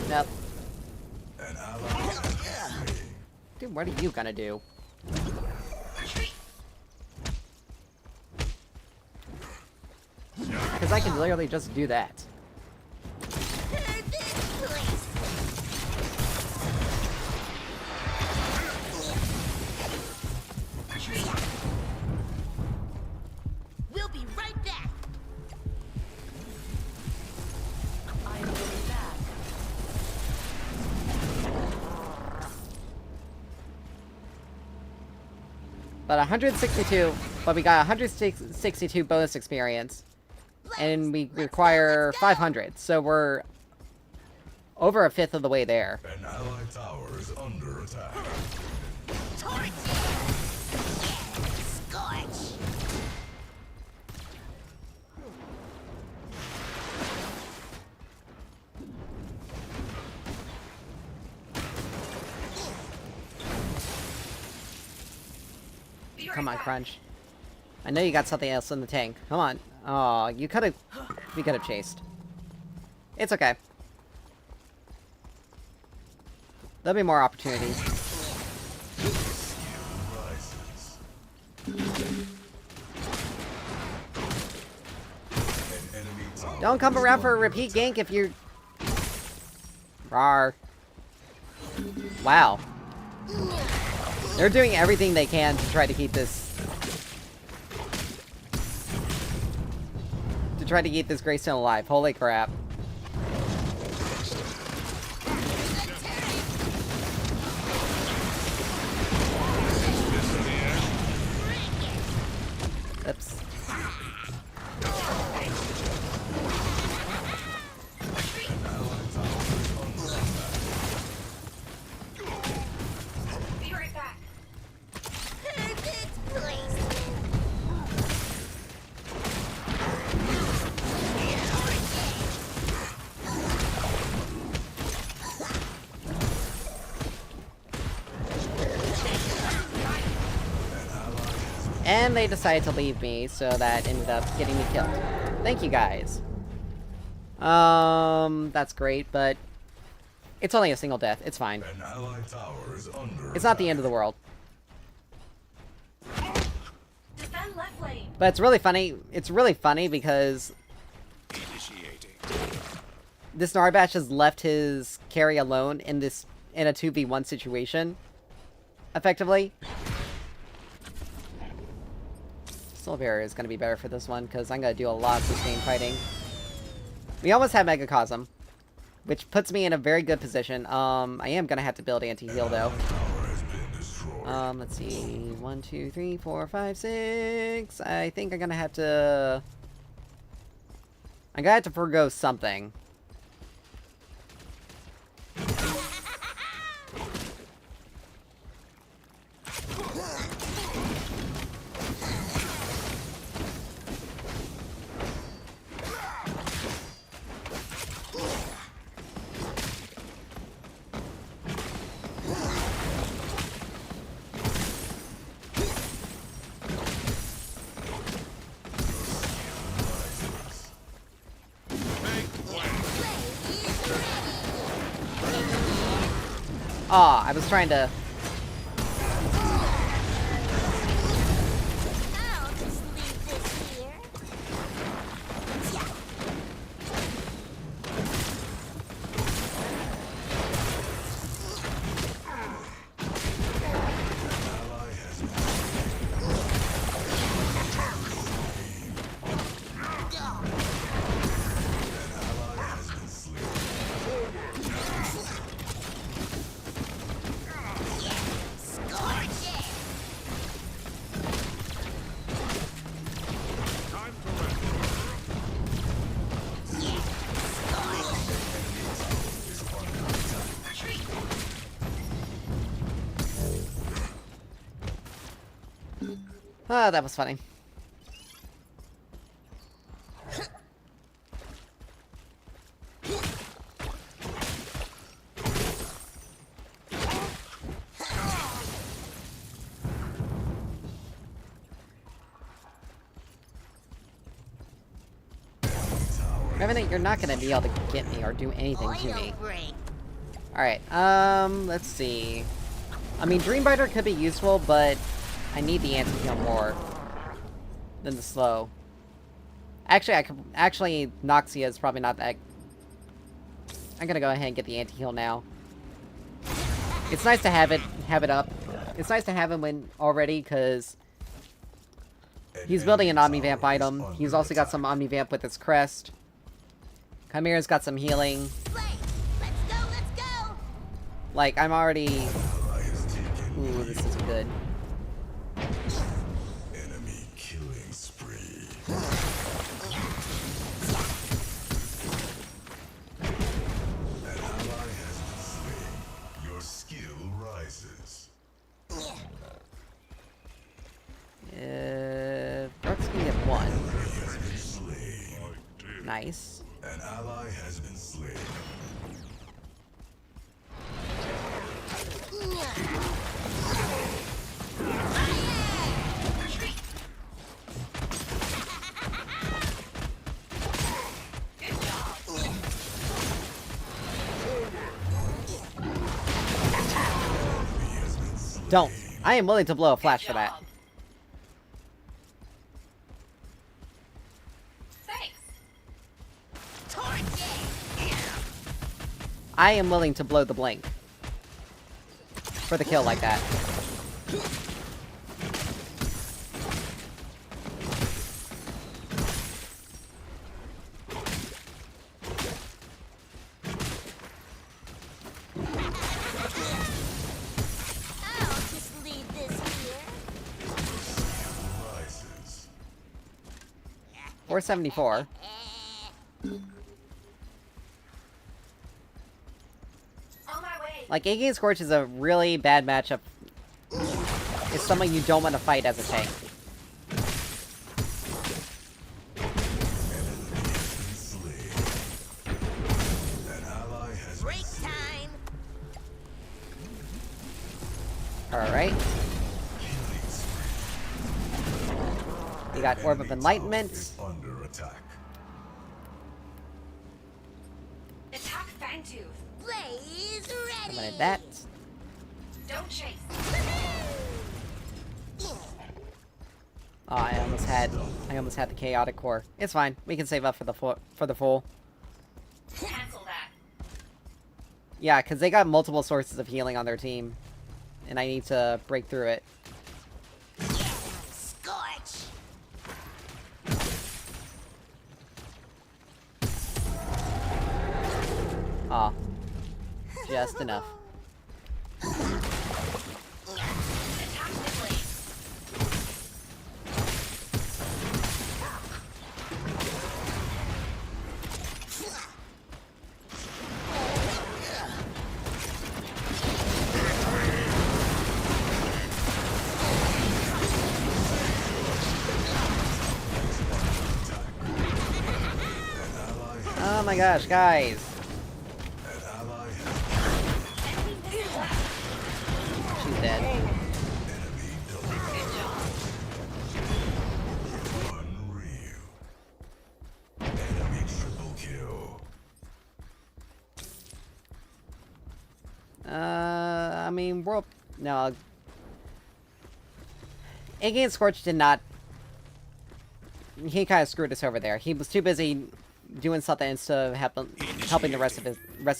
Nope. An ally has been slain. Dude, what are you gonna do? Because I can literally just do that. We'll be right back. I will be back. But 162, but we got 162 bonus experience. And we require 500, so we're over a fifth of the way there. An allied tower is under attack. Torch! Scorch! Be right Come on, back. Crunch. I know you got something else in the tank. Come on. Oh, you could've... We could've chased. It's okay. There'll be more opportunities. Rises. An enemy tower Don't come is around for a under repeat attack. gank if you're... Rawr. Wow. They're doing everything they can to try to keep this... To try to keep this Greystone alive. Holy crap. Oops. Be right back. Perfect place. And they decided to leave me, so that ended up getting me killed. Thank you, guys. That's great, but... It's only a single death. It's fine. An allied tower is under It's not the attack. end of the world. Defend left lane. But it's really funny. It's really funny because Initiating. this Narbash has left his carry alone in a 2v1 situation. Effectively. Soul Barrier is going to be better for this one, because I'm going to do a lot of sustained fighting. We almost have Megacosm, which puts me in a very good position. I am going to have to build anti-heal, though. Tower has been destroyed. Let's see. 1, 2, 3, 4, 5, 6. I think I'm going to have to... I'm going to have to forgo something. Aw, I was trying to... I'll just leave this here. Ally has been An ally has been slain. Scorch it! Time to rest. Is under attack. Ah, that was funny. Revenant, you're not gonna be able to get me or do anything to me. Oil break. Alright, let's see. I mean, Dreambiter could be useful, but I need the anti-heal more than the slow. Actually, Noxia is probably not that... I'm gonna go ahead and get the anti-heal now. It's nice to have it up. It's nice to have him in already, because he's building an Omnivamp item. He's also got some Omnivamp with his crest. Chimera's got some healing. Play. Let's go, let's go. Like, I'm already... Ooh, this is good. Enemy killing spree. An ally has been slain. Your skill rises. Brooks can get one. He has been slain. Nice. An ally has been slain. Don't. I am willing to blow a flash for that. Thanks. I am willing to blow the blink. For the kill like that. I'll just leave this here. Rises. 474. On my way. Like, Iggy Scorch is a really bad matchup. It's someone you don't want to fight as a tank. An ally has Break time. Alright. You got Orb of Enlightenment. is under attack. Attack Fangtooth. Blaze I ready. wanted that. Don't chase. Oh, I almost had the Chaotic Core. It's fine. We can save up for the full. Cancel that. Yeah, because they got multiple sources of healing on their team. And I need to break through it. Scorch. Aw. Just enough. Attack the blade. Oh my gosh, guys. An ally has She's dead. enemy double. Unreal. Enemy triple kill. I mean, no. Iggy Scorch did not... He kind of screwed us over there. He was too busy doing something instead of helping the rest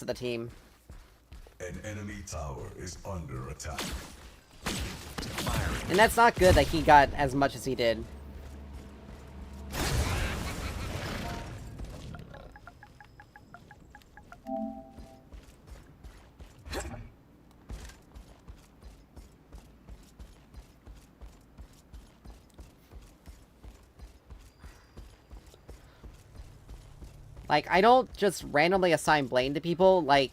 of the team. An enemy tower is under attack. And that's not good that he got as much as he did. Like, I don't just randomly assign blame to people, like...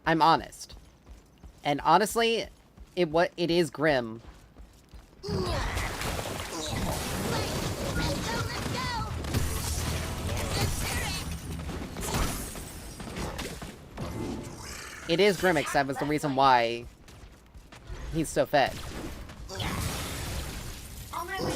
I'm honest. And honestly, it is grim. It is grim, except was the reason why he's so fed. On my way.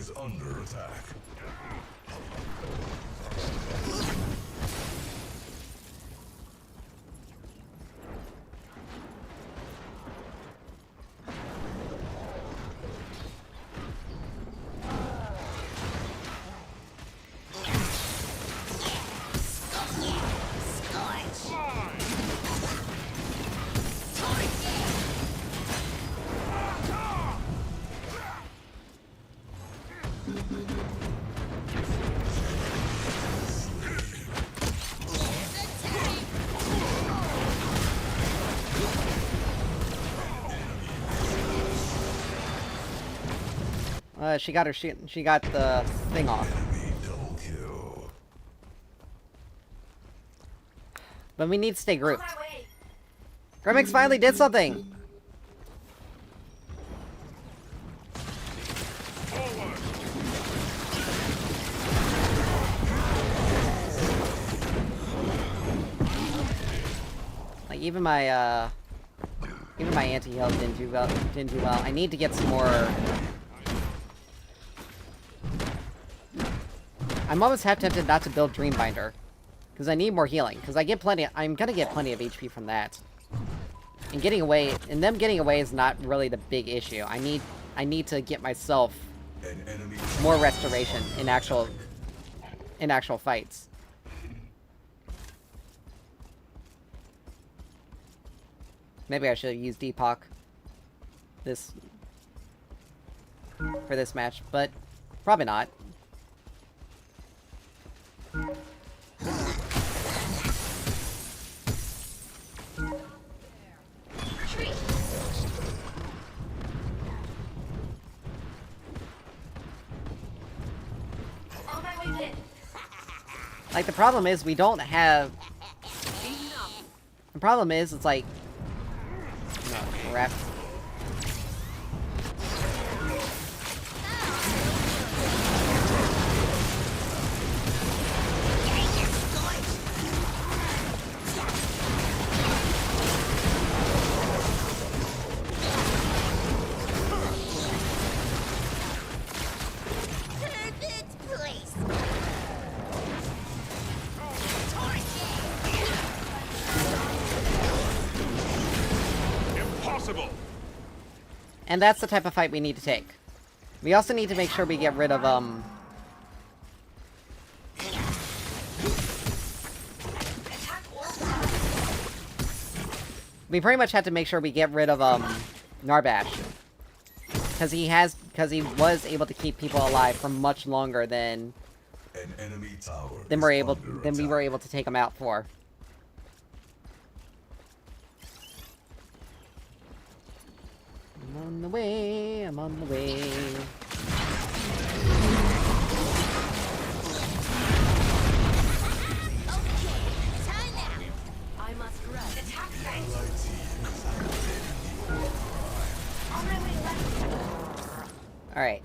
is under attack. She got the thing off. Enemy double kill. But we need to stay On grouped. my way. Grimix finally did something! Like, even my anti-heal didn't do well. I need to get some more... I'm almost half tempted not to build Dreambinder. Because I need more healing. Because I'm gonna get plenty of HP from that. And them getting away is not really the big issue. I need to get myself An enemy more restoration in actual fights. Maybe I should have used Deepak for this match, but probably not. Retreat. On my way in. Like, the problem is we don't have... The problem is, it's like... No, crap. Perfect place. Impossible! And that's the type of fight we need to take. We also need to make sure we get rid of, Attack orb. we pretty much have to make sure we get rid of, Narbash. Because he was able to keep people alive for much longer than An enemy tower we is were able to take him out for. I'm on the way, I'm on the way. Time out. I must rest. Attack fang. On my way left. Alright.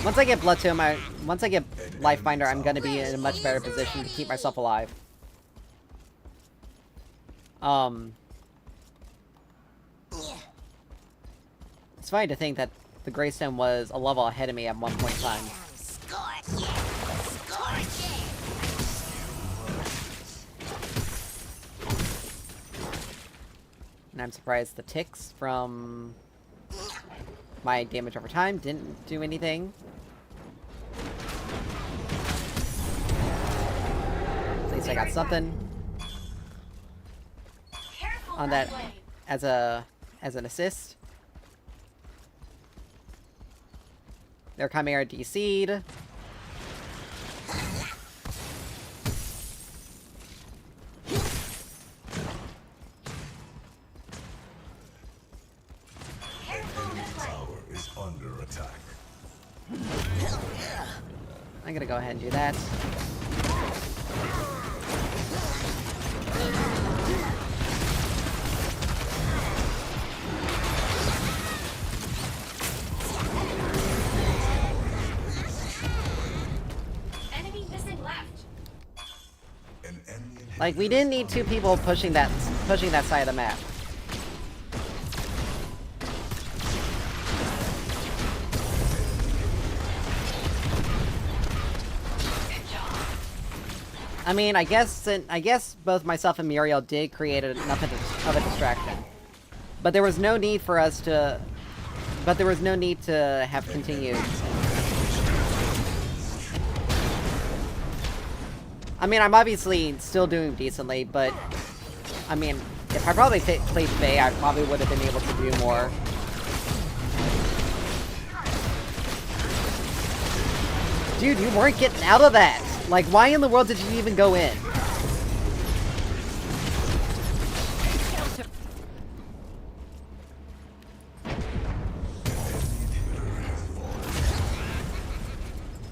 Once I get Blood Tomb, once I get Lifebinder, I'm gonna be in a much better position to keep myself alive. It's funny to think that the Greystone was a level ahead of me at one point in time. Scorch it. Scorch it. And I'm surprised the ticks from my damage over time didn't do anything. At least I got something Careful on that way. as an assist. Their Chimera DC'd. Careful this way. tower is under attack. I'm gonna go ahead and do that. Enemy missing left. An enemy Like, we didn't need two people pushing that side of the map. I mean, I guess both myself and Muriel did create enough of a distraction. But there was no need for us to... But there was no need to have continued. I mean, I'm obviously still doing decently, but... I mean, if I probably played Faye, I probably would have been able to do more. Dude, you weren't getting out of that! Like, why in the world did you even go in?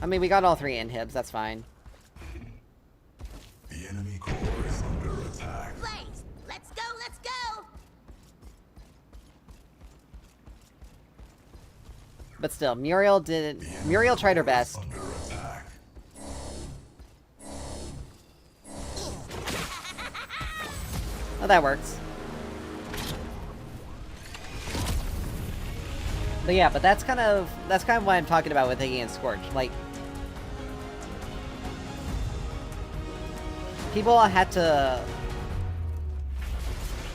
I mean, we got all 3 inhibs, that's fine. The enemy core is under attack. Blaze! Let's go, let's go! But still, Muriel tried her best. Under attack. Oh, that works. But yeah, but that's kind of what I'm talking about with Iggy and Scorch. Like, people had to...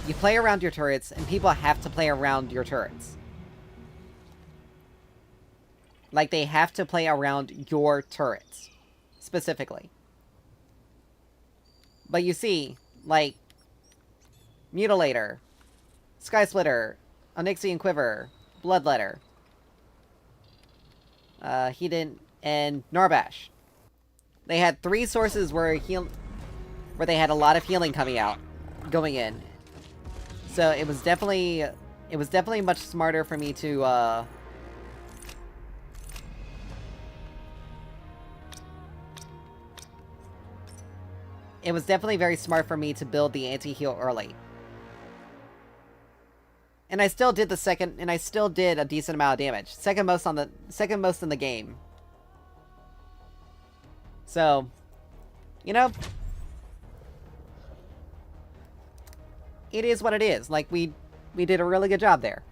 You play around your turrets, and people have to play around your turrets. Like, they have to play around your turrets. Specifically. But you see, like... Mutilator. Sky Splitter. Onyxian Quiver. Bloodletter. He didn't... And Narbash. They had 3 sources where they had a lot of healing going in. So it was definitely much smarter for me to, It was definitely very smart for me to build the anti-heal early. And I still did a decent amount of damage. Second most in the game. So, you know, it is what it is. Like, we did a really good job there.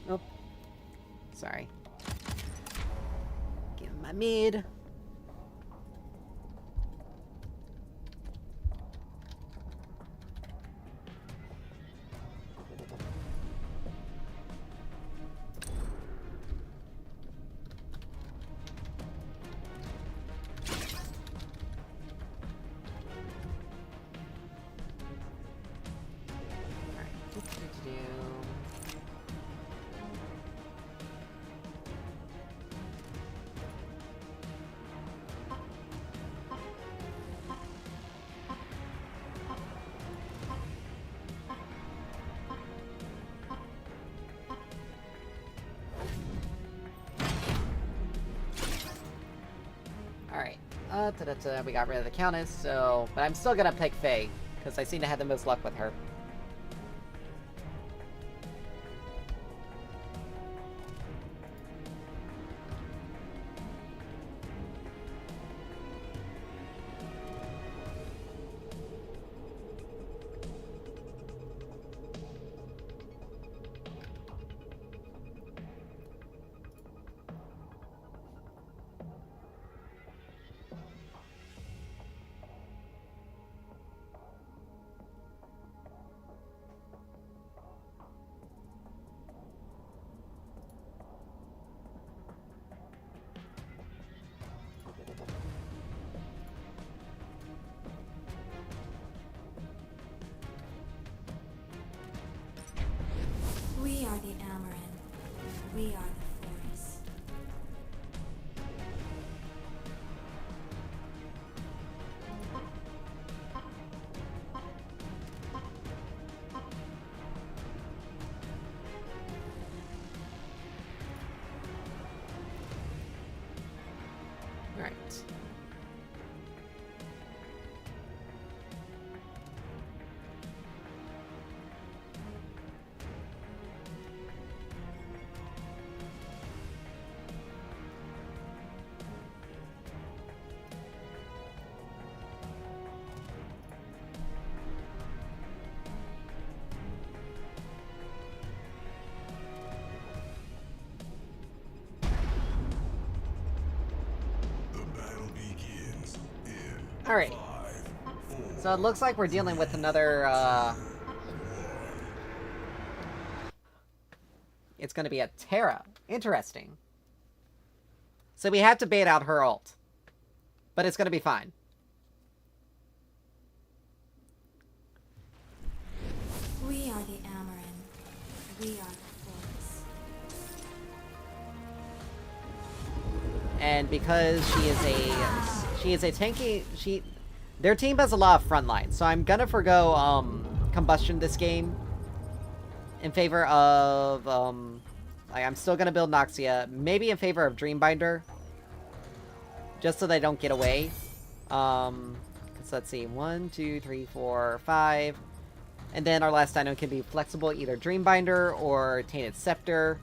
Oh. Sorry. Give him my mid. We got rid of the Countess, so... But I'm still gonna pick Faye, because I seem to have the most luck with her. We are the forest. Alright. The battle begins in Alright. 5, 4, So it looks like we're dealing with another, It's gonna be a Terra. Interesting. So we have to bait out her ult. But it's gonna be fine. We are the Amaran. We are the forest. And because she is a tanky, their team has a lot of frontline, so I'm gonna forgo combustion this game in favor of like I'm still gonna build Noxia, maybe in favor of Dreambinder, just so they don't get away. So let's see, 1, 2, 3, 4, 5, and then our last item can be flexible, either Dreambinder or Tainted Scepter.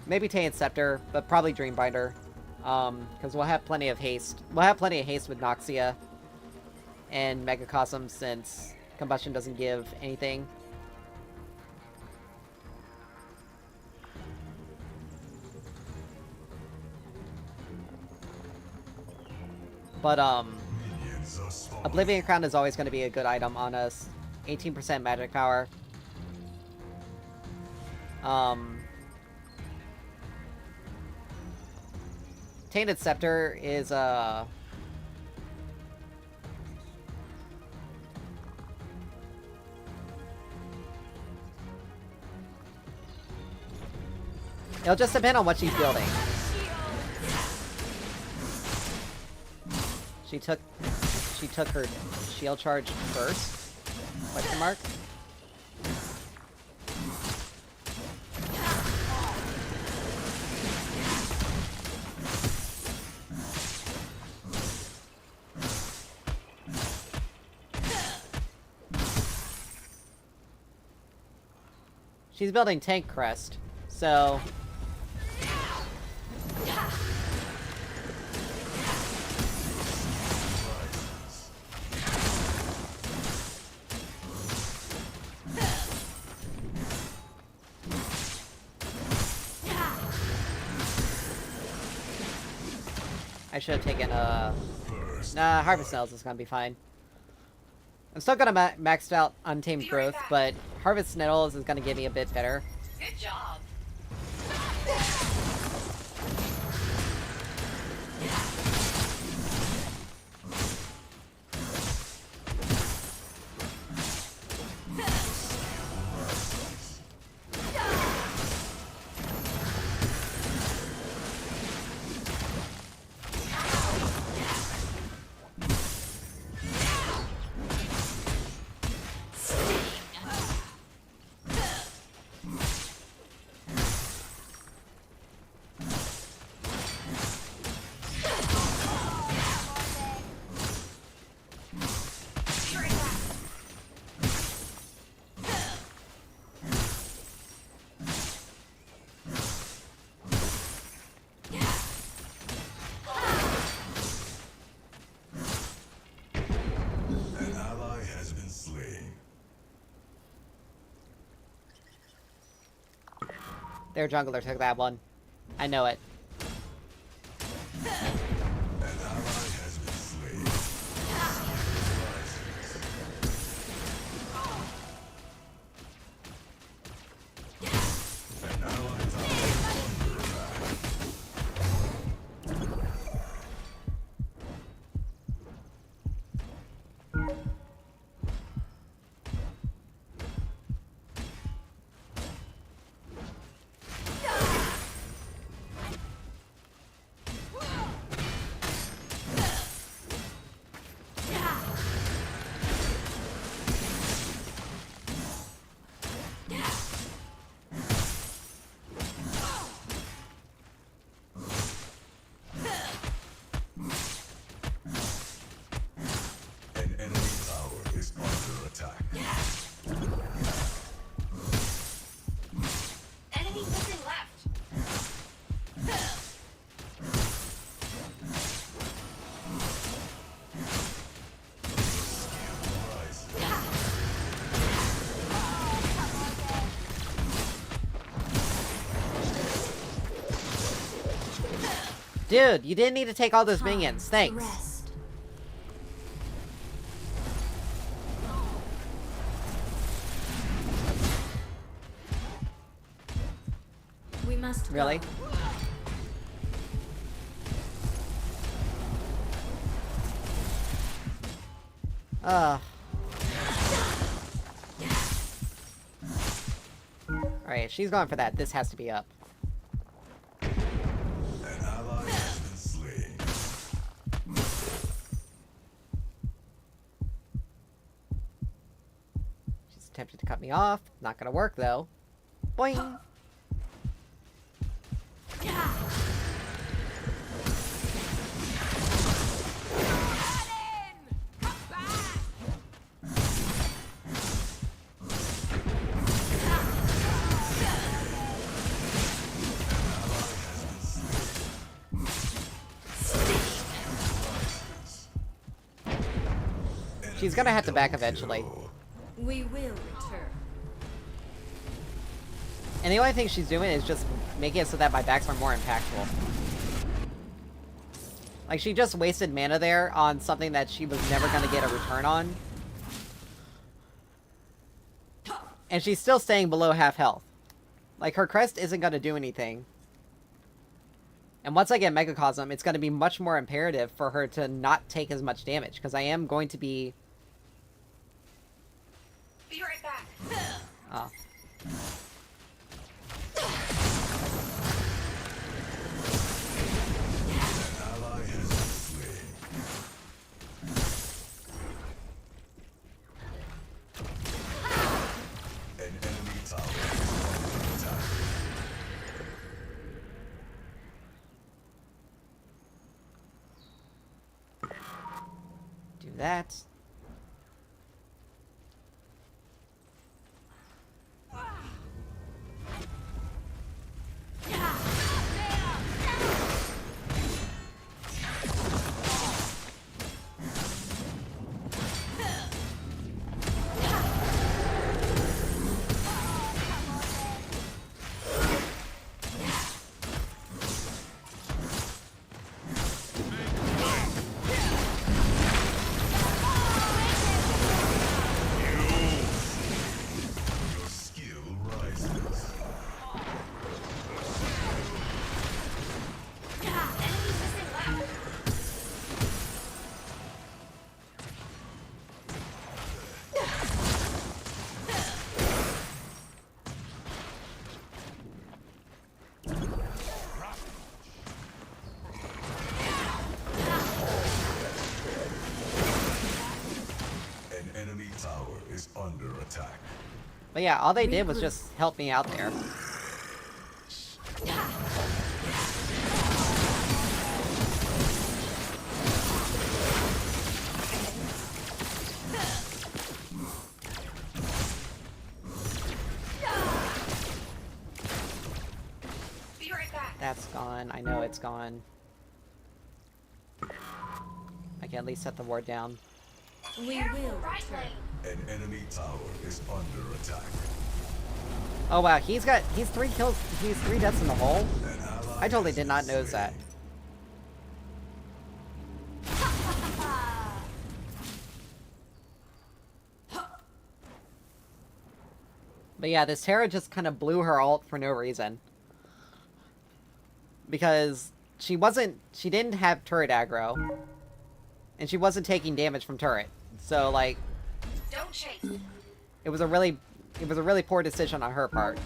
Maybe Tainted Scepter, but probably Dreambinder. Because we'll have plenty of haste. We'll have plenty of haste with Noxia and Megacosm, since Combustion doesn't give anything. But, minions are spawned. Oblivion Crown is always going to be a good item on us. 18% magic power. Tainted Scepter is, it'll just depend on what she's building. She took her shield charge first? Question mark? She's building Tank Crest, so... I should have taken, Nah, Harvest Nails is gonna be fine. I'm still gonna max out Untamed Growth, but Harvest Nettles is gonna give me a bit better. Good job. An ally has been slain. Their jungler took that one. I know it. An ally has been slain. An ally tower is under attack. Dude, you didn't need to take all those Time minions. to Thanks. rest. We must Really? go. Alright, she's going for that. This has to be up. An ally has been slain. She's attempting to cut me off. Not gonna work, though. Boing! She's gonna have to back eventually. We will return. And the only thing she's doing is just making it so that my backs are more impactful. Like, she just wasted mana there on something that she was never gonna get a return on. And she's still staying below half health. Like, her crest isn't gonna do anything. And once I get Megacosm, it's gonna be much more imperative for her to not take as much damage, because I am going to be... Be right back. Oh. Ally has been slain. An enemy tower is under attack. Do that. Your skill rises. Enemy missing left. An enemy tower is under attack. But yeah, all they did was just help me out there. Be right back. That's gone. I know it's gone. I can at least set the ward down. We Careful, will right return. lane. An enemy tower is under attack. Oh wow, he's 3 kills, he's 3 deaths in the hole? An ally I totally has did been not know slain. that. But yeah, this Terra just kind of blew her ult for no reason. Because she didn't have turret aggro. And she wasn't taking damage from turret. So like, Don't chase. it was a really poor decision on her part.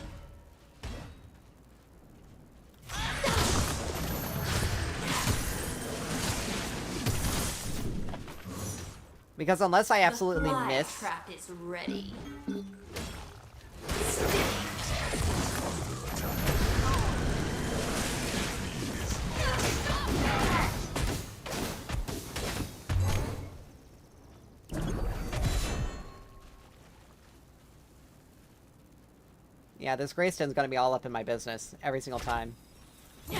Because unless I absolutely The fly miss... trap is ready. Yeah, this Greystone's gonna be all up in my business every single time. An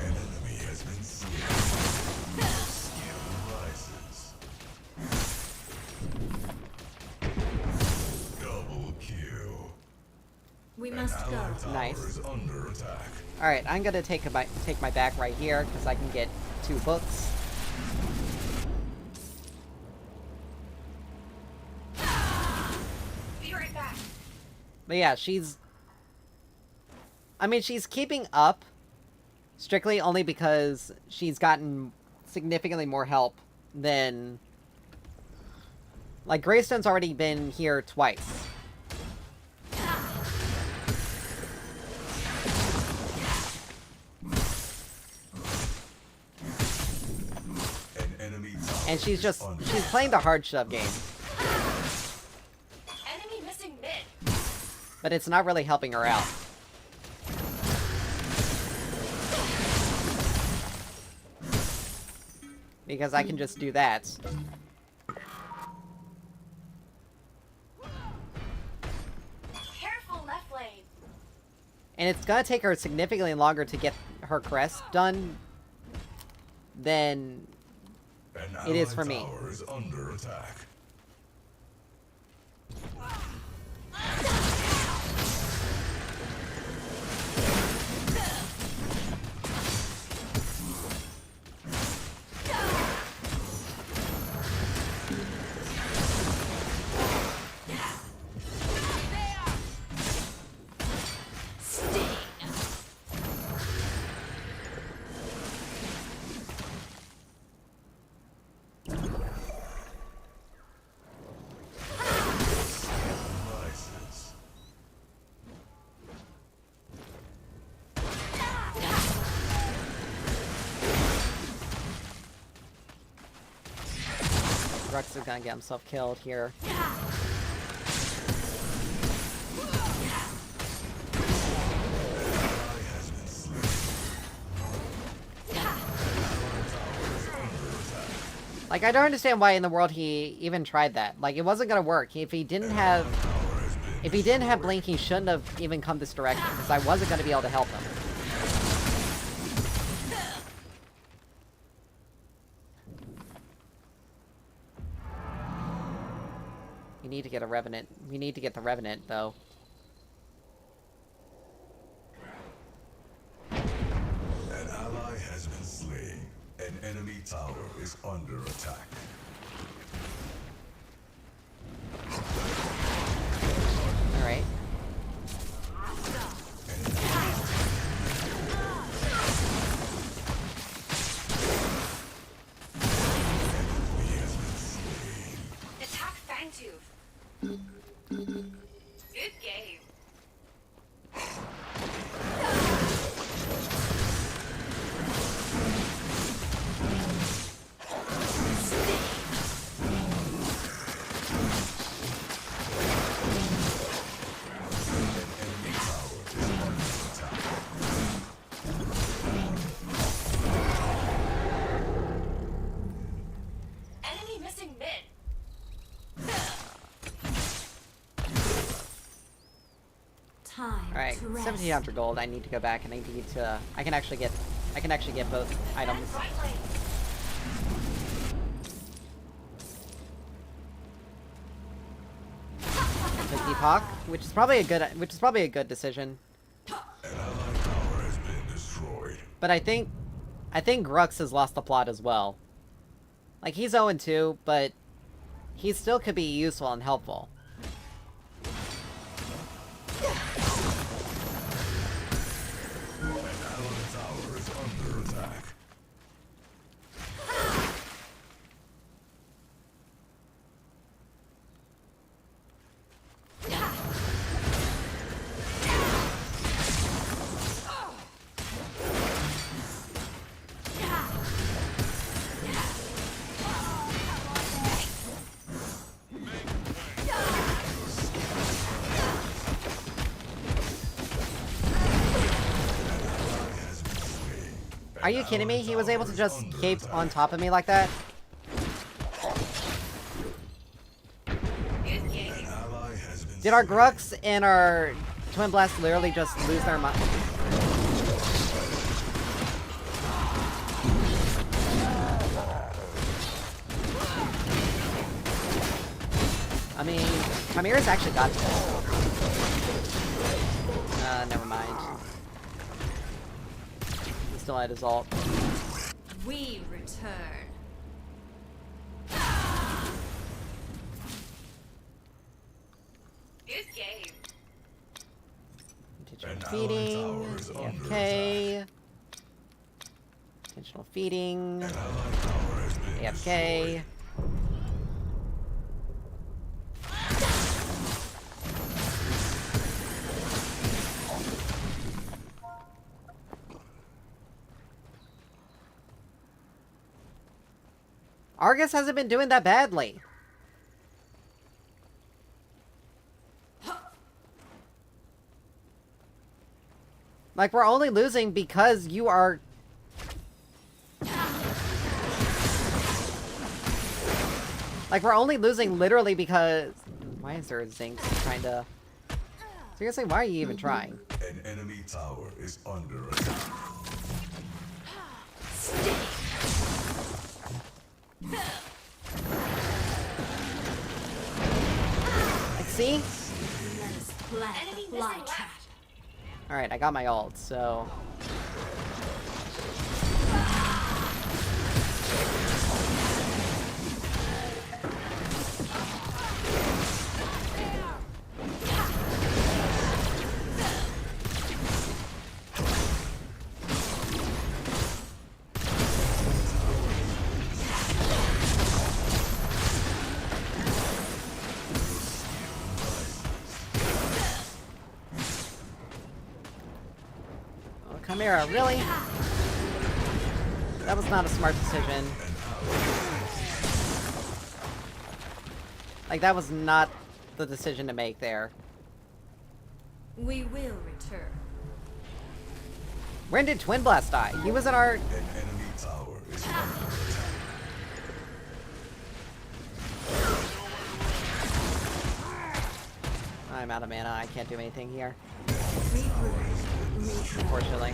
enemy has been slain. Your skill rises. Double kill. We An must Allied tower Nice. is under attack. Alright, I'm gonna take my back right here, because I can get 2 books. Be right back. But yeah, I mean, she's keeping up, strictly only because she's gotten significantly more help than... Like, Greystone's already been here twice. An enemy tower And she's is under she's playing the hard shove game. Enemy missing mid. But it's not really helping her out. Because I can just do that. Careful left lane. And it's gonna take her significantly longer to get her crest done than An it is allied for me. tower is under attack. Devices. Rux is gonna get himself killed here. Ally has been slain. An allied tower is under attack. Like, I don't understand why in the world he even tried that. Like, it wasn't gonna work. If he didn't have... Tower has been If he didn't have Blink, he shouldn't have even come this direction, because I wasn't gonna be able to help him. We need to get a Revenant. We need to get the Revenant, though. An ally has been slain. An enemy tower is under attack. Alright. Attack Fangtooth. Good game. Enemy tower is under attack. Enemy missing mid. Time Alright, to rest. 1700 gold. I need to go back and I need to... I can actually get both items. Right lane. The Deepak, which is probably a good decision. An allied tower has been destroyed. But I think Grux has lost the plot as well. Like, he's 0-2, but he still could be useful and helpful. An allied tower is under attack. Are you kidding me? He was able to just cape on top of me like that? Good game. An ally has been Did our slain. Grux and our Twin Blast literally just lose their mind? I mean, Chimera's actually got this. still at his ult. We return. Good game. Intentional An feeding. allied tower is under AFK. Intentional feeding. An allied tower has been AFK. Argus hasn't been doing that badly. Like, we're only losing because you are... Like, we're only losing literally because... Why is there a Zinx trying to... Seriously, why are you even trying? An enemy tower is under attack. Like, see? Let us plant Enemy the fly missing trap. left. Alright, I got my ult, so... Oh, Chimera, really? That was not a smart decision. Like, that was not the decision to make there. We will return. When did Twin Blast die? He was in our... An enemy tower is under attack. I'm out of mana, I can't do anything here. Regroup. Unfortunately.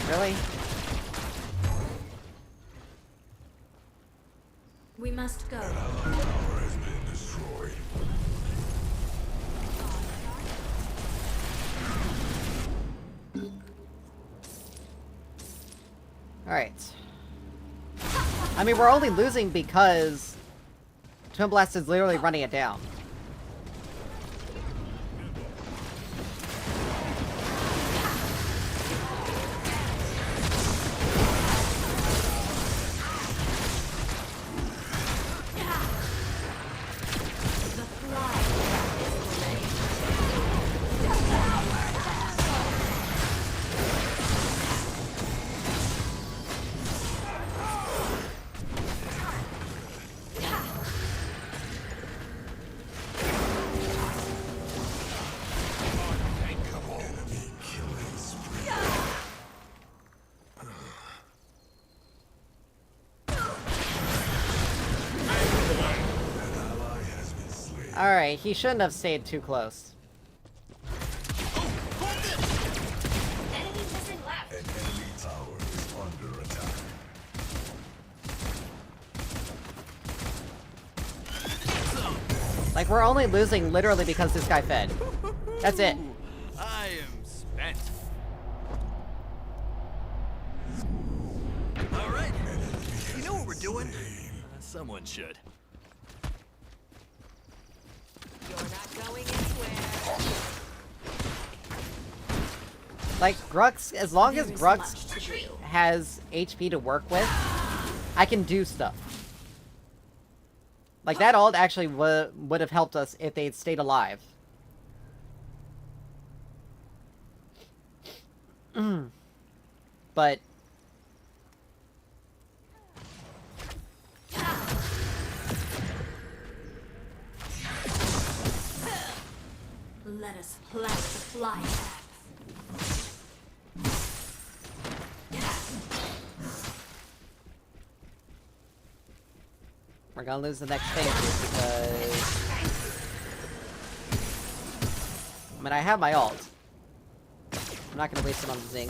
Really? We must go. An allied tower has been destroyed. Alright. I mean, we're only losing because Twin Blast is literally running it down. The fly Enemy killing spree. An ally has been slain. Alright, he shouldn't have stayed too close. Enemy missing left. An enemy tower is under attack. Like, we're only losing literally because this guy fed. That's it. I am spent. All right. You know what we're doing? Someone should. You're not going anywhere. Like, Grux, as long as There is Grux much to do. has HP to work with, I can do stuff. Like, that ult actually would have helped us if they'd stayed alive. But... Let us plant the fly trap. We're gonna lose the next phase because... I mean, I have my ult. I'm not gonna waste it on the Zing.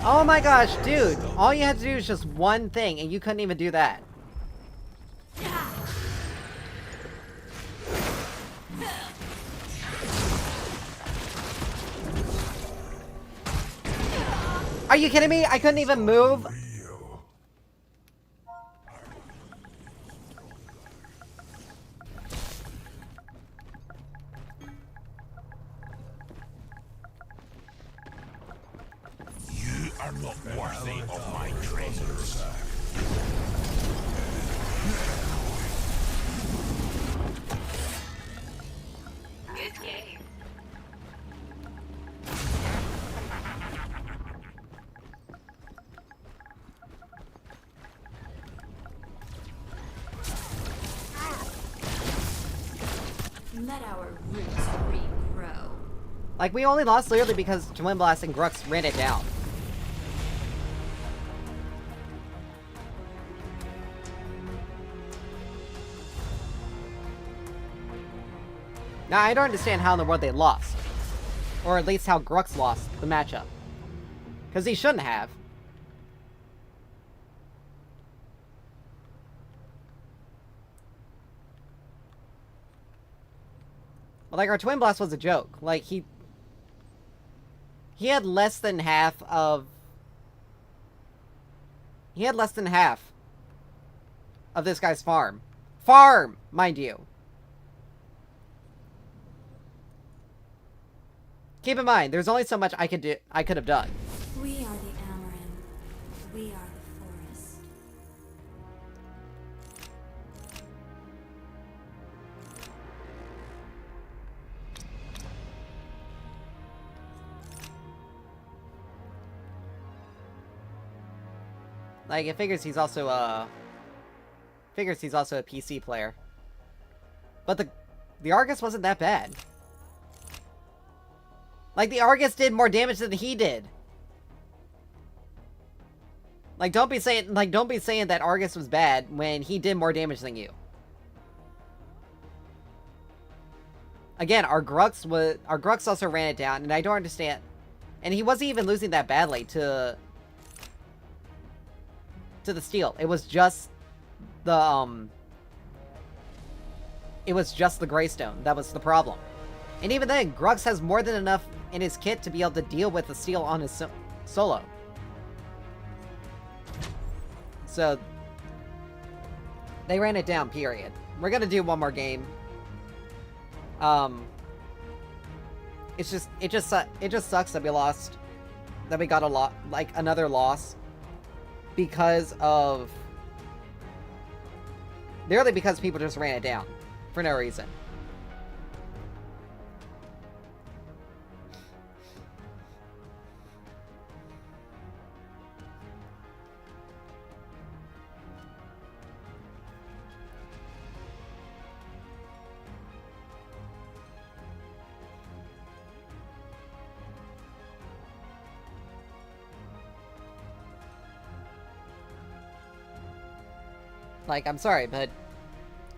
Oh my gosh, dude! All you had to do is just one thing, and you couldn't even do that. Are you kidding me? I couldn't even move? You are not worthy of my treasures. Good game. Let our roots regrow. Like, we only lost literally because Twin Blast and Grux ran it down. Now, I don't understand how in the world they lost. Or at least how Grux lost the matchup. Because he shouldn't have. Well, like, our Twin Blast was a joke. Like, he had less than half of... He had less than half of this guy's farm. Farm, mind you. Keep in mind, there's only so much I could have done. We are the Amaran. We are the forest. Like, it figures he's also a PC player. But the Argus wasn't that bad. Like, the Argus did more damage than he did. Like, don't be saying that Argus was bad when he did more damage than you. Again, our Grux also ran it down, and I don't understand. And he wasn't even losing that badly to the steel. It was just the Greystone that was the problem. And even then, Grux has more than enough in his kit to be able to deal with the steel on his solo. So they ran it down, period. We're gonna do one more game. It just sucks that we lost, that we got another loss because of, literally because people just ran it down for no reason. Like, I'm sorry, but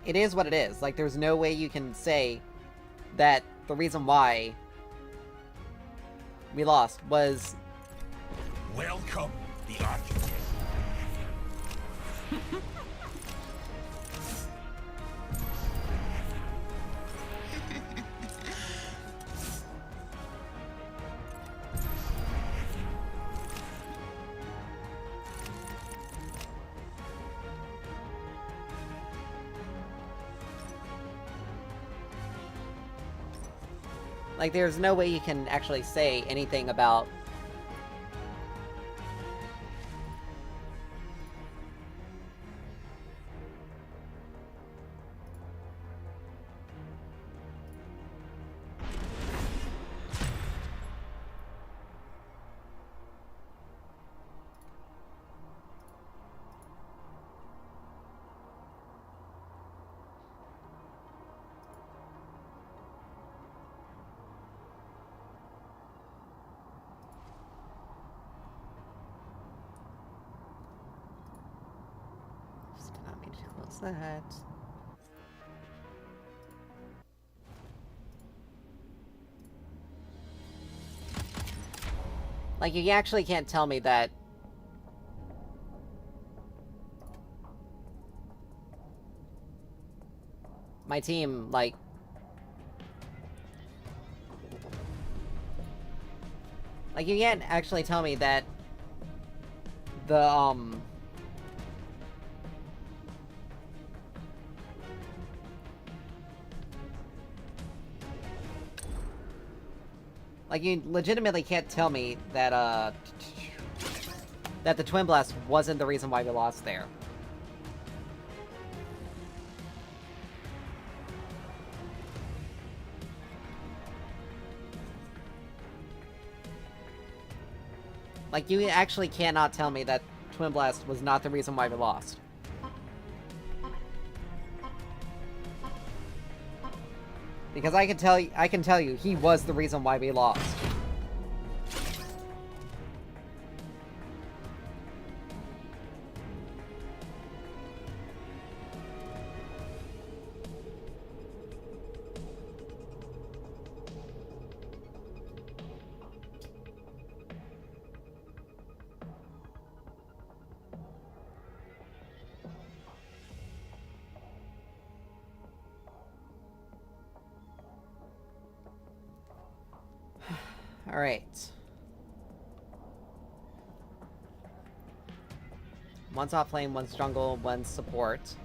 it is what it is. Like, there's no way you can say that the reason why we lost was... Welcome, the architect. Like, there's no way you can actually say anything about... Just did not mean to close that. Like, you actually can't tell me that... my team, like... Like, you can't actually tell me that... the, Like, you legitimately can't tell me that, that the Twin Blast wasn't the reason why we lost there. Like, you actually cannot tell me that Twin Blast was not the reason why we lost. Because I can tell you, he was the reason why we lost. Alright. One's off lane, one's jungle, one's support.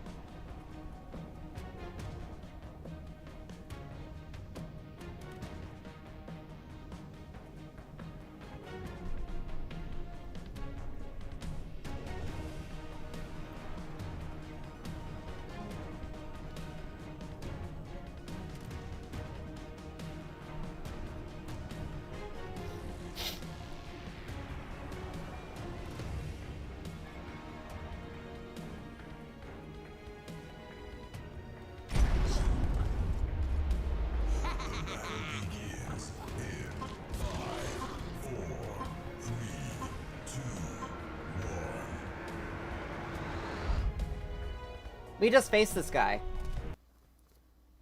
We just faced this guy.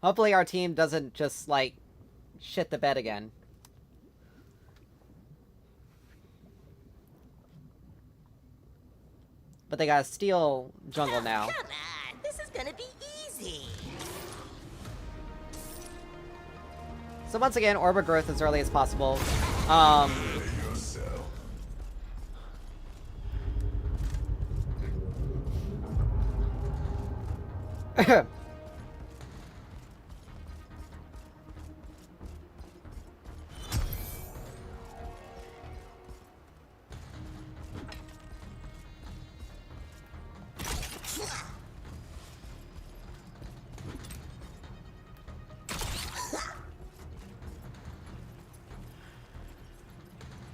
Hopefully our team doesn't just, like, shit the bed again. But they gotta steal jungle now. Come on, this is gonna be easy. So once again, orb of growth as early as possible.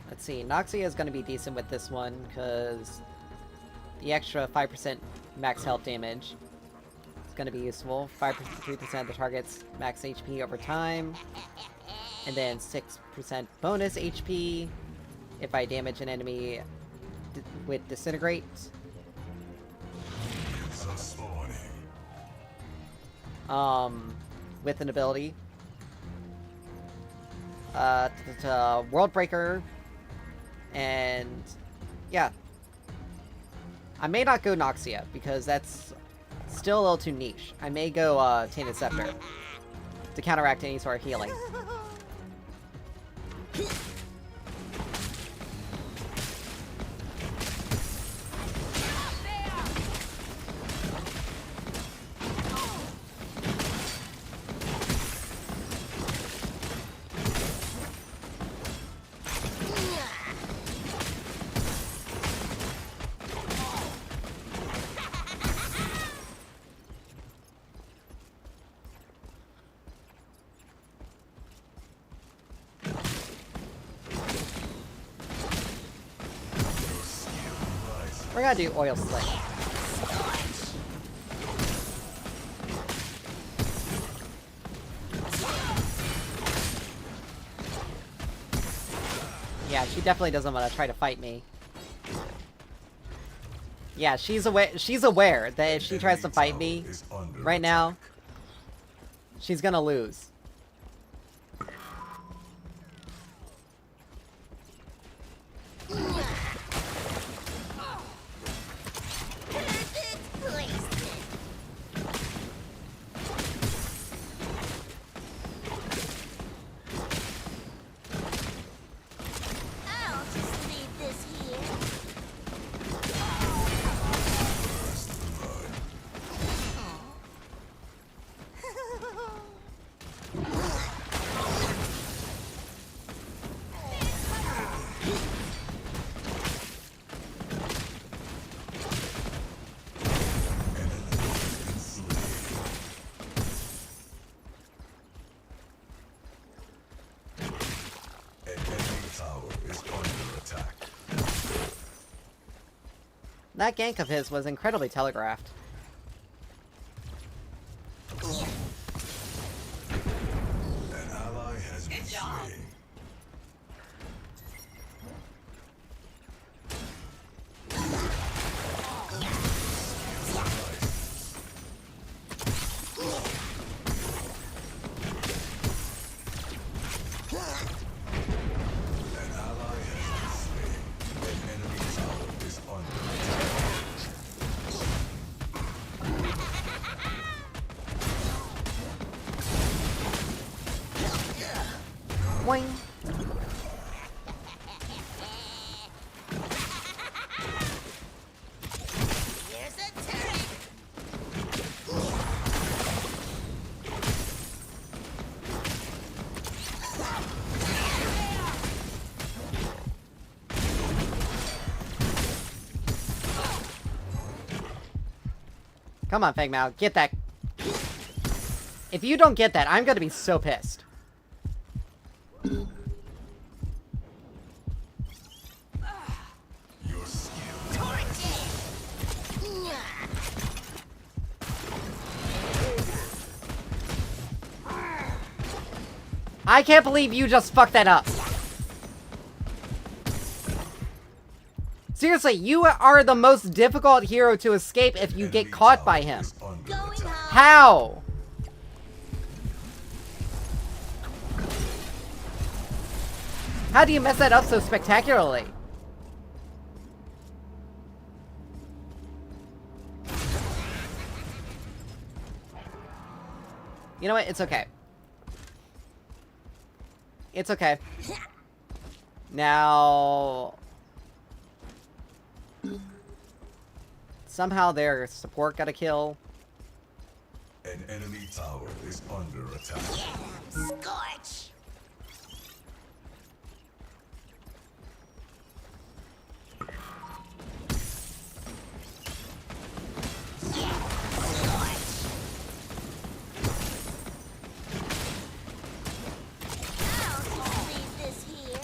Let's see, Noxia is going to be decent with this one, because the extra 5% max health damage is going to be useful. 3% of the target's max HP over time, and then 6% bonus HP if I damage an enemy with Disintegrate. With an ability. World Breaker. And yeah, I may not go Noxia because that's still a little too niche. I may go Tainted Scepter to counteract any sort of healing. We're gonna do Oil Slick. Yeah, she definitely doesn't want to try to fight me. Yeah, she's aware that if she tries to fight me right now, she's gonna lose. That gank of his was incredibly telegraphed. An ally has been slain. An ally has been slain. An enemy tower is under attack. Boing. Here's a turret. Come on, Fangmao, get that. If you don't get that, I'm gonna be so pissed. Your skill. I can't believe you just fucked that up. Seriously, you are the most difficult hero to escape if you get caught by him. Is under Going attack. home. How? How do you mess that up so spectacularly? You know what? It's okay. It's okay. Now... Somehow their support got a kill. An enemy tower is under attack. Yeah, Scorch. I'll just leave this here.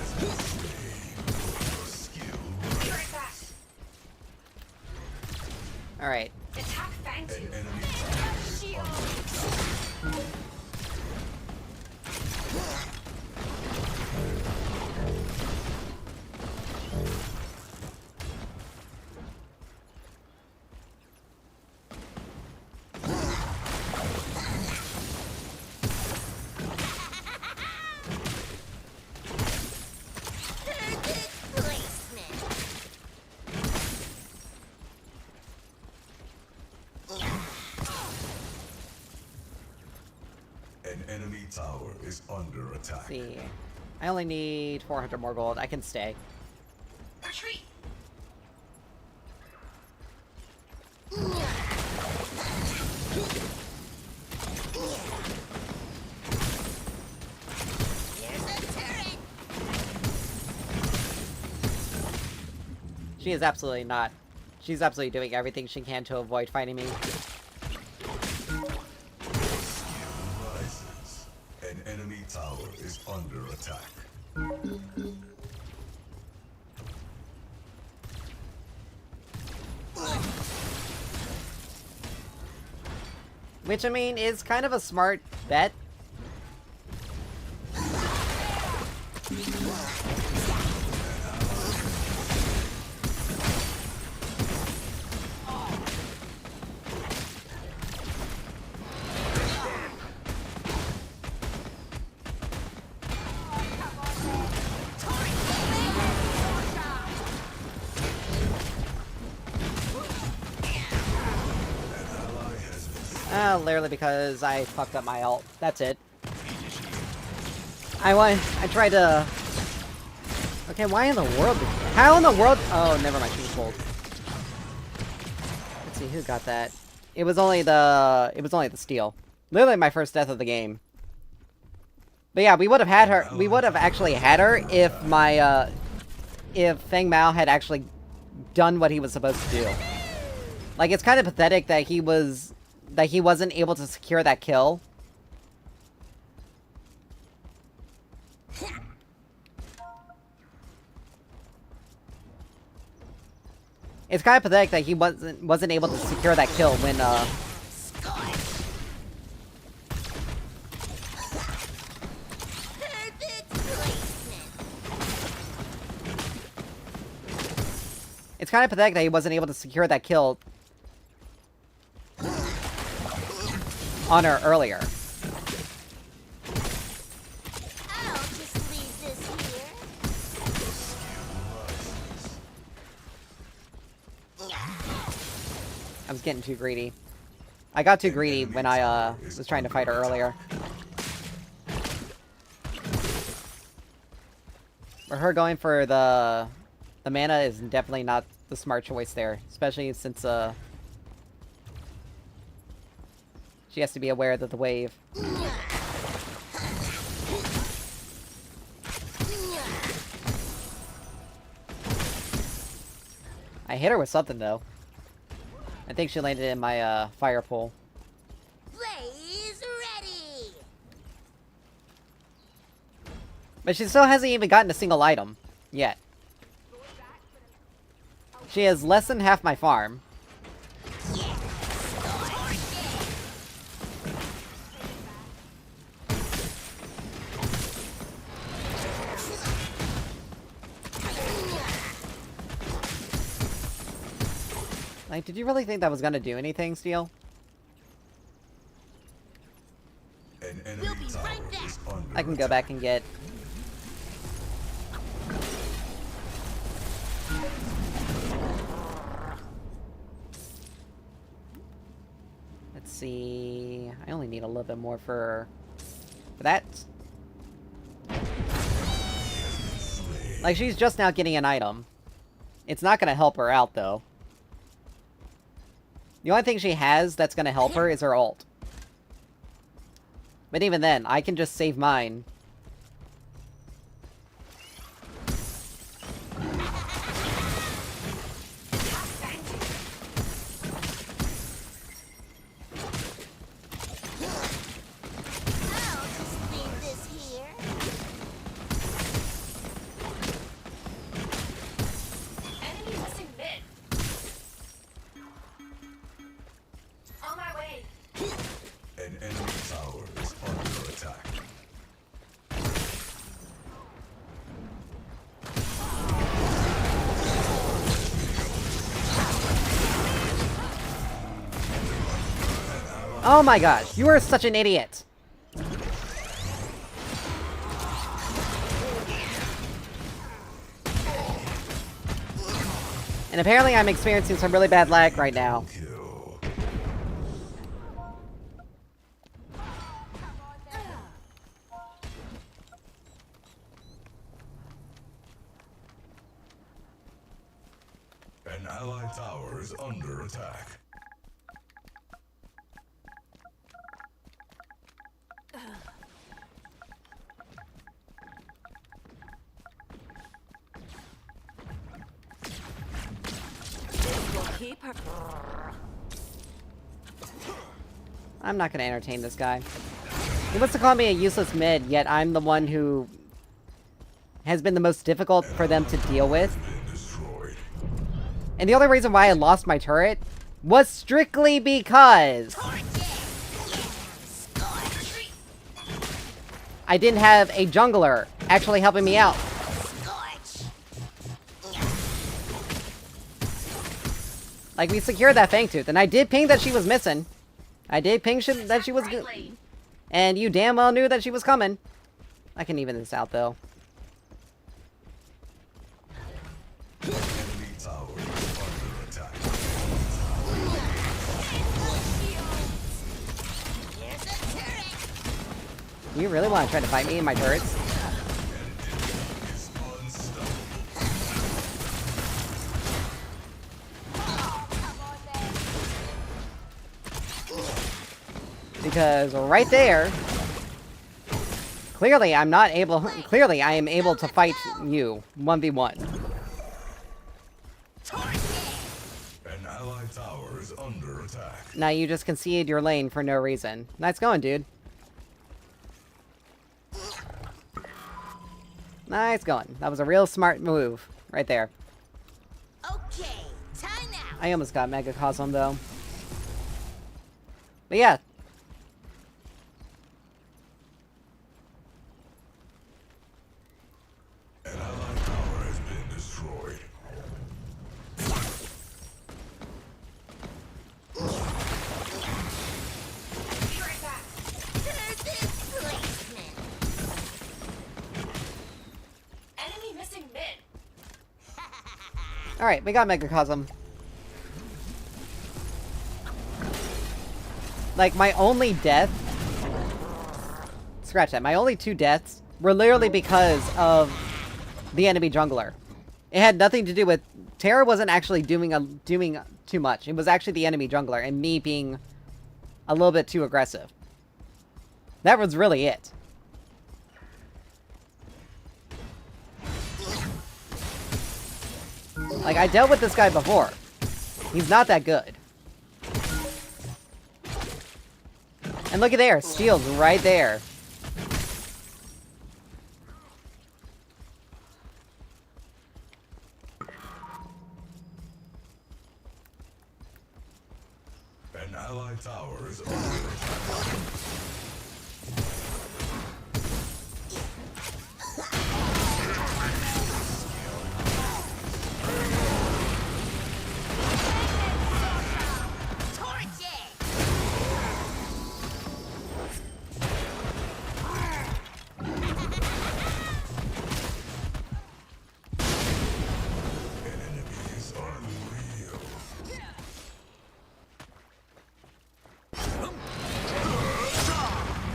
Your skill. Be right back. Alright. Attack thanks An you. enemy tower is under attack. Perfect placement. An enemy tower is under attack. See. I only need 400 more gold. I can stay. Retreat. Here's a turret. She is absolutely not. She's absolutely doing everything she can to avoid fighting me. Skill rises. An enemy tower is under attack. Which, I mean, is kind of a smart bet. Literally because I fucked up my ult. That's it. I tried to... Okay, why in the world? How in the world? Oh, never mind. She's pulled. Let's see who got that. It was only the steal. Literally my first death of the game. But yeah, we would have had her. We would have actually had her if my if Feng Mao had actually done what he was supposed to do. Like, it's kind of pathetic that he wasn't able to secure that kill. It's kind of pathetic that he wasn't able to secure that kill when Perfect placement. It's kind of pathetic that he wasn't able to secure that kill on her earlier. I'll just leave this here. I was getting too greedy. I got too greedy when I was trying to fight her earlier. For her going for the mana is definitely not the smart choice there, especially since she has to be aware that the wave. I hit her with something though. I think she landed in my fire pool. Blaze ready. But she still hasn't even gotten a single item yet. She has less than half my farm. Like, did you really think that was gonna do anything, Steel? An enemy tower is under I can go back and get... Let's see... I only need a little bit more for that. Like, she's just now getting an item. It's not gonna help her out, though. The only thing she has that's gonna help her is her ult. But even then, I can just save mine. I'll just leave this here. Enemy missing mid. On my way. An enemy tower is under attack. Oh my gosh, you are such an idiot! And apparently I'm experiencing some really bad lag right now. Kill. An allied tower is under attack. We'll keep her. I'm not gonna entertain this guy. He wants to call me a useless mid, yet I'm the one who has been the most difficult for them to deal with. Been destroyed. And the only reason why I lost my turret was strictly because I didn't have a jungler actually helping me out. Like, we secured that Fangtooth, and I did ping that she was missing. I did ping that she was good. And you damn well knew that she was coming. I can even this out, though. Enemy tower is under attack. Here's a turret. You really want to try to fight me in my turrets? Is unstoppable. Because right there... Clearly, I'm not able... Clearly, I am able to fight you 1v1. An allied tower is under attack. Now you just conceded your lane for no reason. Nice going, dude. Nice going. That was a real smart move. Right there. Okay, time now. I almost got Mega Cosm, though. But yeah. An allied tower has been destroyed. Be right back. Displacement. Enemy missing mid. Alright, we got Mega Cosm. Like, my only death... Scratch that. My only 2 deaths were literally because of the enemy jungler. It had nothing to do with... Terra wasn't actually doing too much. It was actually the enemy jungler and me being a little bit too aggressive. That was really it. Like, I dealt with this guy before. He's not that good. And look at there, Steel's right there. An allied tower is under attack. Enemies are real.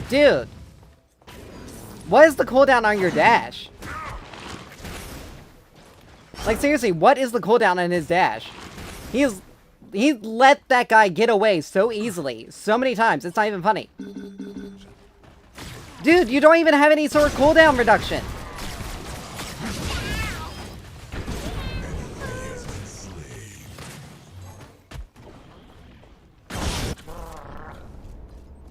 Dude! What is the cooldown on your dash? Like, seriously, what is the cooldown on his dash? He let that guy get away so easily, so many times, it's not even funny. Dude, you don't even have any sort of cooldown reduction!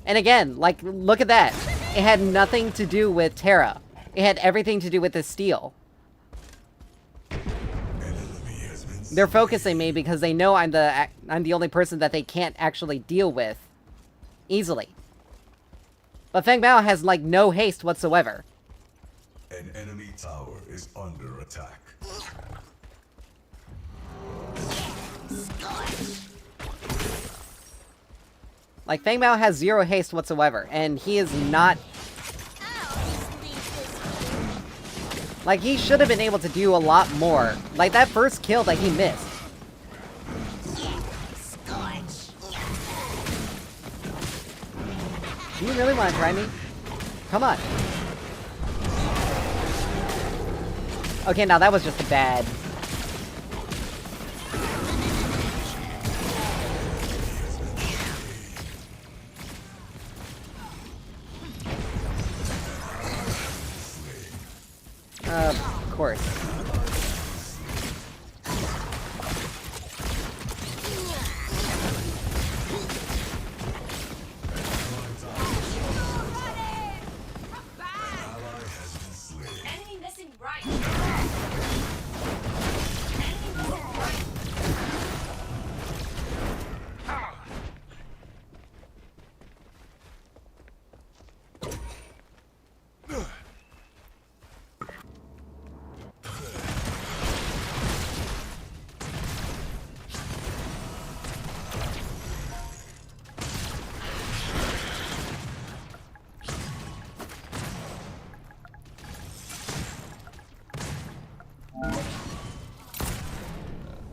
And again, like, look at that. It had nothing to do with Terra. It had everything to do with the steel. They're focusing me because they know I'm the only person that they can't actually deal with easily. But Feng Bao has, like, no haste whatsoever. An enemy tower is under attack. Like, Feng Bao has 0 haste whatsoever, and he is not... Like, he should have been able to do a lot more. Like, that first kill that he missed. Do you really want to try me? Come on. Okay, now that was just a bad... Of course. Enemy missing right. Enemy missing right.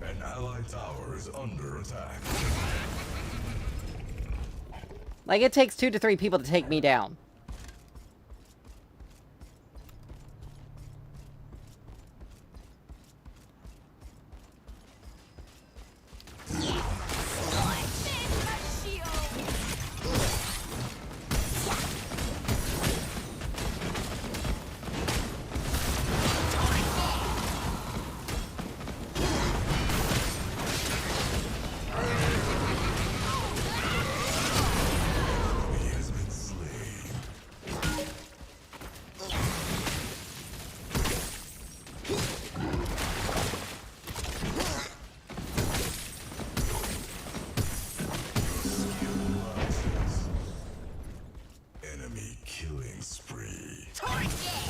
An allied tower is under attack. Like, it takes 2 to 3 people to take me down.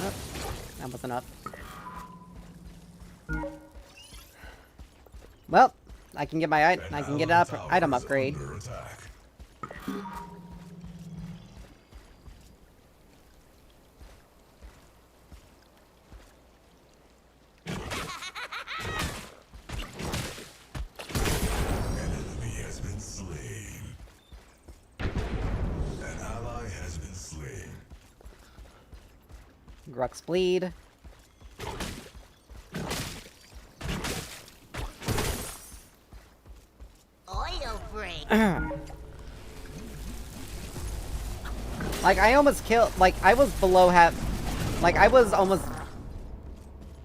Oh, that was enough. Well, I can get my I can get an item upgrade. Under attack. An enemy has been slain. An ally has been slain. Grux bleed. Oil break. Like, I almost killed, like, I was below half, like, I was almost,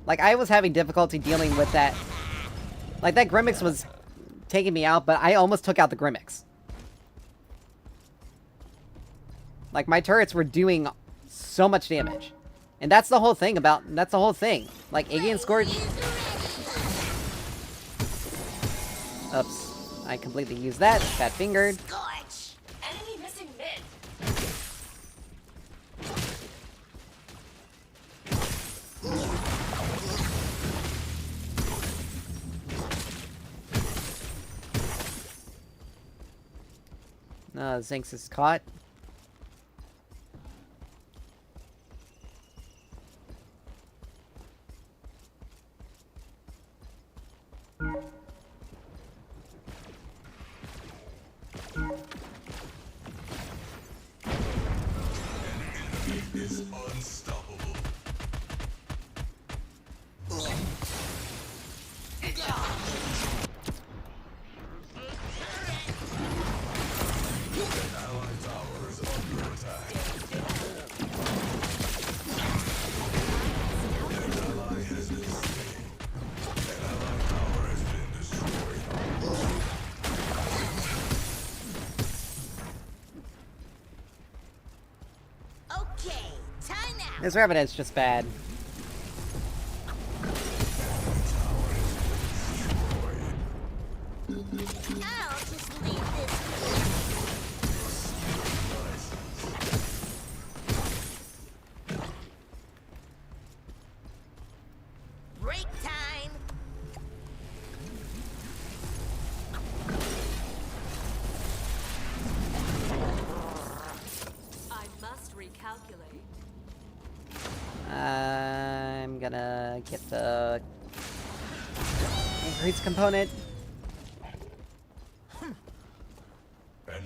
like, I was having difficulty dealing with that. Like, that Grimmix was taking me out, but I almost took out the Grimmix. Like, my turrets were doing so much damage. And that's the whole thing about, that's the whole thing. Like, Iggy and Scourge... Oops. I completely used that. Fat fingered. Scorch. Enemy missing mid. Zinx is caught. Is unstoppable. An allied tower is under attack. An ally has been slain. An allied tower has been destroyed. Okay, time out. This Revenant's just bad. I'll just leave this here. Break time. I must recalculate. I'm gonna get the increase component. An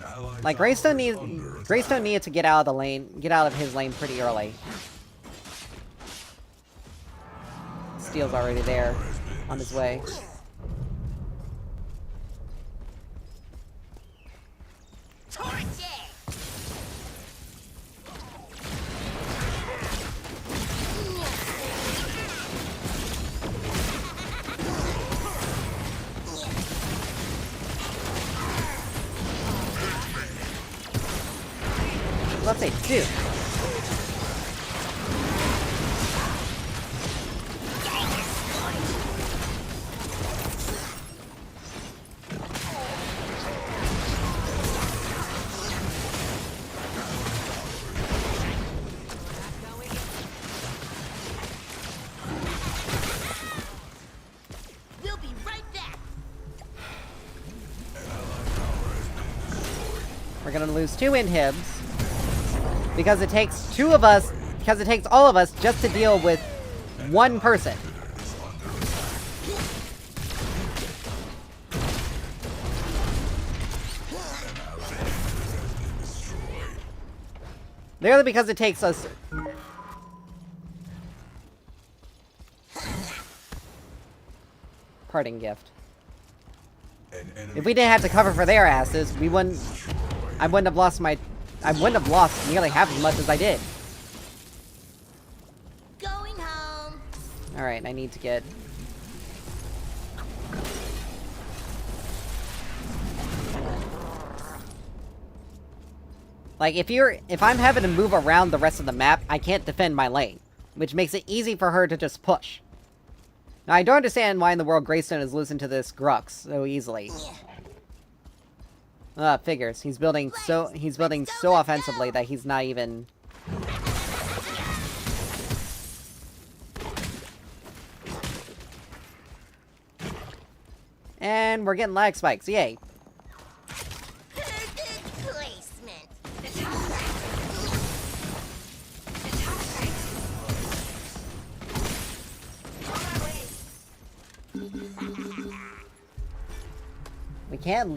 allied Like, tower Greystone is needs under attack. Greystone needed to get out of the lane, get out of his lane pretty early. Steel's already there, on his way. Torch it. Let's say 2. We'll be right back. We're gonna lose 2 inhibs. Because it takes 2 of us, because it takes all of us just to deal with 1 person. Literally because it takes us... Parting gift. An enemy If we didn't have to cover for their asses, we wouldn't... I wouldn't have lost my... I wouldn't have lost nearly half as much as I did. Going home. Alright, I need to get... Like, if I'm having to move around the rest of the map, I can't defend my lane. Which makes it easy for her to just push. Now, I don't understand why in the world Greystone is losing to this Grux so easily. Figures. He's building so offensively that he's not even... And we're getting lag spikes, yay. Perfect placement. The top right. The top right. On my way. We can't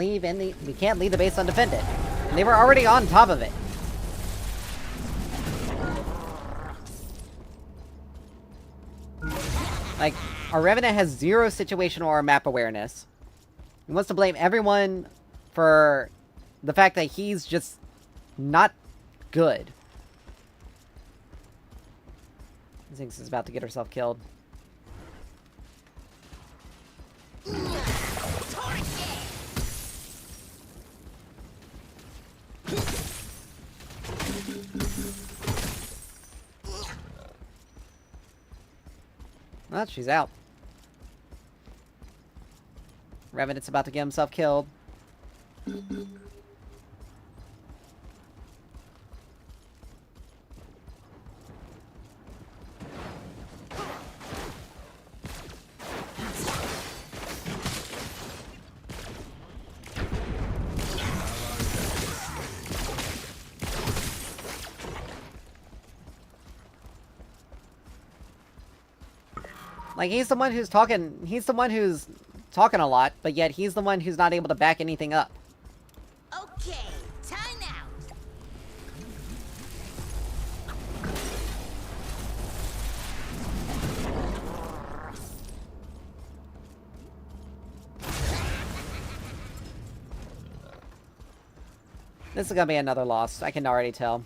leave the base undefended. And they were already on top of it. Like, our Revenant has zero situational or map awareness. He wants to blame everyone for the fact that he's just not good. Zinx is about to get herself killed. Well, she's out. Revenant's about to get himself killed. Like, he's the one who's talking a lot, but yet he's the one who's not able to back anything up. Okay, time out. This is gonna be another loss, I can already tell.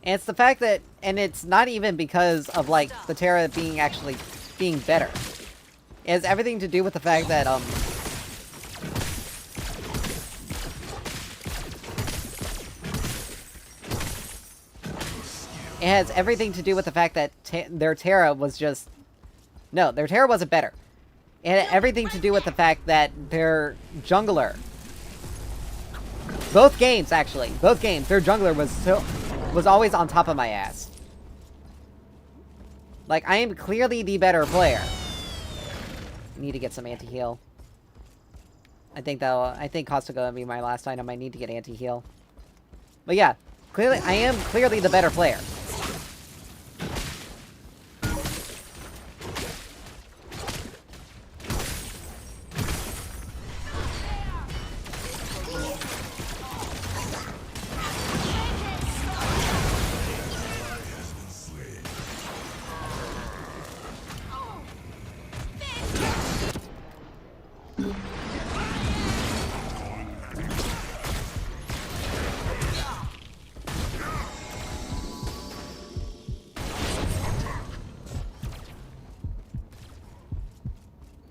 And it's the fact that, and it's not even because of, like, the Terra being better. It has everything to do with the fact that, it has everything to do with the fact that their Terra was just... No, their Terra wasn't better. It had everything to do with the fact that their jungler... Both games, actually. Both games, their jungler was always on top of my ass. Like, I am clearly the better player. I need to get some anti-heal. I think Costa gonna be my last item. I need to get anti-heal. But yeah, clearly, I am clearly the better player.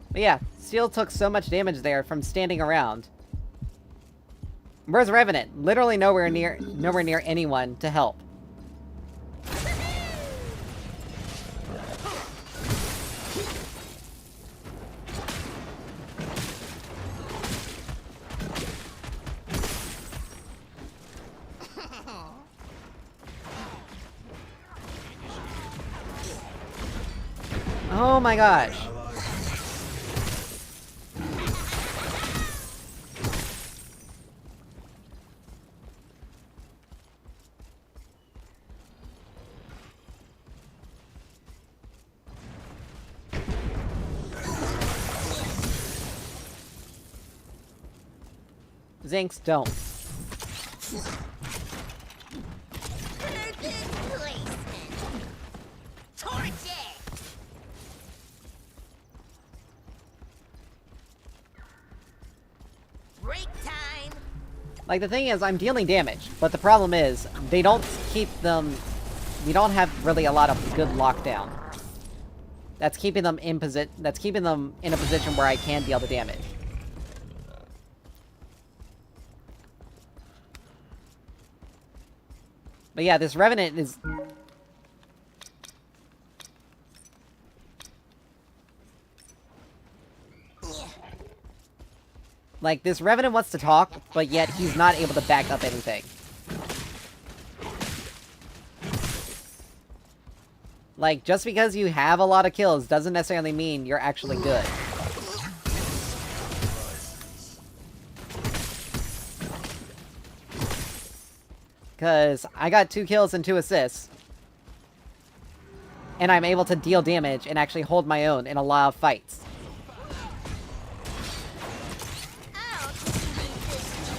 But yeah, Steel took so much damage there from standing around. Where's Revenant? Literally nowhere near anyone to help. Oh my gosh. Zinx, don't. Perfect placement. Torch it. Break time. Like, the thing is, I'm dealing damage, but the problem is, they don't keep them... We don't have really a lot of good lockdown. That's keeping them in a position where I can deal the damage. But yeah, this Revenant is... Like, this Revenant wants to talk, but yet he's not able to back up anything. Like, just because you have a lot of kills doesn't necessarily mean you're actually good. Because I got 2 kills and 2 assists. And I'm able to deal damage and actually hold my own in a lot of fights. I'll just leave this here.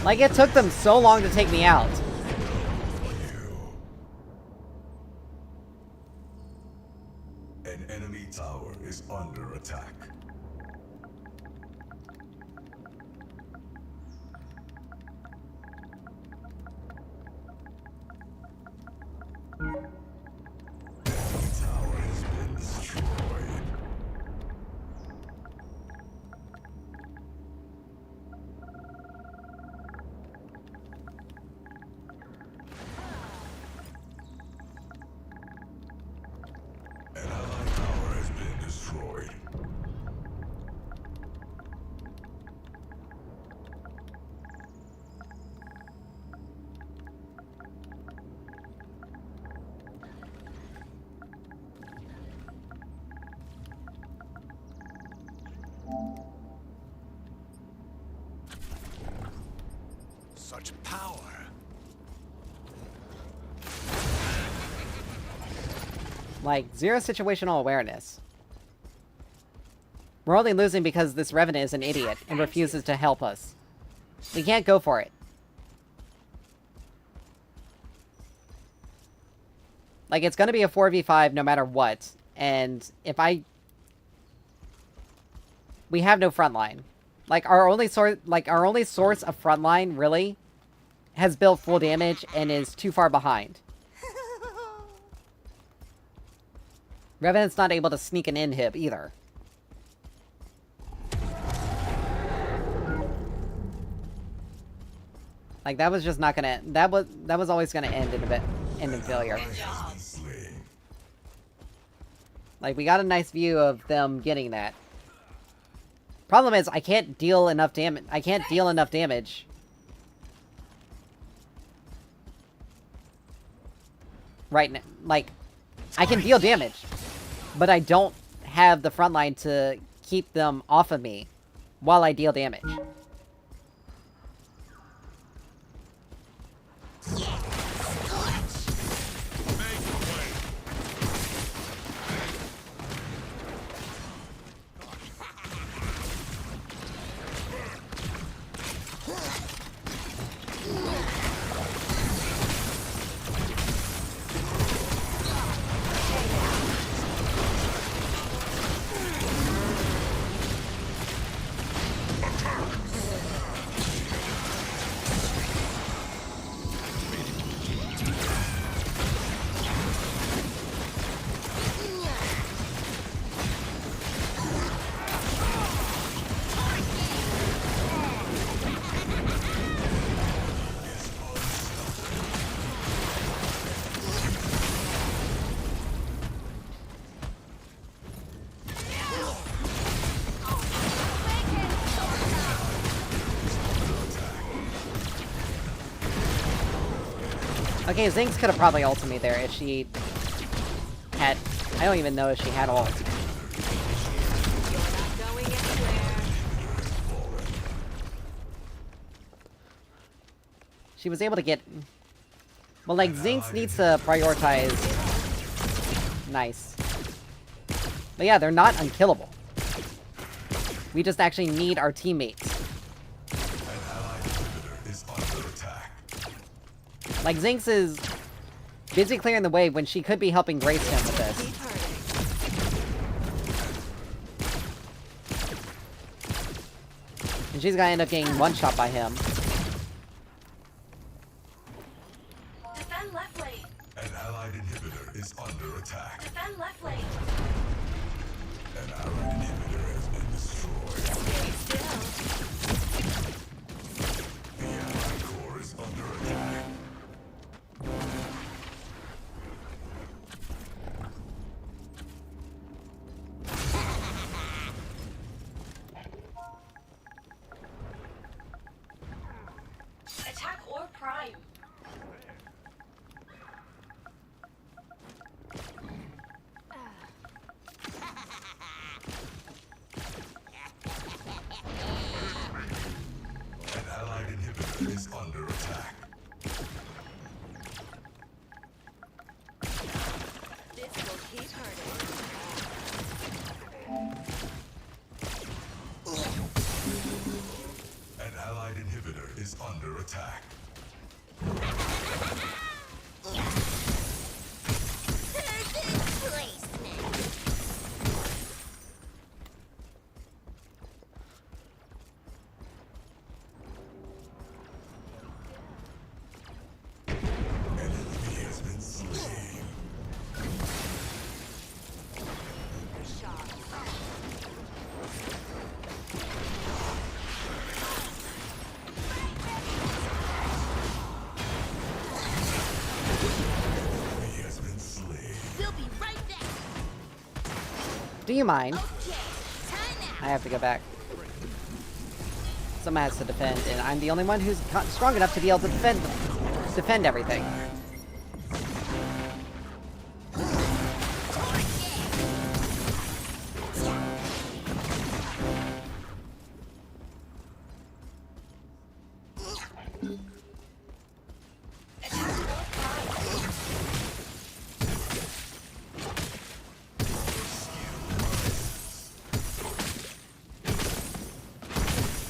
Like, it took them so long to take me out. An enemy tower is under attack. Enemy tower has been destroyed. An allied tower has been destroyed. Such power. Like, 0 situational awareness. We're only losing because this Revenant is an idiot and refuses to help us. We can't go for it. Like, it's gonna be a 4v5 no matter what. And if we have no frontline. Like, our only source of frontline, really, has built full damage and is too far behind. Revenant's not able to sneak an inhib either. Like, that was just not gonna... That was always gonna end in failure. Like, we got a nice view of them getting that. Problem is, I can't deal enough damage. I can't deal enough damage. Right now. Like, I can deal damage. But I don't have the front line to keep them off of me while I deal damage. Okay, Zinx could have probably ulted me there if she had... I don't even know if she had ult. Going anywhere. She was able to get... Well, like, Zinx needs to prioritize... Nice. But yeah, they're not unkillable. We just actually need our teammates. Like, Zinx is busy clearing the way when she could be helping Grace him with this. And she's gonna end up getting one-shot by him. Defend left lane. An allied inhibitor is under attack. Defend left lane. An allied inhibitor has been destroyed. Stay still. The Allied core is under attack. Attack or prime. An allied inhibitor is under attack. This will keep hurting. An allied inhibitor is under attack. Perfect placement. An enemy has been slain. Shot. Enemy has been slain. We'll be right back. Do you mind? Okay, time I out. have to go back. Someone has to defend, and I'm the only one who's strong enough to be able to defend everything.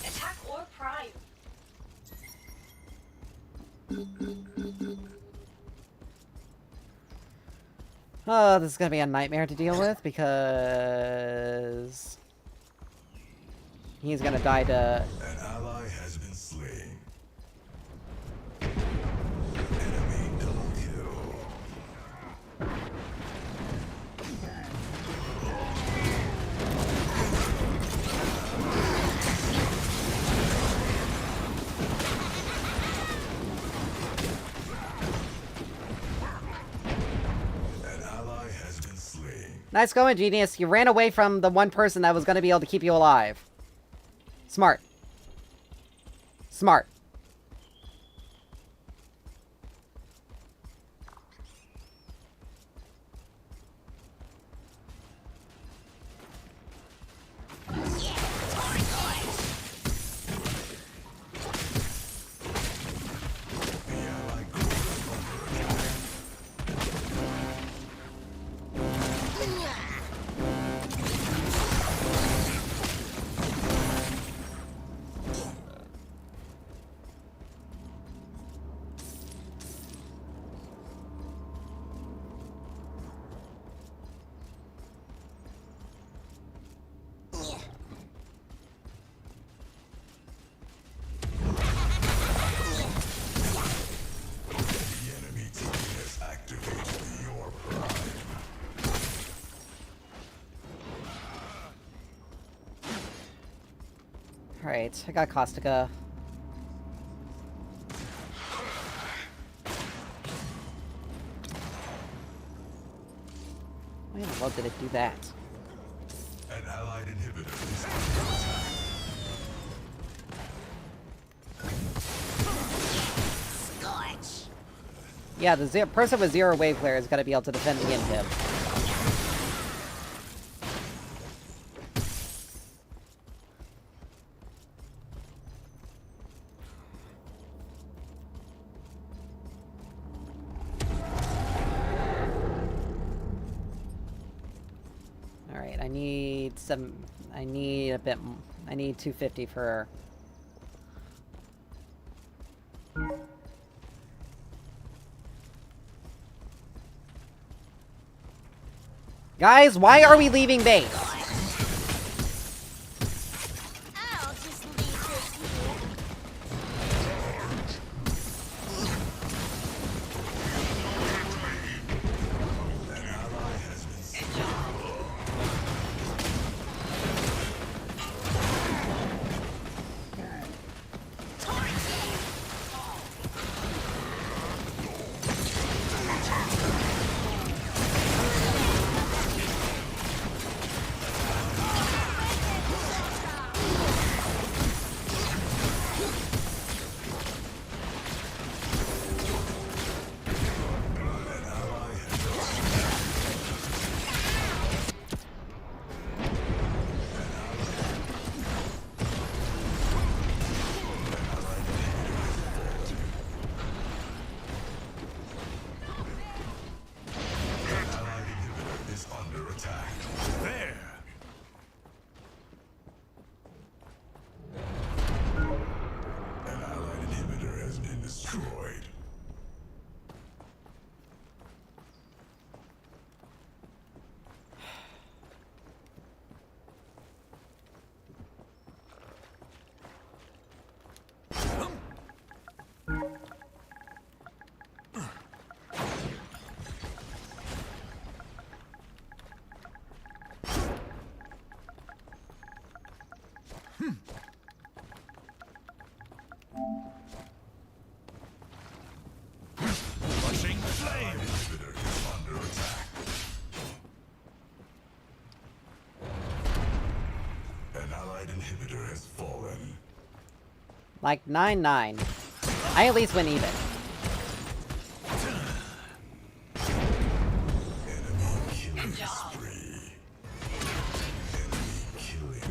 Attack or prime. Oh, this is gonna be a nightmare to deal with because he's gonna die to. An ally has been slain. Enemy double kill. An ally has been slain. Nice going, genius. You ran away from the one person that was gonna be able to keep you alive. Smart. Smart. The allied core is under attack. The enemy team has activated your prime. Alright, I got Caustica. Why in the world did it do that? An allied inhibitor is under attack. Scorch. Yeah, the person with zero wave clear is gonna be able to defend against him. Alright, I need some... I need a bit... I need 250 for... Guys, why are we leaving base? I'll just leave this here. An ally has been slain. Like 9-9. I at least went even.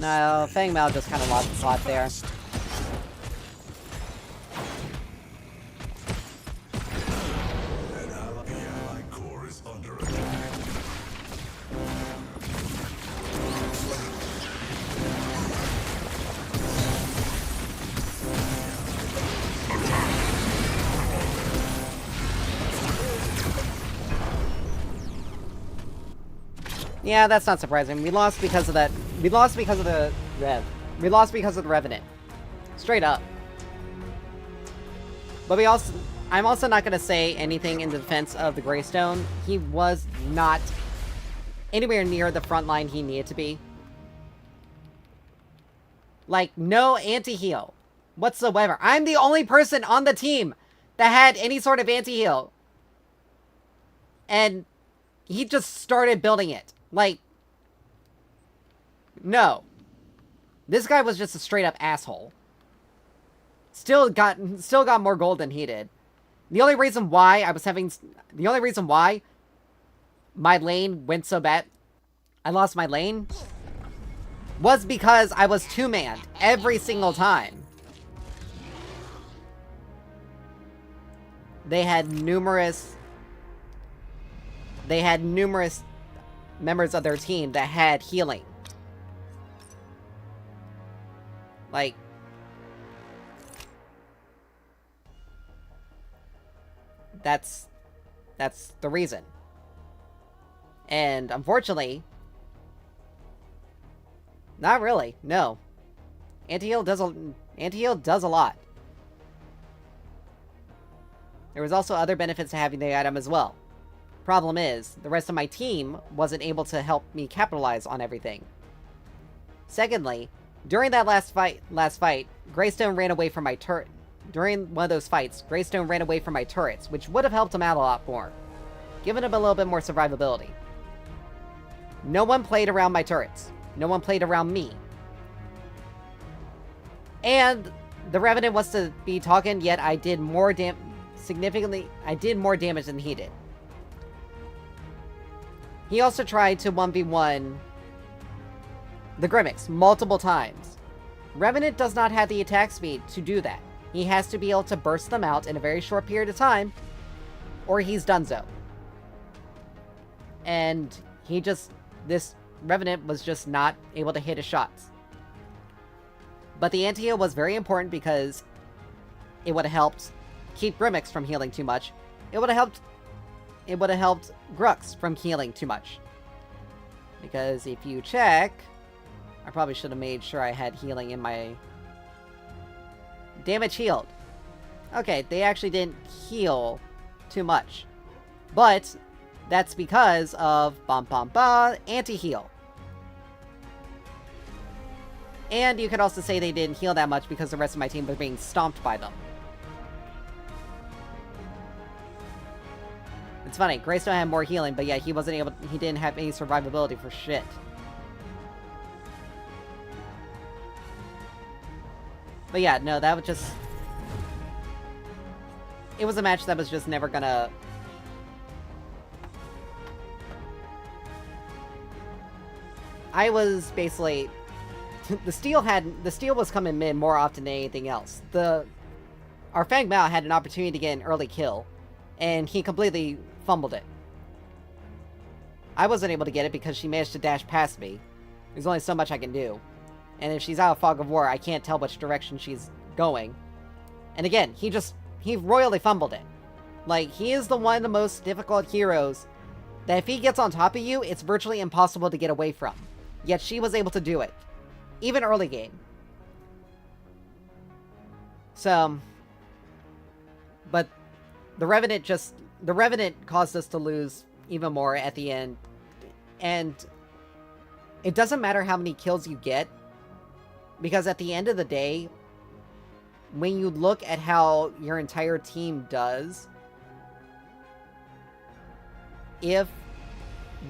No, Fang Mao just kind of lost the plot there. The ally core is under attack. Yeah, that's not surprising. We lost because of that. We lost because of the Rev. We lost because of the Revenant. Straight up. But I'm also not going to say anything in defense of the Greystone. He was not anywhere near the front line he needed to be. Like, no anti-heal whatsoever. I'm the only person on the team that had any sort of anti-heal. And he just started building it. Like, no. This guy was just a straight up asshole. Still got more gold than he did. The only reason why my lane went so bad, I lost my lane, was because I was two-manned every single time. They had numerous members of their team that had healing. Like, that's the reason. And unfortunately, not really. No. Anti-heal does a lot. There was also other benefits to having the item as well. Problem is, the rest of my team wasn't able to help me capitalize on everything. Secondly, during that last fight, Greystone ran away from my turret. During one of those fights, Greystone ran away from my turrets, which would have helped him out a lot more, giving him a little bit more survivability. No one played around my turrets. No one played around me. And the Revenant wants to be talking, yet I did more damage than he did. He also tried to 1v1 the Grimmicks multiple times. Revenant does not have the attack speed to do that. He has to be able to burst them out in a very short period of time, or he's donezo. And this Revenant was just not able to hit his shots. But the anti-heal was very important because it would have helped keep Grimmicks from healing too much. It would have helped Grux from healing too much. Because if you check, I probably should have made sure I had healing in my damage healed. Okay, they actually didn't heal too much. But that's because of anti-heal. And you could also say they didn't heal that much because the rest of my team was being stomped by them. It's funny, Greystone had more healing, but yeah, he didn't have any survivability for shit. But yeah, no, that was just... It was a match that was just never gonna... I was basically... The steal was coming mid more often than anything else. Our Fang Mao had an opportunity to get an early kill, and he completely fumbled it. I wasn't able to get it because she managed to dash past me. There's only so much I can do. And if she's out of Fog of War, I can't tell which direction she's going. And again, he royally fumbled it. Like, he is one of the most difficult heroes that if he gets on top of you, it's virtually impossible to get away from. Yet she was able to do it. Even early game. So... But the Revenant caused us to lose even more at the end. And it doesn't matter how many kills you get, because at the end of the day, when you look at how your entire team does, if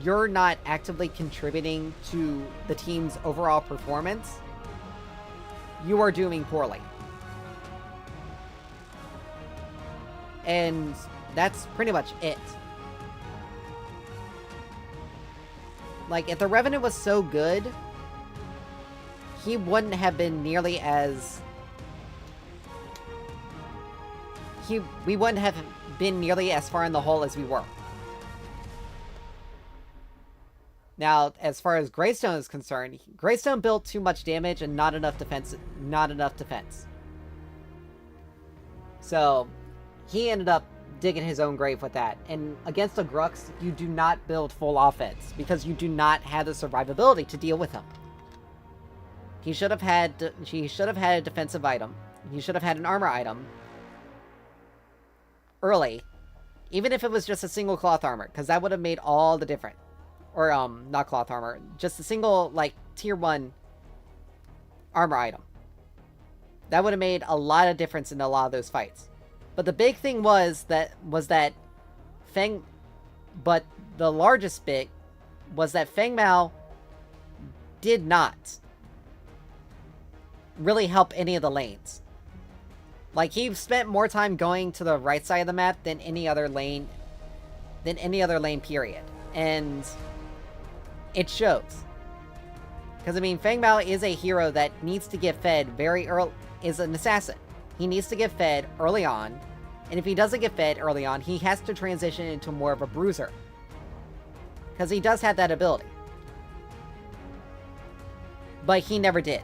you're not actively contributing to the team's overall performance, you are doing poorly. And that's pretty much it. Like, if the Revenant was so good, he wouldn't have been nearly as... We wouldn't have been nearly as far in the hole as we were. Now, as far as Greystone is concerned, Greystone built too much damage and not enough defense. So, he ended up digging his own grave with that. And against a Grux, you do not build full offense, because you do not have the survivability to deal with him. He should have had a defensive item. He should have had an armor item early, even if it was just a single cloth armor, because that would have made all the difference. Or, not cloth armor, just a single, like, tier 1 armor item. That would have made a lot of difference in a lot of those fights. But the big thing was that but the largest bit was that Feng Mao did not really help any of the lanes. Like, he spent more time going to the right side of the map than any other lane, period. And it shows. Because, I mean, Feng Mao is a hero that needs to get fed very early, is an assassin. He needs to get fed early on, and if he doesn't get fed early on, he has to transition into more of a bruiser. Because he does have that ability. But he never did.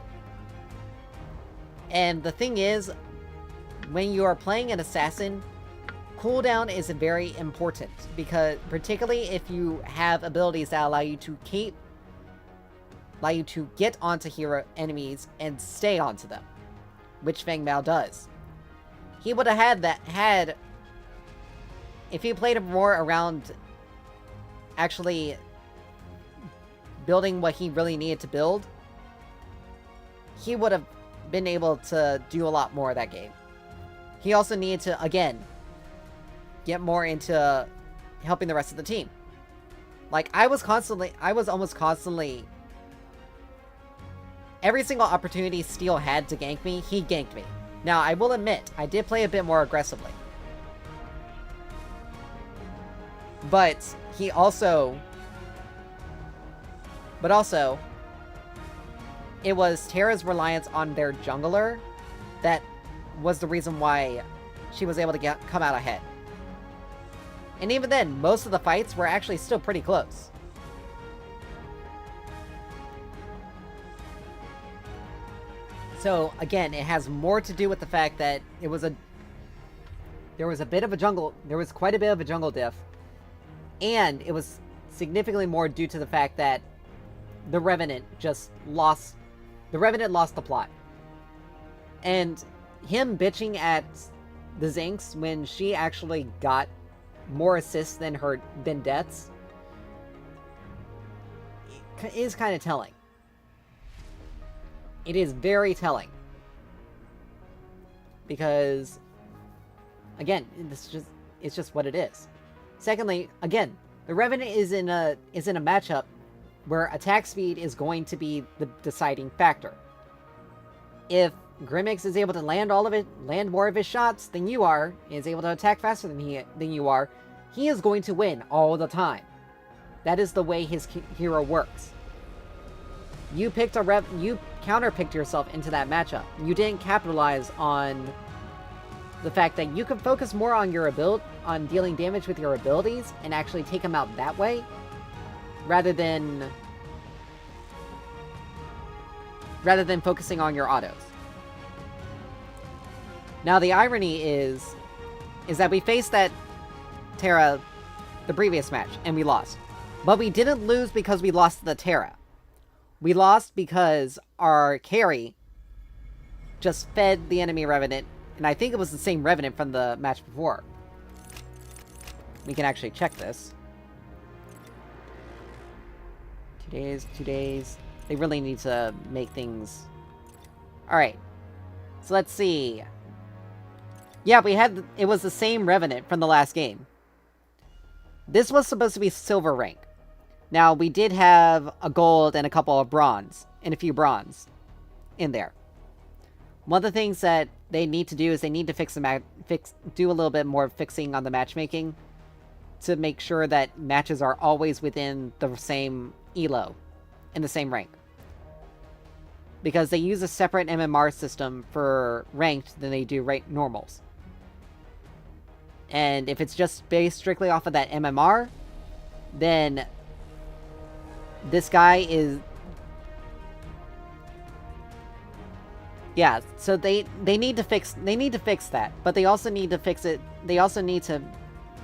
And the thing is, when you are playing an assassin, cooldown is very important, because particularly if you have abilities that allow you to get onto hero enemies and stay onto them, which Feng Mao does. He would have had if he played more around actually building what he really needed to build, he would have been able to do a lot more of that game. He also needed to, again, get more into helping the rest of the team. Like, I was almost constantly... Every single opportunity Steel had to gank me, he ganked me. Now, I will admit, I did play a bit more aggressively. But he also... But also, it was Terra's reliance on their jungler that was the reason why she was able to come out ahead. And even then, most of the fights were actually still pretty close. So, again, it has more to do with the fact that there was quite a bit of a jungle diff, and it was significantly more due to the fact that the Revenant lost the plot. And him bitching at the Zinx when she actually got more assists than deaths is kind of telling. It is very telling. Because, again, it's just what it is. Secondly, again, the Revenant is in a matchup where attack speed is going to be the deciding factor. If Grimmix is able to land more of his shots than you are, and is able to attack faster than you are, he is going to win all the time. That is the way his hero works. You counterpicked yourself into that matchup. You didn't capitalize on the fact that you could focus more on on dealing damage with your abilities and actually take him out that way, rather than focusing on your autos. Now, the irony is that we faced that Terra the previous match, and we lost. But we didn't lose because we lost the Terra. We lost because our carry just fed the enemy Revenant, and I think it was the same Revenant from the match before. We can actually check this. 2 days. They really need to make things... Alright. So let's see. Yeah, it was the same Revenant from the last game. This was supposed to be silver rank. Now, we did have a gold and a couple of bronze, and a few bronze in there. One of the things that they need to do is they need to do a little bit more fixing on the matchmaking to make sure that matches are always within the same elo, in the same rank. Because they use a separate MMR system for ranked than they do normals. And if it's just based strictly off of that MMR, then this guy is... Yeah, so they need to fix that, but they also need to fix it. They also need to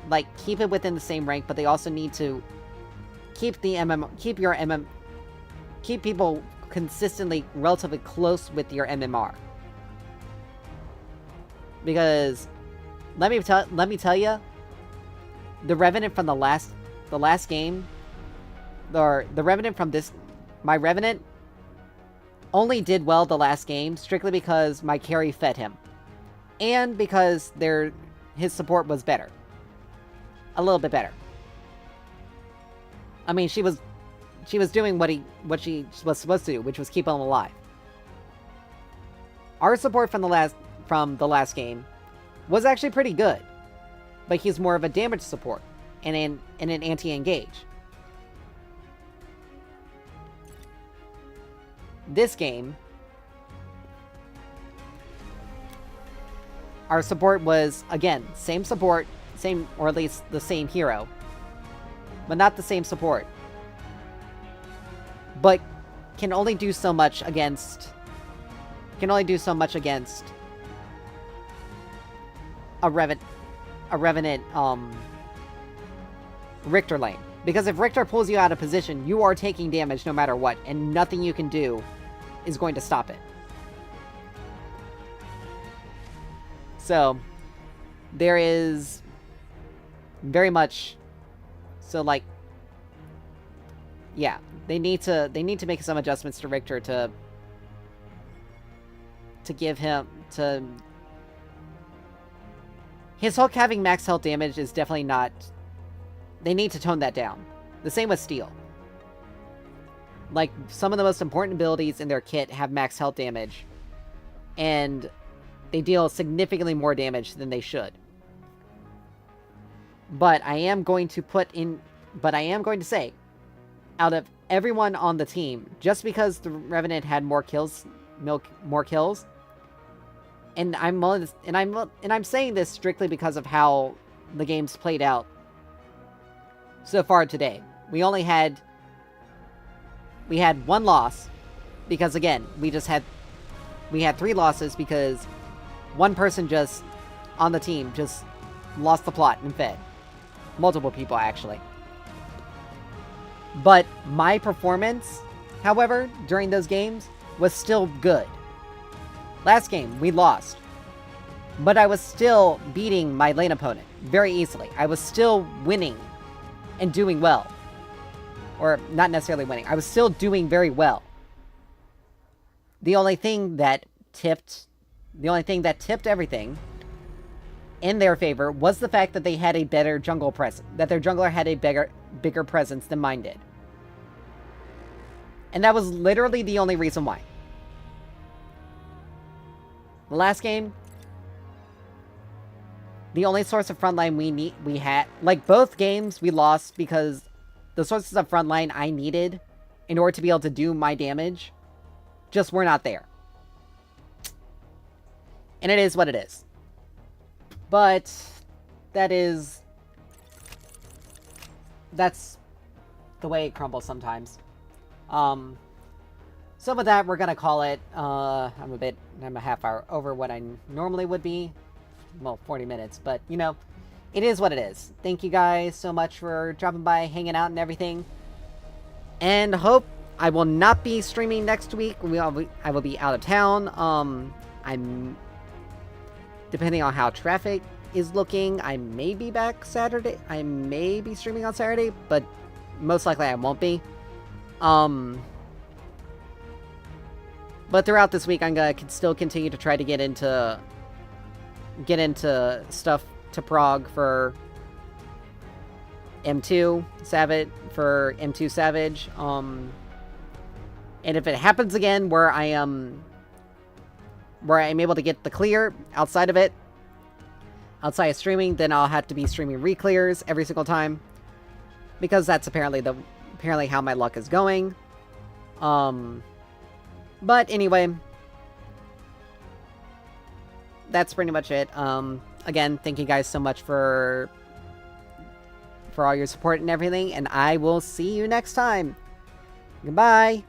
like keep it within the same rank, but they also need to keep keep people consistently relatively close with your MMR. Because let me tell you, the Revenant from the last game, or the Revenant from my Revenant only did well the last game strictly because my carry fed him. And because his support was better. A little bit better. I mean, she was doing what she was supposed to do, which was keep him alive. Our support from the last game was actually pretty good. But he's more of a damage support and an anti-engage. This game, our support was, again, same support, or at least the same hero, but not the same support. But can only do so much against a Revenant, Richter lane. Because if Richter pulls you out of position, you are taking damage no matter what, and nothing you can do is going to stop it. So, there is very much... So, like... Yeah, they need to make some adjustments to Richter to give him... His Hulk having max health damage is definitely not... They need to tone that down. The same with Steel. Like, some of the most important abilities in their kit have max health damage. And they deal significantly more damage than they should. But I am going to say, out of everyone on the team, just because the Revenant had more kills, and I'm saying this strictly because of how the game's played out so far today. We had one loss because, again, we had 3 losses because one person on the team just lost the plot and fed. Multiple people, actually. But my performance, however, during those games was still good. Last game, we lost. But I was still beating my lane opponent very easily. I was still winning and doing well. Or not necessarily winning. I was still doing very well. The only thing that tipped everything in their favor was the fact that they had a better jungle presence. That their jungler had a bigger presence than mine did. And that was literally the only reason why. The last game, the only source of frontline we had, like both games we lost because the sources of frontline I needed in order to be able to do my damage just were not there. And it is what it is. But that's the way it crumbles sometimes. So with that, we're gonna call it. I'm a half hour over what I normally would be. Well, 40 minutes, but you know, it is what it is. Thank you guys so much for dropping by, hanging out and everything. And hope I will not be streaming next week. I will be out of town. I'm depending on how traffic is looking, I may be back Saturday. I may be streaming on Saturday, but most likely I won't be. But throughout this week, I'm gonna still continue to try to get into stuff to prog for M2 Savage. And if it happens again where I am where I'm able to get the clear outside of it, outside of streaming, then I'll have to be streaming re-clears every single time. Because that's apparently how my luck is going. But anyway, that's pretty much it. Again, thank you guys so much for all your support and everything, and I will see you next time. Goodbye.